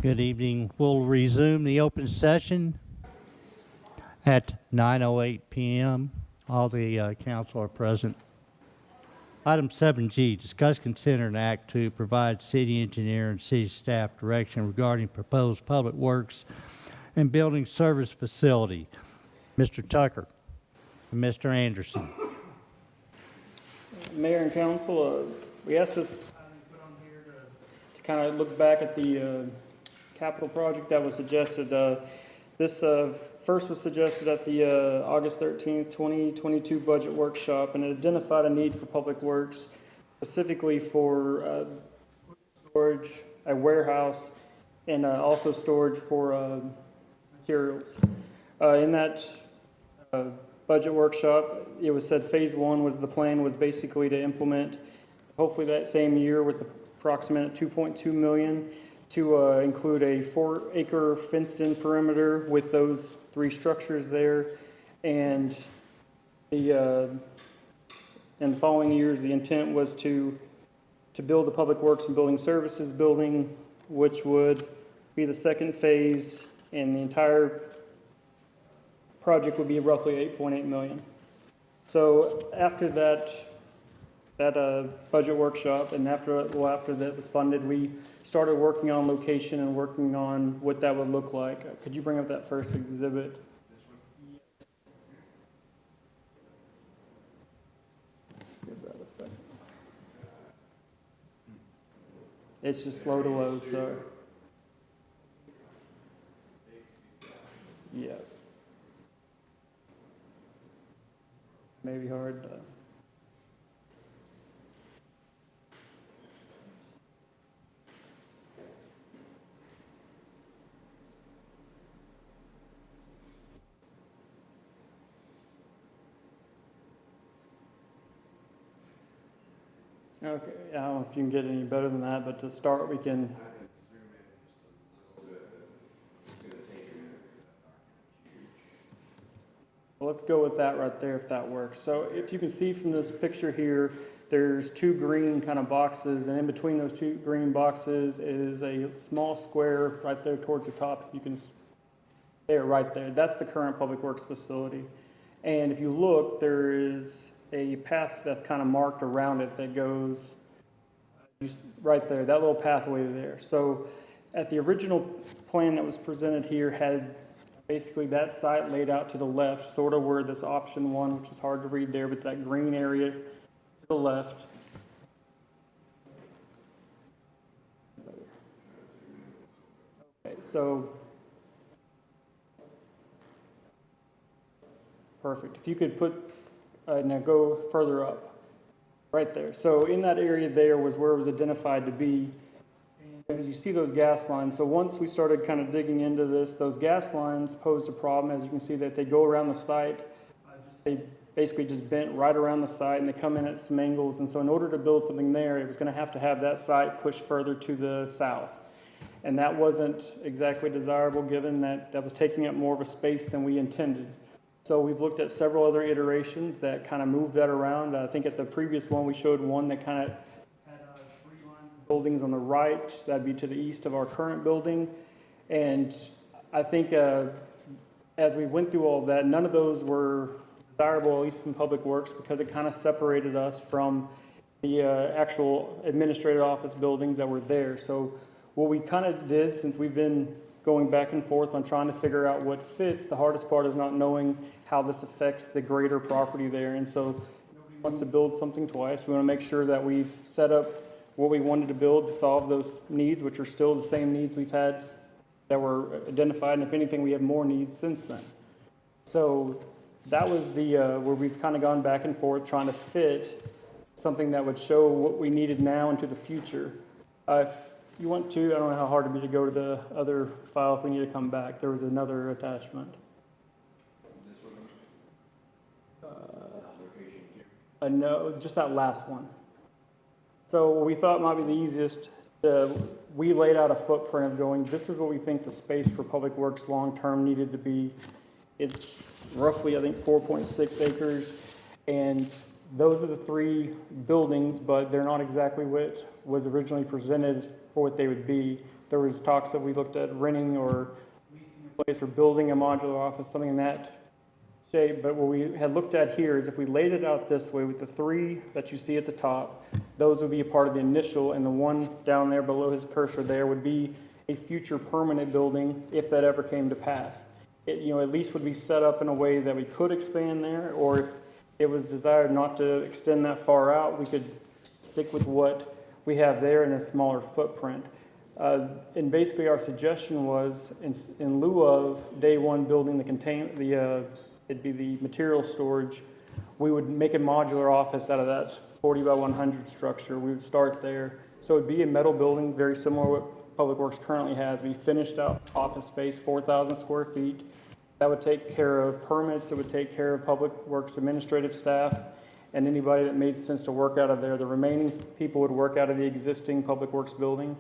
Good evening. We'll resume the open session at 9:08 p.m. All the council are present. Item 7G, discuss, consider, and act to provide city engineer and city staff direction regarding proposed public works and building service facility. Mr. Tucker and Mr. Anderson. Mayor and council, we asked this put on here to kind of look back at the capital project that was suggested. This first was suggested at the August 13th, 2022 budget workshop, and it identified a need for public works, specifically for storage, a warehouse, and also storage for materials. In that budget workshop, it was said phase one was the plan was basically to implement, hopefully that same year with the approximate 2.2 million, to include a 4-acre fenced-in perimeter with those 3 structures there, and in the following years, the intent was to build the Public Works and Building Services building, which would be the second phase, and the entire project would be roughly 8.8 million. So after that budget workshop, and after that was funded, we started working on location and working on what that would look like. Could you bring up that first exhibit? Give that a second. It's just slow to load, sorry. Yeah. Maybe hard to... Okay, I don't know if you can get any better than that, but to start, we can. Well, let's go with that right there if that works. So if you can see from this picture here, there's 2 green kind of boxes, and in between those 2 green boxes is a small square right there towards the top. You can, there, right there. That's the current Public Works facility. And if you look, there is a path that's kind of marked around it that goes right there, that little pathway there. So at the original plan that was presented here had basically that site laid out to the left, sort of where this option 1, which is hard to read there, but that green area to the left. Okay, so perfect. If you could put now go further up, right there. So in that area there was where it was identified to be. And as you see those gas lines, so once we started kind of digging into this, those gas lines posed a problem. As you can see that they go around the site, they basically just bent right around the site, and they come in at some angles. And so in order to build something there, it was going to have that site pushed further to the south. And that wasn't exactly desirable given that that was taking up more of a space than we intended. So we've looked at several other iterations that kind of moved that around. I think at the previous one, we showed one that kind of had 3 lines of buildings on the right. That'd be to the east of our current building. And I think as we went through all of that, none of those were desirable, at least from Public Works, because it kind of separated us from the actual administrative office buildings that were there. So what we kind of did, since we've been going back and forth on trying to figure out what fits, the hardest part is not knowing how this affects the greater property there. And so nobody wants to build something twice. We want to make sure that we've set up what we wanted to build to solve those needs, which are still the same needs we've had that were identified. And if anything, we have more needs since then. So that was the where we've kind of gone back and forth trying to fit something that would show what we needed now into the future. you want to, I don't know how hard it'd be to go to the other file if we need to come back. There was another attachment. No, just that last one. So what we thought might be the easiest, we laid out a footprint of going, this is what we think the space for Public Works long-term needed to be. It's roughly, I think, 4.6 acres, and those are the 3 buildings, but they're not exactly what was originally presented for what they would be. There was talks that we looked at renting or leasing a place or building a modular office, something in that shape, but what we had looked at here is if we laid it out this way with the 3 that you see at the top, those would be a part of the initial, and the one down there below his cursor there would be a future permanent building if that ever came to pass. It, at least would be set up in a way that we could expand there, or if it was desired not to extend that far out, we could stick with what we have there in a smaller footprint. And basically our suggestion was in lieu of day one building it'd be the material storage, we would make a modular office out of that 40 by 100 structure. We would start there. So it'd be a metal building, very similar to what Public Works currently has. We finished out office space, 4,000 square feet. That would take care of permits. It would take care of Public Works administrative staff and anybody that made sense to work out of there. The remaining people would work out of the existing Public Works building.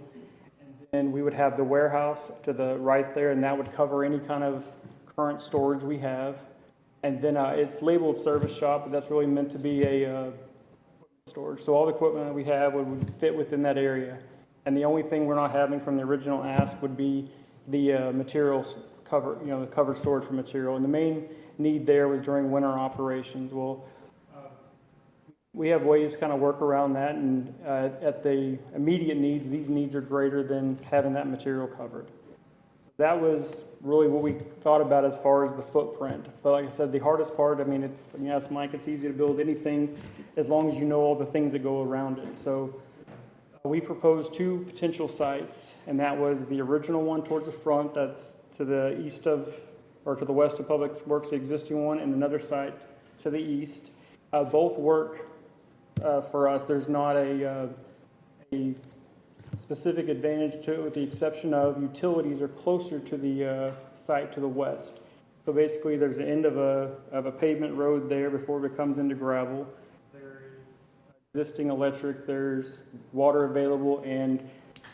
And we would have the warehouse to the right there, and that would cover any kind of current storage we have. And then it's labeled service shop, but that's really meant to be a storage. So all the equipment that we have would fit within that area. And the only thing we're not having from the original ask would be the materials cover, the covered storage for material. And the main need there was during winter operations. Well, we have ways to kind of work around that, and at the immediate needs, these needs are greater than having that material covered. That was really what we thought about as far as the footprint. But like I said, the hardest part, it's, yes, Mike, it's easy to build anything as long as you know all the things that go around it. So we proposed 2 potential sites, and that was the original one towards the front, that's to the east of, or to the west of Public Works, the existing one, and another site to the east. Both work for us. There's not a specific advantage to it, with the exception of utilities are closer to the site to the west. So basically there's the end of a pavement road there before it comes into gravel. There is existing electric, there's water available, and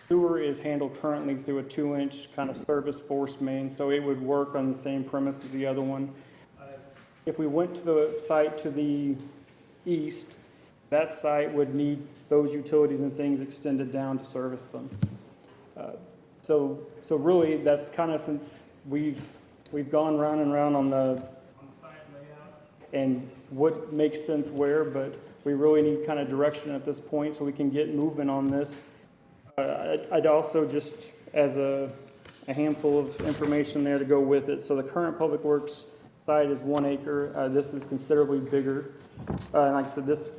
sewer is handled currently through a 2-inch kind of service force main, so it would work on the same premise as the other one. If we went to the site to the east, that site would need those utilities and things extended down to service them. So really, that's kind of, since we've gone round and round on the site layout and what makes sense where, but we really need kind of direction at this point so we can get movement on this. I'd also just, as a handful of information there to go with it. So the current Public Works site is 1 acre. This is considerably bigger. And like I said, this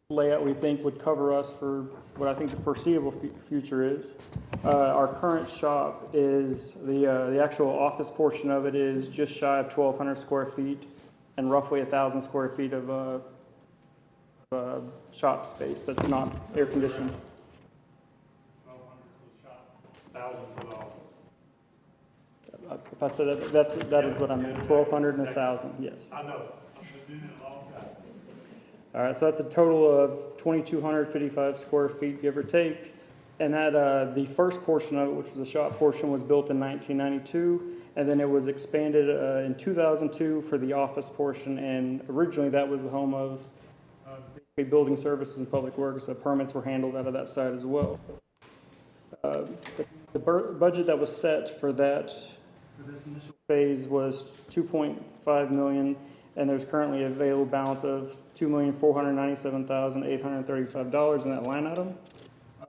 layout we think would cover us for what I think the foreseeable future is. Our current shop is, the actual office portion of it is just shy of 1,200 square feet and roughly 1,000 square feet of shop space that's not air conditioned. 1,000 for the office. If I said that is what I meant, 1,200 and 1,000, yes. I know, I've been doing it a long time. All right, so that's a total of 2,255 square feet, give or take. And that the first portion of it, which was the shop portion, was built in 1992, and then it was expanded in 2002 for the office portion, and originally that was the home of basically building services and Public Works, so permits were handled out of that side as well. The budget that was set for this initial phase was $2.5 million, and there's currently a available balance of $2,497,835 in that line item.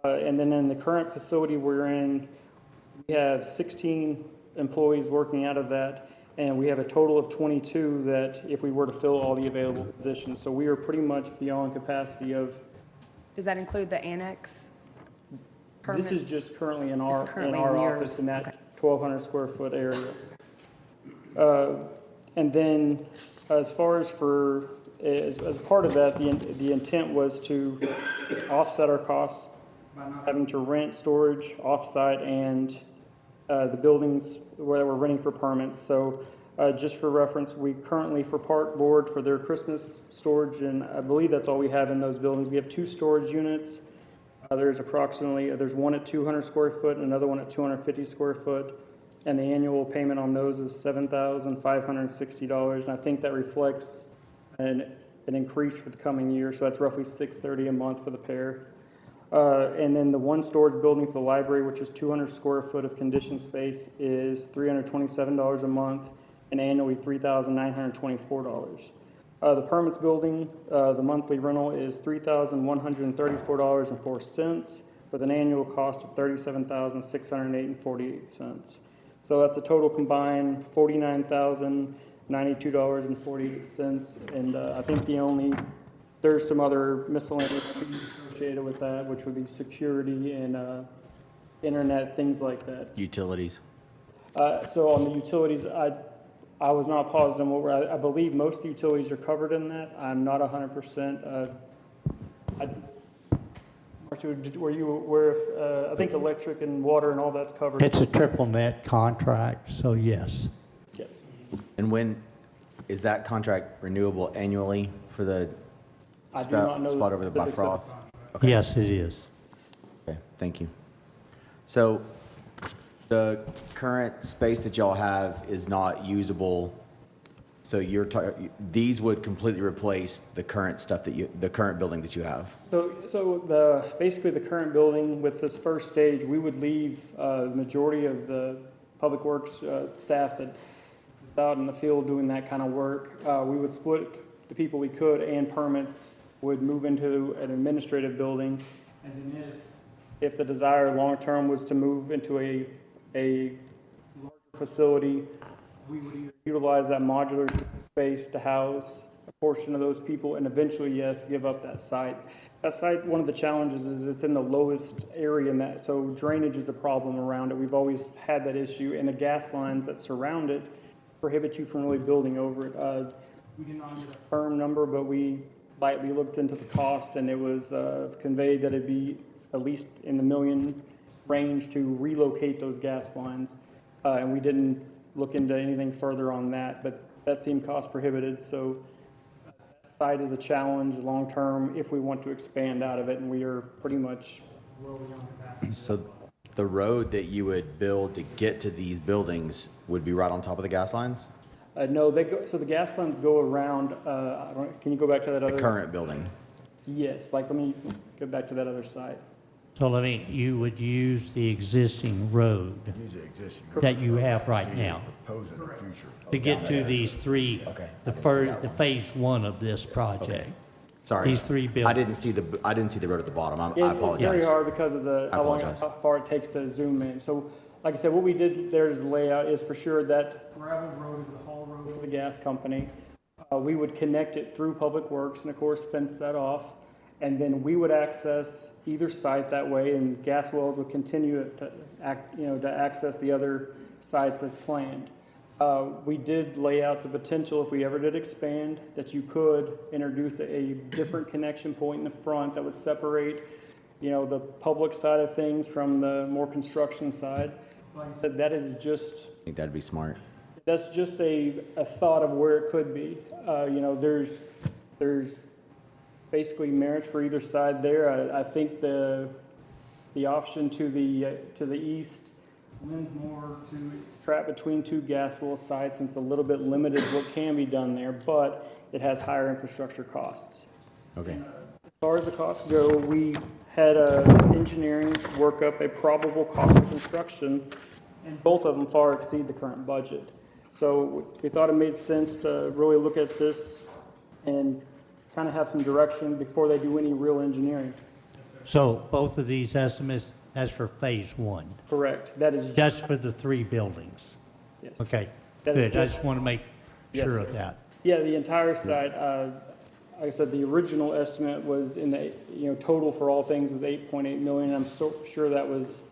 And then in the current facility we're in, we have 16 employees working out of that, and we have a total of 22 that if we were to fill all the available positions. So we are pretty much beyond capacity of. Does that include the annex? This is just currently in our yours. office in that 1,200 square foot area. And then as far as as part of that, the intent was to offset our costs by not having to rent storage off-site and the buildings where we're renting for permits. So just for reference, we currently, for Park Board, for their Christmas storage, and I believe that's all we have in those buildings, we have 2 storage units. There's one at 200 square foot and another one at 250 square foot. And the annual payment on those is $7,560. And I think that reflects an increase for the coming year. So that's roughly $630 a month for the pair. And then the one storage building for the library, which is 200 square foot of conditioned space, is $327 a month and annually $3,924. The permits building, the monthly rental is $3,134.04 with an annual cost of $37,608.48. So that's a total combined $49,092.48. And I think there's some other miscellaneous fees associated with that, which would be security and internet, things like that. Utilities. So on the utilities, I was not positive on what I believe most of the utilities are covered in that. I'm not 100%. Were you aware of, I think electric and water and all that's covered? It's a triple net contract, so yes. Yes. And when is that contract renewable annually for the I do not know spot the over the specifics of Bifrost? the Okay. Yes, it is. Okay, thank you. So the current space that y'all have is not usable. So these would completely replace the current stuff the current building that you have. So basically the current building with this first stage, we would leave the majority of the public works staff that's out in the field doing that kind of work. We would split the people we could, and permits would move into an administrative building. And then if the desire long-term was to move into a larger facility, we would either utilize that modular space to house a portion of those people and eventually, yes, give up that site. That site, one of the challenges is it's in the lowest area in that, so drainage is a problem around it. We've always had that issue, and the gas lines that surround it prohibit you from really building over it. We did not get a firm number, but we lightly looked into the cost, and it was conveyed that it'd be at least in the million range to relocate those gas lines. And we didn't look into anything further on that, but that seemed cost prohibitive. So that site is a challenge long-term if we want to expand out of it, and we are pretty much where we are on capacity. So the road that you would build to get to these buildings would be right on top of the gas lines? No, so the gas lines go around, can you go back to that other? The current building? Yes, let me go back to that other site. So you would use the existing road that you have right now to get to these three, the phase one of this project. Sorry. These 3 buildings. I didn't see the road at the bottom. I It's apologize. very hard because of how far it takes to zoom in. So, like I said, what we did there is layout is for sure that gravel road is the haul road for the gas company. We would connect it through Public Works and of course fence that off. And then we would access either site that way, and gas wells would continue to access the other sites as planned. We did lay out the potential, if we ever did expand, that you could introduce a different connection point in the front that would separate, the public side of things from the more construction side. Like I said, that is just. I think that'd be smart. That's just a thought of where it could be. There's basically merits for either side there. I think the option to the east lends more to it's trapped between 2 gas well sites, and it's a little bit limited what can be done there, but it has higher infrastructure costs. Okay. As far as the costs go, we had engineering work up a probable cost of construction, and both of them far exceed the current budget. So we thought it made sense to really look at this and kind of have some direction before they do any real engineering. So both of these estimates, that's for phase one. Correct. That is Just for the 3 buildings. yes. Okay, That is good. I just- just want to make Yes, sure sir. of that. Yeah, the entire site. Like I said, the original estimate was in the total for all things was 8.8 million. I'm so sure that was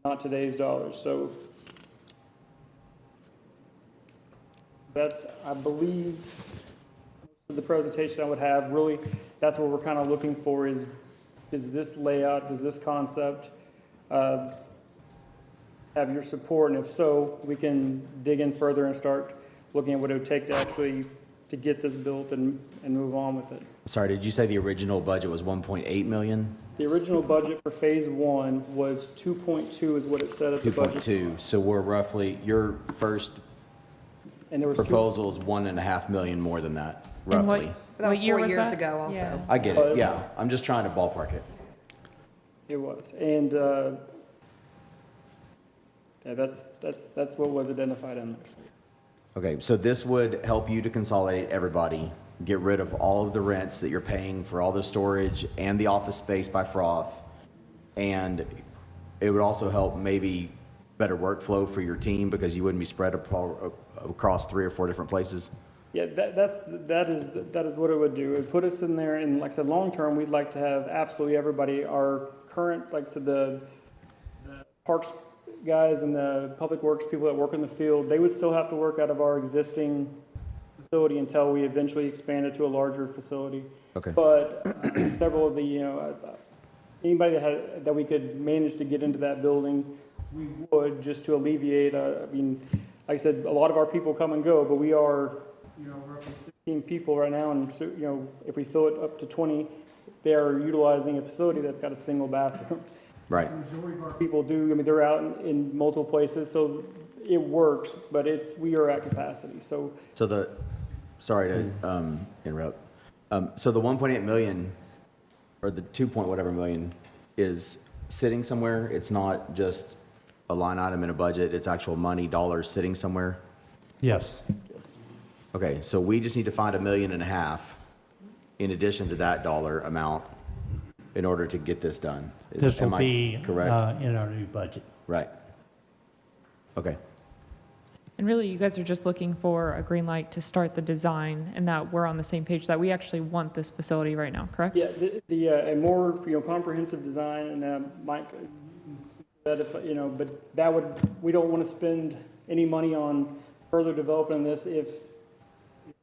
not today's dollars. So that's, I believe, the presentation I would have. Really, that's what we're kind of looking for is does this layout, does this concept have your support? And if so, we can dig in further and start looking at what it would take to actually to get this built and move on with it. Sorry, did you say the original budget was 1.8 million? The original budget for phase 1 was 2.2 is what it said at the budget. 2.2, so we're roughly, your first And there was proposal is 1.5 million more than that, And what- roughly. But that was what year 4 was years that? ago also. Yeah. I get it, yeah. I'm just trying to ballpark it. It was, and yeah, that's what was identified in there. Okay, so this would help you to consolidate everybody, get rid of all of the rents that you're paying for all the storage and the office space by Froth. And it would also help maybe better workflow for your team because you wouldn't be spread across 3 or 4 different places. Yeah, that is what it would do. It would put us in there, and like I said, long term, we'd like to have absolutely everybody. Our current, like I said, the parks guys and the public works people that work in the field, they would still have to work out of our existing facility until we eventually expand it to a larger facility. Okay. But several of the, anybody that we could manage to get into that building, we would, just to alleviate, I mean, like I said, a lot of our people come and go, but we are, roughly 16 people right now, and so, if we fill it up to 20, they are utilizing a facility that's got a single bathroom. Right. The majority of our people do, I mean, they're out in multiple places, so it works, but we are at capacity, so. So sorry to interrupt. So the 1.8 million, or the 2 point whatever million, is sitting somewhere? It's not just a line item in a budget, it's actual money, dollars sitting somewhere? Yes. Okay, so we just need to find $1.5 million in addition to that dollar amount in order to get this done. This will Am I be correct? in our new budget. Right. Okay. And really, you guys are just looking for a green light to start the design and that we're on the same page, that we actually want this facility right now, correct? Yeah, a more, comprehensive design, and Mike, that if, but that we don't want to spend any money on further developing this if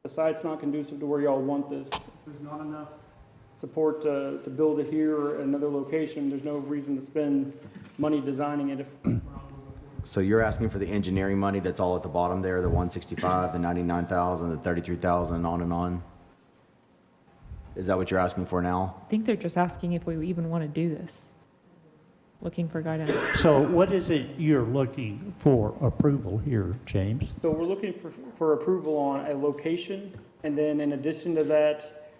the site's not conducive to where y'all want this. If there's not enough support to build it here or another location, there's no reason to spend money designing it if we're not moving forward. So you're asking for the engineering money that's all at the bottom there, the 165, the 99,000, the 33,000, on and on? Is that what you're asking for now? I think they're just asking if we even want to do this, looking for guidance. So what is it you're looking for approval here, James? So we're looking for approval on a location, and then in addition to that,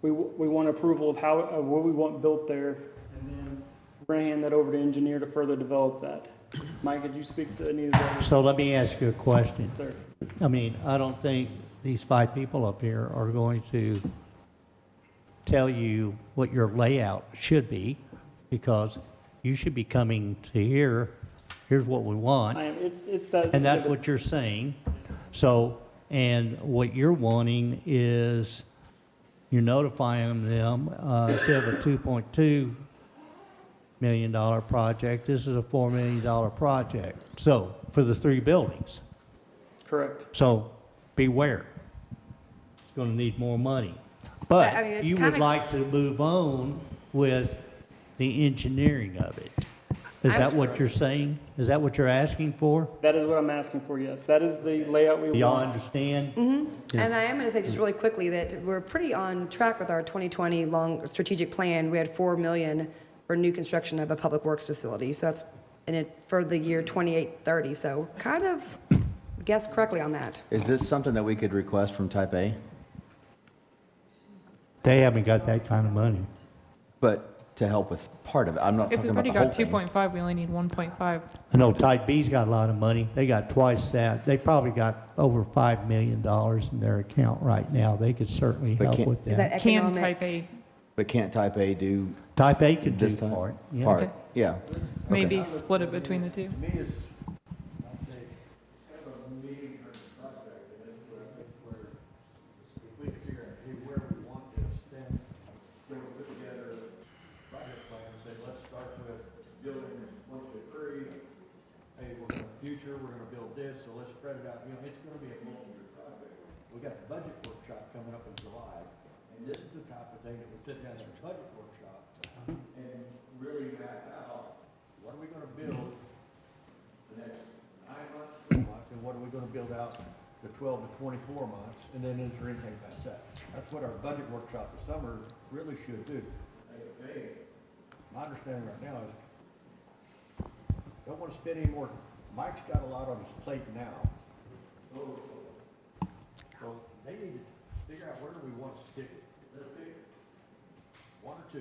we want approval of what we want built there, and then we're gonna hand that over to engineer to further develop that. Mike, could you speak to any of that? So let me ask you a question. Sir. I mean, I don't think these 5 people up here are going to tell you what your layout should be, because you should be coming to here, here's what we want, It's that. and that's what you're saying. So, and what you're wanting is, you're notifying them, instead of a $2.2 million project, this is a $4 million project. So, for the 3 buildings. Correct. So, beware. It's going to need more money. I But mean, it you would kinda- like to move on with the engineering of it. Is that what you're saying? Is that what you're asking for? That is what I'm asking for, yes. That is the layout we Do y'all want. understand? And I am going to say just really quickly that we're pretty on track with our 2020 long strategic plan. We had 4 million for new construction of a public works facility. So that's in it for the year 28-30. So kind of guessed correctly on that. Is this something that we could request from Type A? They haven't got that kind of money. But to help with part of it, I'm not If talking we've about already the whole got thing. 2.5, we only need 1.5. I know Type B's got a lot of money. They got twice that. They probably got over $5 million in their account right now. They could certainly But help can't- with Is that. that Can economic? type A But can't Type A do Type A could do this time? part. Yeah. Part, Okay. yeah. maybe split it between the two? To me, it's, I'd say, have a meeting or a project, and that's where I think if we figure out, hey, where we want this, then we will put together a project plan and say, let's start with building 1, 2, 3. Hey, we're gonna future, we're gonna build this, so let's spread it out. It's gonna be a multi-year project. We got the budget workshop coming up in July, And this is the type of thing that we sit down in a budget workshop and really map out, what are we gonna build the next 9 months, 3 months, and what are we gonna build out the 12 to 24 months, and then is there anything past that? That's what our budget workshop this summer really should do. My understanding right now is, don't want to spend any more, Mike's got a lot on his plate now. So they need to figure out where do we want to stick it. Let's pick 1 or 2.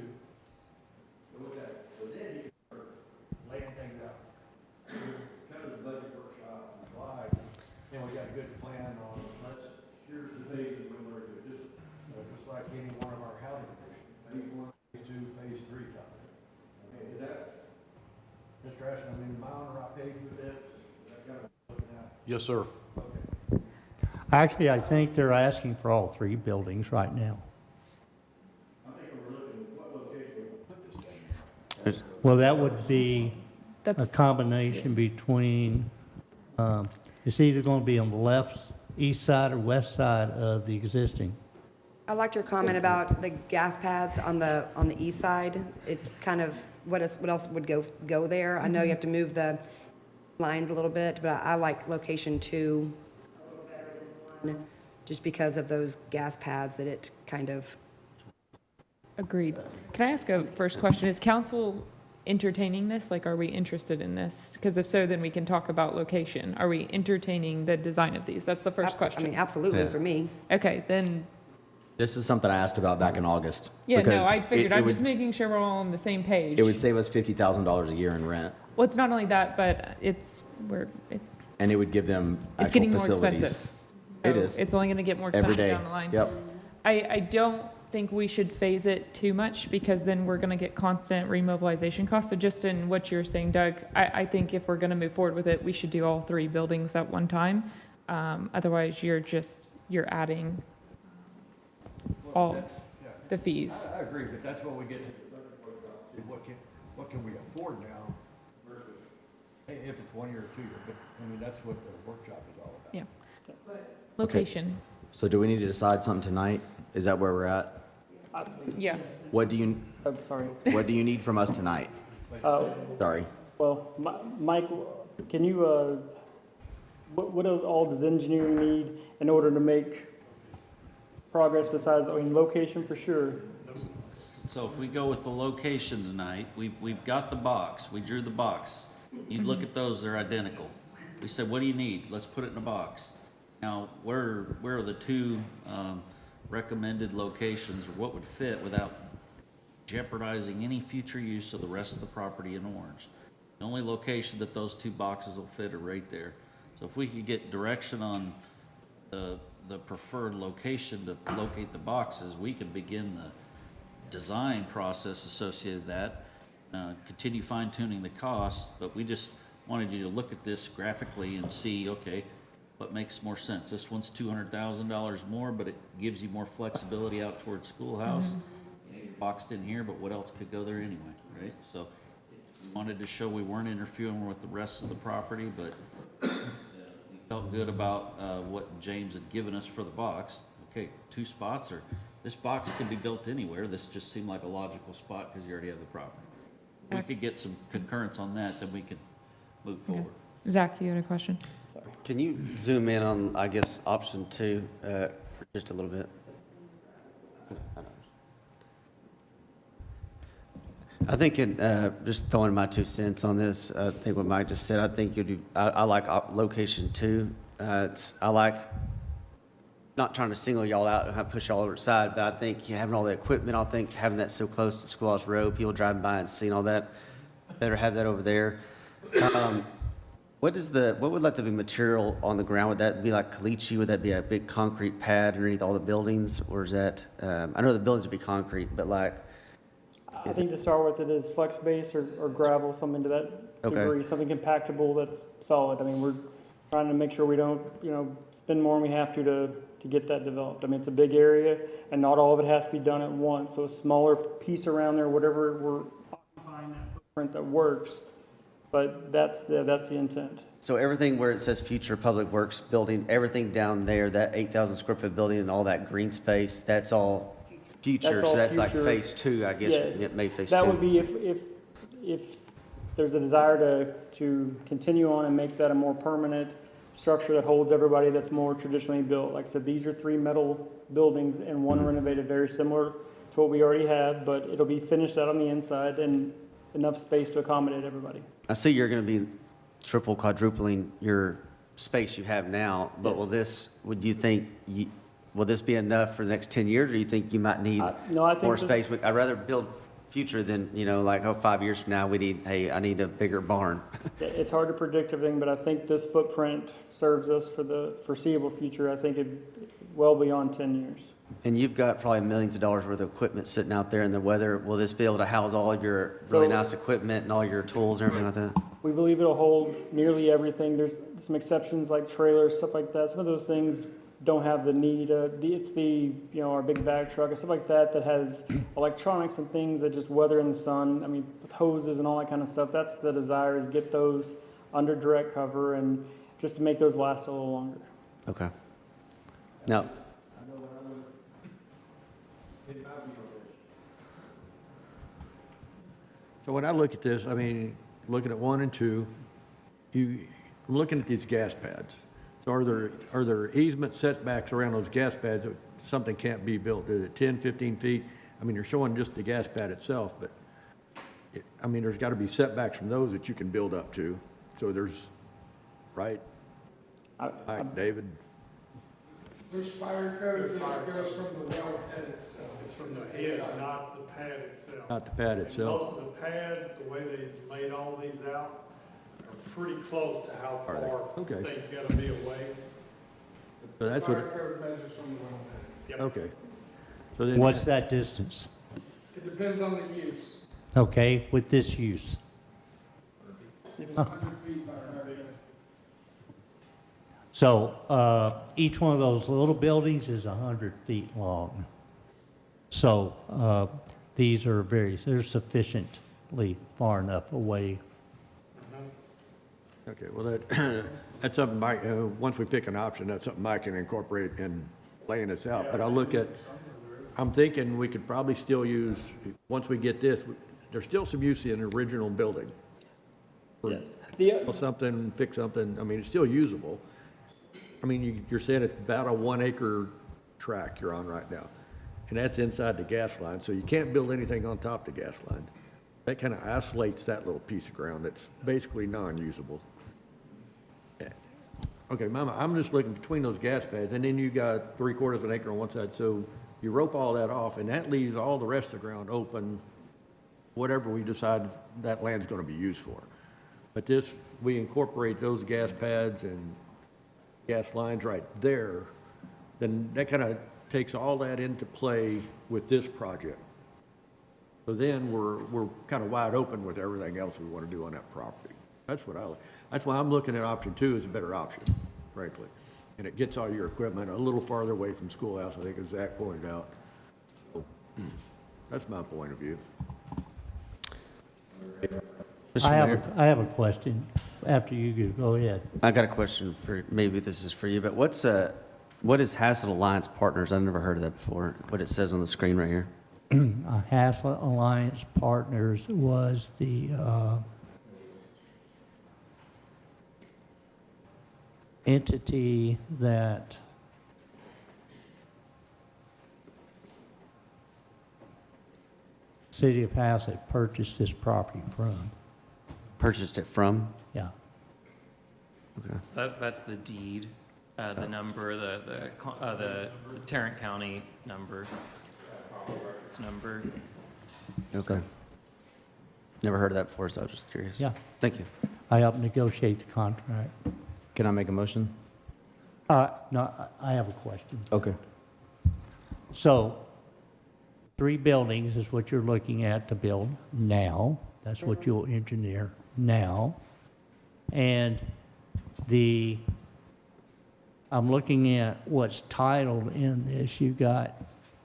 Go with that. So then you can start laying things out. Come to the budget workshop in July, then we got a good plan on, here's the phases we want to do. Just like any one of our housing districts, phase 1, phase 2, phase 3 type of thing. Okay, is that, Mr. Ashton, I mean, am I on the right page with this? Is that kind of looking at? Yes, sir. Okay. Actually, I think they're asking for all 3 buildings right now. I think we're looking at what location we put this thing. Well, that would be a That's, combination between, it's either going to be on the left, east side or west side of the existing. I liked your comment about the gas pads on the east side. It kind of, what else would go there? I know you have to move the lines a little bit, but I like location 2 a little better than 1, just because of those gas pads that it kind of. agreed. Can I ask a first question? Is council entertaining this? Like, are we interested in this? Because if so, then we can talk about location. Are we entertaining the design of these? That's the first I question. mean, absolutely Yeah. for me. Okay, then, This is something I asked about back in August. yeah, no, because I figured, it I'm would- just making sure we're all on the same page. It would save us $50,000 a year in rent, Well, it's not only that, but and it would give them it's actual getting more facilities. expensive. It So is. It's only gonna get more Every expensive day. down the line. Yep. I don't think we should phase it too much, because then we're gonna get constant remobilization costs. So just in what you're saying, Doug, I think if we're gonna move forward with it, we should do all 3 buildings at one time. Otherwise, you're adding all That's- yeah. the fees. I agree, but that's what we get to, is what can we afford now versus, hey, if it's 1 year or 2 year, but, I mean, that's what the workshop is all about. Yeah. Location, So do we need to decide something tonight? Is that where we're at? yeah. What do you, I'm sorry. what do you need from us tonight? Sorry. Well, Mike, can you, what all does engineering need in order to make progress besides, I mean, location for sure? So if we go with the location tonight, we've got the box, we drew the box. You look at those, they're identical. We said, what do you need? Let's put it in a box. Now, where are the 2 recommended locations, or what would fit without jeopardizing any future use of the rest of the property in Orange? The only location that those 2 boxes will fit are right there. So if we could get direction on the preferred location to locate the boxes, we could begin the design process associated with that, continue fine tuning the cost, but we just wanted you to look at this graphically and see, okay, what makes more sense? This one's $200,000 more, but it gives you more flexibility out towards schoolhouse. Maybe boxed in here, but what else could go there anyway, right? So we wanted to show we weren't interfering with the rest of the property, but we felt good about what James had given us for the box. Okay, 2 spots, or this box can be built anywhere. This just seemed like a logical spot because you already have the property. If we could get some concurrence on that, then we could move forward. Zach, you had a question? Can you zoom in on, I guess, option 2, for just a little bit? I think, just throwing my 2 cents on this, I think what Mike just said, I think I like location 2. I like, not trying to single y'all out and push y'all over the side, but I think having all the equipment, I think having that so close to Schoolhouse Road, people driving by and seeing all that, better have that over there. What would like the material on the ground? Would that be like caliche? Would that be a big concrete pad underneath all the buildings? Or is that, I know the buildings would be concrete, but like, I think to start with, it is flex base or gravel, something to that degree, something compactable that's solid. I mean, we're trying to make sure we don't, spend more than we have to get that developed. I mean, it's a big area, and not all of it has to be done at once. So a smaller piece around there, whatever we're occupying that footprint that works. But that's the intent. so everything where it says future public works building, everything down there, that 8,000 square foot building and all that green space, that's all future, That's so all that's like future. phase two, I guess, Yes. it may phase two. That would be if there's a desire to continue on and make that a more permanent structure that holds everybody that's more traditionally built. Like I said, these are 3 metal buildings and one renovated, very similar to what we already have, but it'll be finished out on the inside and enough space to accommodate everybody. I see you're going to be triple, quadrupling your space you have now, but will this, would you think, will this be enough for the next 10 years, or do you think you might need No, I think more this- space? I'd rather build future than, like, 5 years from now, I need a bigger barn. It's hard to predict everything, but I think this footprint serves us for the foreseeable future. I think it well beyond 10 years. And you've got probably millions of dollars worth of equipment sitting out there in the weather. Will this be able to house all of your really So- nice equipment and all your tools and everything like that? We believe it'll hold nearly everything. There's some exceptions like trailers, stuff like that. Some of those things don't have the need. It's our big bag truck and stuff like that that has electronics and things that just weather in the sun. I mean, with hoses and all that kind of stuff. That's the desire, is get those under direct cover and just to make those last a little longer. Okay. Now, So when I look at this, I mean, looking at 1 and 2, I'm looking at these gas pads. So are there easement setbacks around those gas pads that something can't be built? Is it 10, 15 feet? I mean, you're showing just the gas pad itself, but, there's got to be setbacks from those that you can build up to. So there's, right? Mike, David? There's fire code that goes from the wellhead itself. It's from the head, not the pad itself. Not the pad And itself. most of the pads, the way they laid all these out, are pretty close to how Are they? far Okay. things gotta be away. So that's what, Fire code measures from the wellhead. okay. So then. What's that distance? It depends on the use. Okay, with this use. It's 100 feet by fire code. So each one of those little buildings is 100 feet long. So these are they're sufficiently far enough away. Okay, well, that's something Mike, once we pick an option, that's something Mike can incorporate in laying this out. But I'm thinking we could probably still use, once we get this, there's still some use in the original building. Yes. Something, fix something, I mean, it's still usable. I mean, you're saying it's about a 1 acre track you're on right now. And that's inside the gas line, so you can't build anything on top of the gas line. That kind of isolates that little piece of ground that's basically non-usable. Okay, Mama, I'm just looking between those gas pads, and then you got 3/4 of an acre on one side, so you rope all that off, and that leaves all the rest of the ground open, whatever we decide that land's gonna be used for. But this, we incorporate those gas pads and gas lines right there, then that kind of takes all that into play with this project. So then we're kind of wide open with everything else we want to do on that property. That's why I'm looking at option 2 as a better option, frankly. And it gets all your equipment a little farther away from schoolhouse, I think, as Zach pointed out. So, that's my point of view. Mr. Mayor, I have a question after you go ahead. I got a question for, maybe this is for you, but what is Haslet Alliance Partners? I've never heard of that before, what it says on the screen right here. Haslet Alliance Partners was the entity that City of Haslet purchased this property from. Purchased it from? Yeah. Okay. So that's the deed, the number, the Tarrant County number. It's number. Okay. Never heard of that before, so I was just curious. Yeah. Thank you. I helped negotiate the contract. Can I make a motion? No, I have a question. Okay. So, 3 buildings is what you're looking at to build now. That's what you'll engineer now. And I'm looking at what's titled in this. You got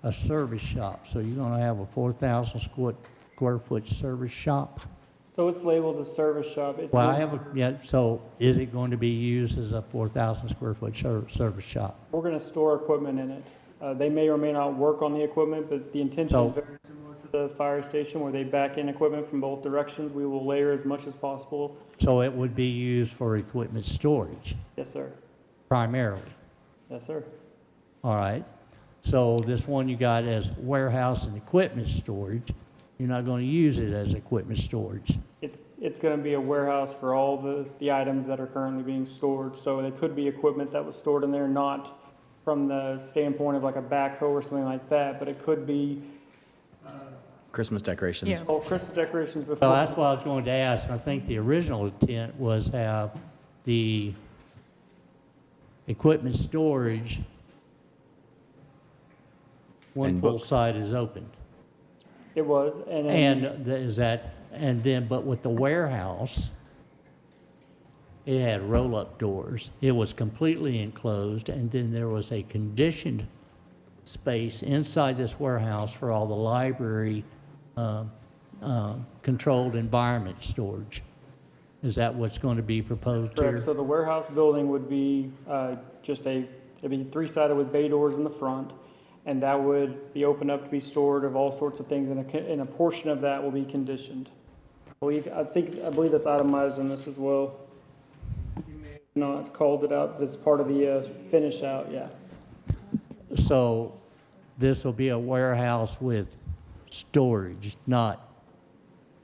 a service shop. So you're gonna have a 4,000 square foot service shop? So it's labeled a service shop. It's Well, so is it going to be used as a 4,000 square foot service shop? We're going to store equipment in it. They may or may not work on the equipment, but the intention is So- very similar to the fire station where they back in equipment from both directions. We will layer as much as possible. So it would be used for equipment storage Yes, sir. primarily. Yes, sir. All right. So this one you got as warehouse and equipment storage, you're not going to use it as equipment storage. It's going to be a warehouse for all the items that are currently being stored. So it could be equipment that was stored in there, not from the standpoint of like a backhoe or something like that, but it could be Christmas decorations. Yes. Christmas decorations So before. that's what I was going to ask. I think the original intent was have the equipment storage one And full books. side is open. It was, and then, But with the warehouse, it had roll-up doors. It was completely enclosed, and then there was a conditioned space inside this warehouse for all the library controlled environment storage. Is that what's going to be proposed here? correct. So the warehouse building would be it'd be three-sided with bay doors in the front, and that would be opened up to be stored of all sorts of things, and a portion of that will be conditioned. I believe that's itemized in this as well. You may have not called it out, but it's part of the finish out, yeah. So this will be a warehouse with storage, not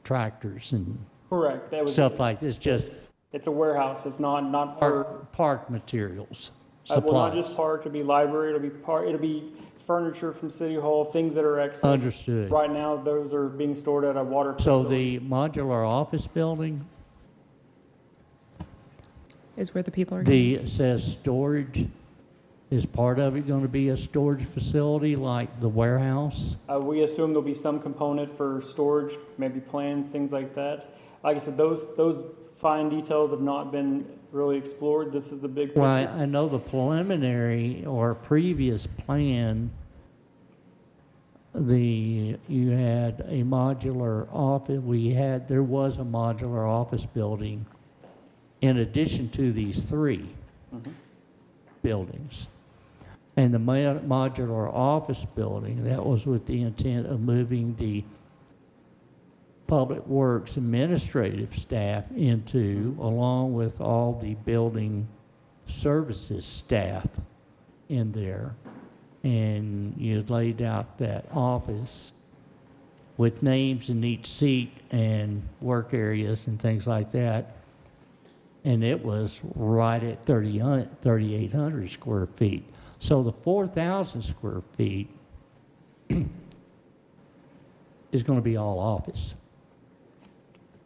tractors and Correct. That was, stuff like this, just it's a warehouse. It's not for, park materials, well, not just supplies. park, it'll be library, it'll be furniture from City Hall, things that are excess. Understood. Right now, those are being stored at a water So facility. the modular office building, Is where the people are going. it says storage, is part of it going to be a storage facility like the warehouse? We assume there'll be some component for storage, maybe plans, things like that. Like I said, those fine details have not been really explored. This is the big picture. Well, I know the preliminary or previous plan, you had a modular office, there was a modular office building in addition to these three buildings. And the modular office building, that was with the intent of moving the Public Works administrative staff into, along with all the building services staff in there. And you laid out that office with names in each seat and work areas and things like that. And it was right at 3,800 square feet. So the 4,000 square feet is going to be all office.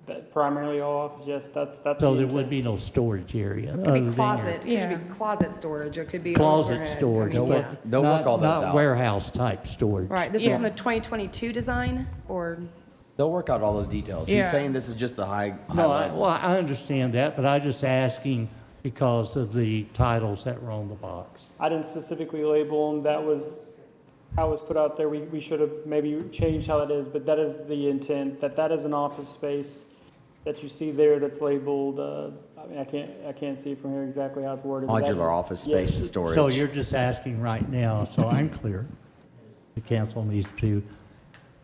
That primarily all office, yes, that's So the there intent. would be no storage area. It could other be than your closet, it could Yeah. be closet storage, it could be Closet overhead. storage. I mean, but yeah. They'll work all those Not out. warehouse type storage. Right, this Yeah. was in the 2022 design, or? They'll work out all those details. He's Yeah. saying this is just the high No, level. I understand that, but I'm just asking because of the titles that were on the box. I didn't specifically label them, that was how it was put out there. We should have maybe changed how that is, but that is the intent, that is an office space that you see there that's labeled, I mean, I can't see from here exactly how it's worded. but that Modular is- office space and yes. storage. So you're just asking right now, so I'm clear, the council needs to,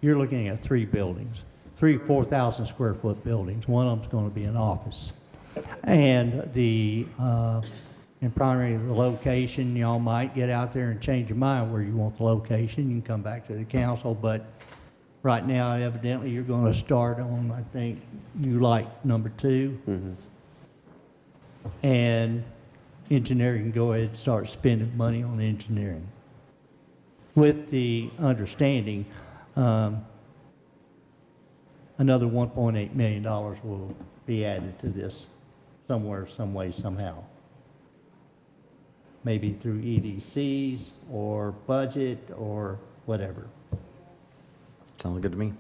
you're looking at three buildings, 4,000 square foot buildings. One of them's going to be an office. And and primarily the location, y'all might get out there and change your mind where you want the location. You can come back to the council, but right now, evidently, you're going to start on, I think, you like number 2. And engineering, go ahead and start spending money on engineering. With the understanding, another $1.8 million will be added to this somewhere, some way, somehow. Maybe through EDCs or budget or whatever. Sounds good to me.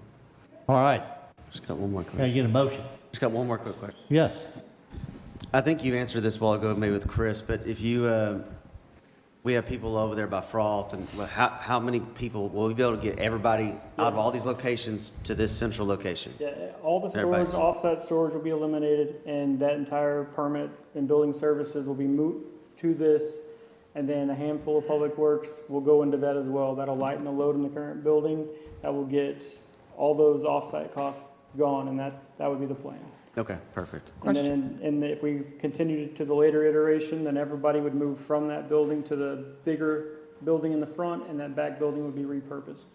All right, Just got one more can I question. get a motion? Just got one more quick question. Yes. I think you answered this a while ago, maybe with Chris, but if you, we have people over there by Froth, and how many people, will we be able to get everybody out of all these locations to this central location? Yeah, all the storage, Everybody's- offsite storage will be eliminated, and that entire permit and building services will be moved to this And then a handful of public works will go into that as well. That'll lighten the load in the current building. That will get all those offsite costs gone, and that would be the plan. Okay, perfect. And then, and if we continue to the later iteration, then everybody would move from that building to the bigger building in the front, and that back building would be repurposed.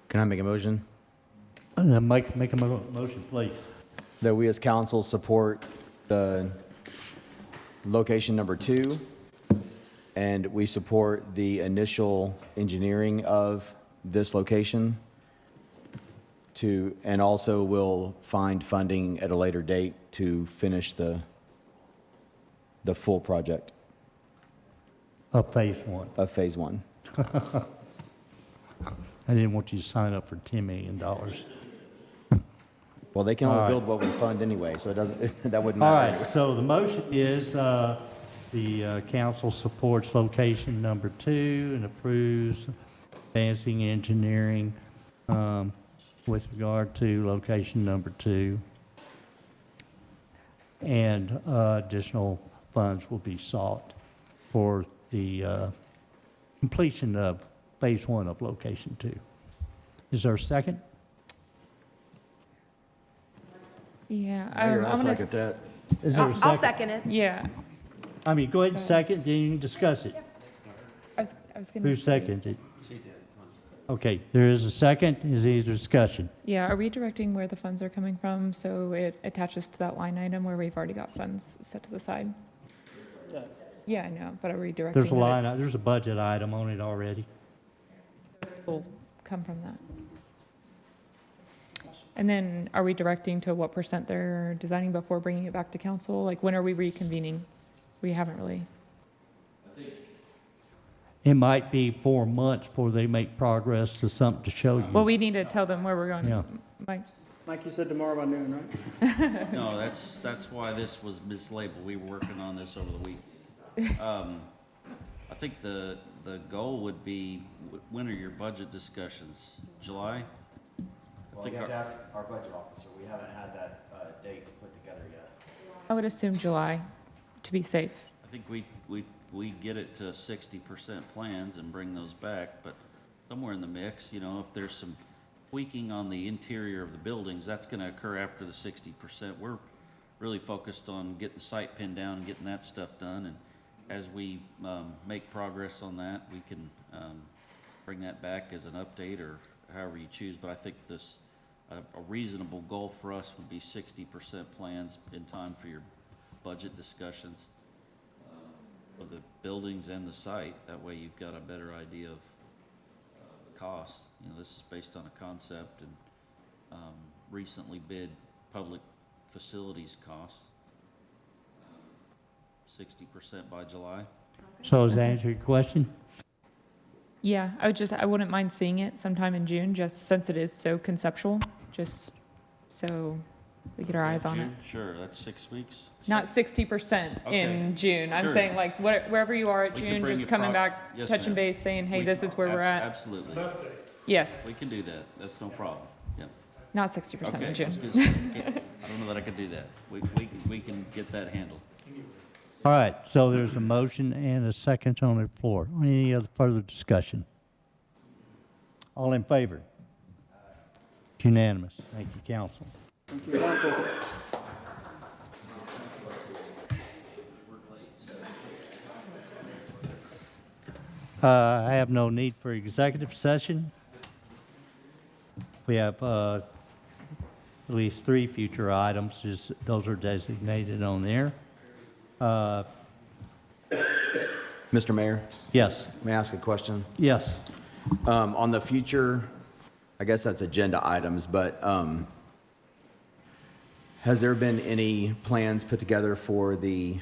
Can I make a motion? Make a motion, please. That we as council support the location number 2, and we support the initial engineering of this location and also will find funding at a later date to finish the full project Of phase 1. of phase 1. I didn't want you to sign up for $10 million. Well, they can All only right. build what we fund anyway, so it doesn't, that wouldn't All matter. right, so the motion is the council supports location number 2 and approves advancing engineering with regard to location number 2. And additional funds will be sought for the completion of phase 1 of location 2. Is there a second? Yeah. Mayor, I'll I'm gonna second that. Is there a I'll second it. Yeah. I mean, go ahead and second, then you can discuss it. I was gonna Who say- seconded? Okay, there is a second. Is there discussion? Yeah, are we directing where the funds are coming from, so it attaches to that line item where we've already got funds set to the side? Yes. Yeah, I know, but are we directing? There's a that line, it's- there's a budget item on it already. Will come from that. And then are we directing to what % they're designing before bringing it back to council? Like, when are we reconvening? We haven't really. It might be 4 months before they make progress to something to show you. Well, we need to tell them where we're going. Yeah. Mike? Mike, you said tomorrow by noon, right? No, that's why this was mislabeled. We were working on this over the week. I think the goal would be, when are your budget discussions? July? Well, you have to ask our budget officer. We haven't had that date put together yet. I would assume July, to be safe. I think we get it to 60% plans and bring those back, but somewhere in the mix, if there's some tweaking on the interior of the buildings, that's gonna occur after the 60%. We're really focused on getting the site pinned down and getting that stuff done, and as we make progress on that, we can bring that back as an update or however you choose, but I think a reasonable goal for us would be 60% plans in time for your budget discussions for the buildings and the site. That way you've got a better idea of cost. This is based on a concept and recently bid public facilities costs. 60% by July. So does that answer your question? Yeah, I wouldn't mind seeing it sometime in June, just since it is so conceptual, just so we get our eyes on it. June? Sure, that's 6 weeks. Not 60% in Okay. June. I'm Sure. saying like wherever you are at We can June, bring just you coming prop- back, Yes, touching ma'am. base, saying, hey, this is where we're at. Absolutely. Yes. We can do that. That's no problem. Yep. Not 60% Okay, in I June. was gonna say, I don't know that I could do that. We can get that handled. All right, so there's a motion and a second on the floor. Any other further discussion? All in favor? It's unanimous. Thank you, council. Thank you, council. I have no need for executive session. We have at least 3 future items, those are designated on there. Mr. Mayor, Yes, may I ask a question? yes. On the future, I guess that's agenda items, but has there been any plans put together for the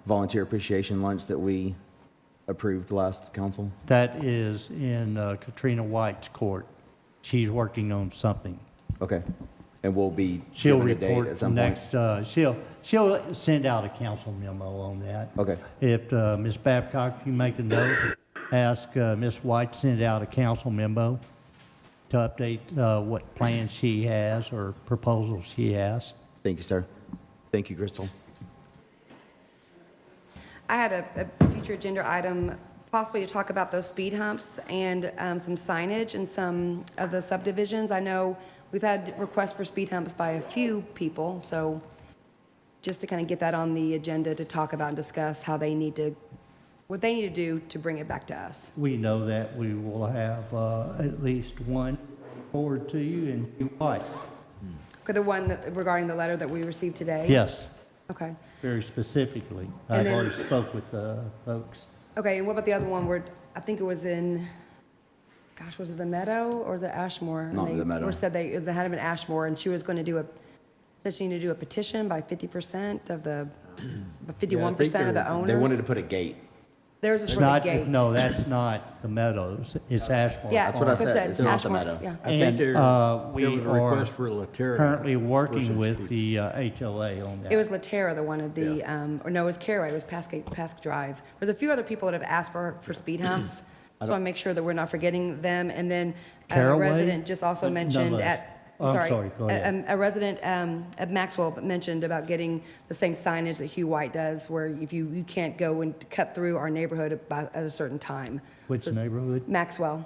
volunteer appreciation lunch that we approved last council? That is in Katrina White's court. She's working on something. Okay. And we'll be She'll given a date report at some point? next, she'll send out a council memo on that. Okay. If, Ms. Babcock, if you make a note, ask Ms. White to send out a council memo to update what plans she has or proposals she has. Thank you, sir. Thank you, Crystal. I had a future agenda item, possibly to talk about those speed humps and some signage in some of the subdivisions. I know we've had requests for speed humps by a few people, so just to kind of get that on the agenda to talk about and discuss how they need to, what they need to do to bring it back to us. We know that we will have at least one forward to you in white. Okay, the one regarding the letter that we received today? Yes, Okay. very specifically. And I've then- already spoke with the folks. Okay, and what about the other one where, I think it was in, gosh, was it the Meadow or was it Ashmore? And Not they- the Meadow. Or said they had been Ashmore, and she was going to do said she needed to do a petition by 50% of the, 51% of the owners? They wanted to put a gate. Theirs was It's for the not, gate. no, that's not the Meadows, it's Ashmore. Yeah, That's what I Chris said. It's not the Ashmore, Meadow. yeah. I think And there we was a are request for Laterra. currently for working some with speed. the HOA on that. It was Laterra that wanted the, or no, it was Caraway, it was Pask Drive. There's a few other people that have asked for speed humps, so I want to make sure that we're not forgetting them. And then a Caraway? resident just also No, mentioned no. at, Oh, I'm sorry, go ahead. A resident at Maxwell mentioned about getting the same signage that Hugh White does, where if you can't go and cut through our neighborhood at a certain time. Which So neighborhood? Maxwell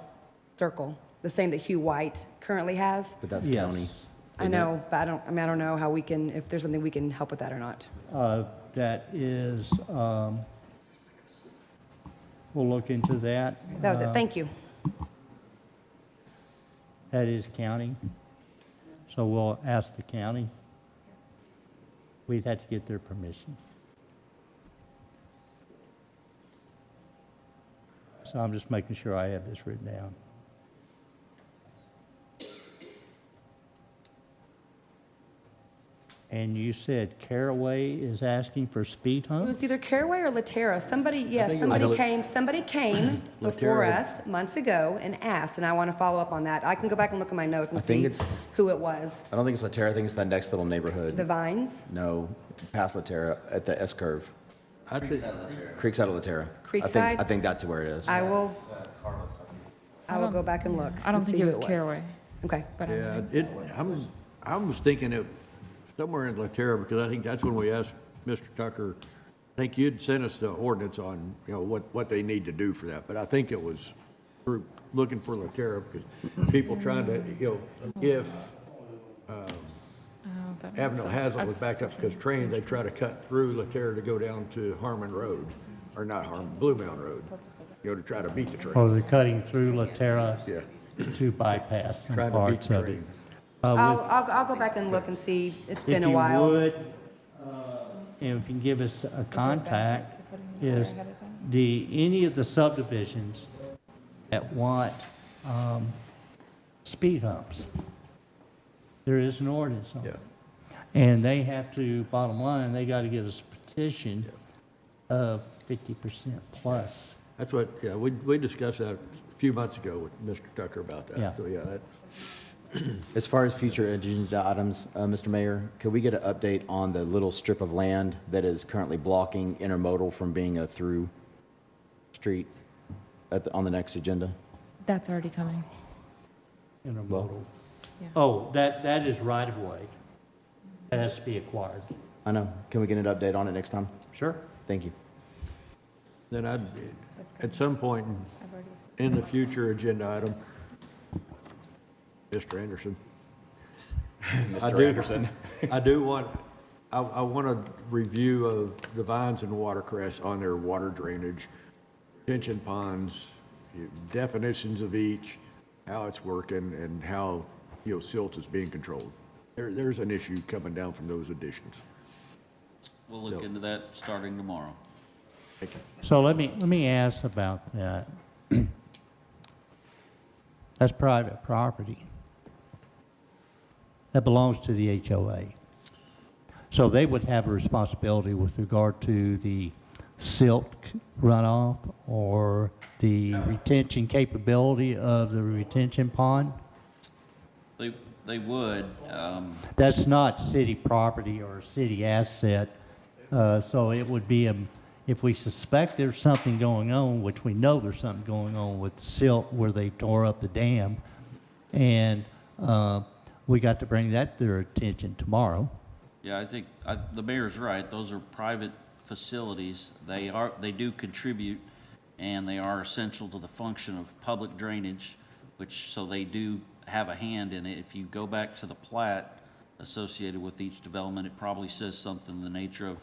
Circle, the same that Hugh White currently has. But that's Yes. county. I know, but I don't know how we can, if there's something we can help with that or not. That is, we'll look into that. That was it, thank you. That is county. So we'll ask the county. We'd have to get their permission. So I'm just making sure I have this written down. And you said Caraway is asking for speed It humps? was either Caraway or Laterra. Somebody, yes, think it was somebody came before Laterra. us months ago and asked, and I want to follow up on that. I can go back and look at my notes and I think see it's- who it was. I don't think it's Laterra, I think it's that next little neighborhood. The Vines? No, past Laterra, at the S-curve. I think, Creekside of Laterra. Creekside? I think that's where it is. I will go back and look. I don't and think see it who was Caraway, Okay. but yeah, I was thinking it somewhere in Laterra, because I think that's when we asked Mr. Tucker, I think you'd sent us the ordinance on, what they need to do for that, but I think it was, we're looking for Laterra, because people trying to, if Avenel Hazlet was backed up because trains, they try to cut through Laterra to go down to Harmon Road, or not Harmon, Blue Mountain Road, to try to beat the train. Or they're cutting through Laterra Yeah. to bypass some Trying to beat parts the of it. train. I'll go back and look and see. It's been a If while. you would, and if you can give us a contact, is any of the subdivisions that want speed humps, there is an ordinance on it. And they have to, bottom line, they got to get us a petition of 50% plus. That's what, we discussed that a few months ago with Mr. Tucker about that. Yeah. So, that, As far as future agenda items, Mr. Mayor, could we get an update on the little strip of land that is currently blocking intermodal from being a through street on the next agenda? that's already coming. Intermodal. Yeah. Oh, that is right of way. That has to be acquired. I know. Can we get an update on it next time? Sure. Thank you. then at some point in the future agenda item, Mr. Anderson. Mr. Anderson. I do want, I want a review of the Vines and Watercress on their water drainage, retention ponds, definitions of each, how it's working, and how, silt is being controlled. There's an issue coming down from those additions. We'll look into that starting tomorrow. So let me ask about that. That's private property. That belongs to the HOA. So they would have a responsibility with regard to the silt runoff or the retention capability of the retention pond? They would, That's not city property or city asset. So it would be, if we suspect there's something going on, which we know there's something going on with silt where they tore up the dam, and we got to bring that to their attention tomorrow. yeah, I think, the mayor's right, those are private facilities. They do contribute, and they are essential to the function of public drainage, so they do have a hand in it. If you go back to the plat associated with each development, it probably says something in the nature of,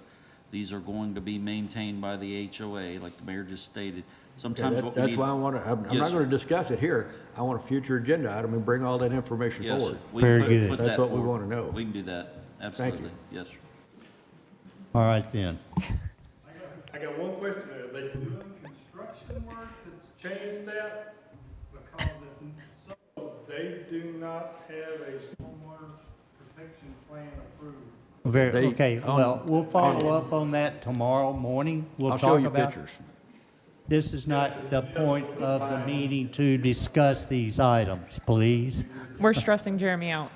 these are going to be maintained by the HOA, like the mayor just stated. Sometimes what we That's need. why I want to, I'm Yes, not sir. going to discuss it here. I want a future agenda item and bring all that information Yes, sir. forward. We can Very put- good. put That's that what we forward. wanna know. We can do that, absolutely, yes, sir. All right then. I got one question. Are they doing construction work that's changed that? Because if so, they do not have a stormwater protection plan approved. They- Okay, well, we'll follow up on that tomorrow morning. We'll I'll show talk you about. pictures. This is not the point of the meeting to discuss these items, please. We're stressing Jeremy out.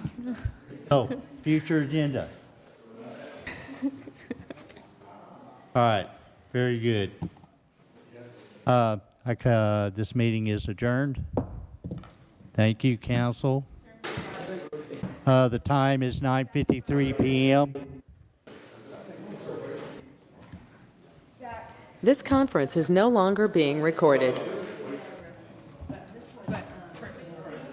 So, future agenda. All right, very good. This meeting is adjourned. Thank you, council. The time is 9:53 p.m. This conference is no longer being recorded.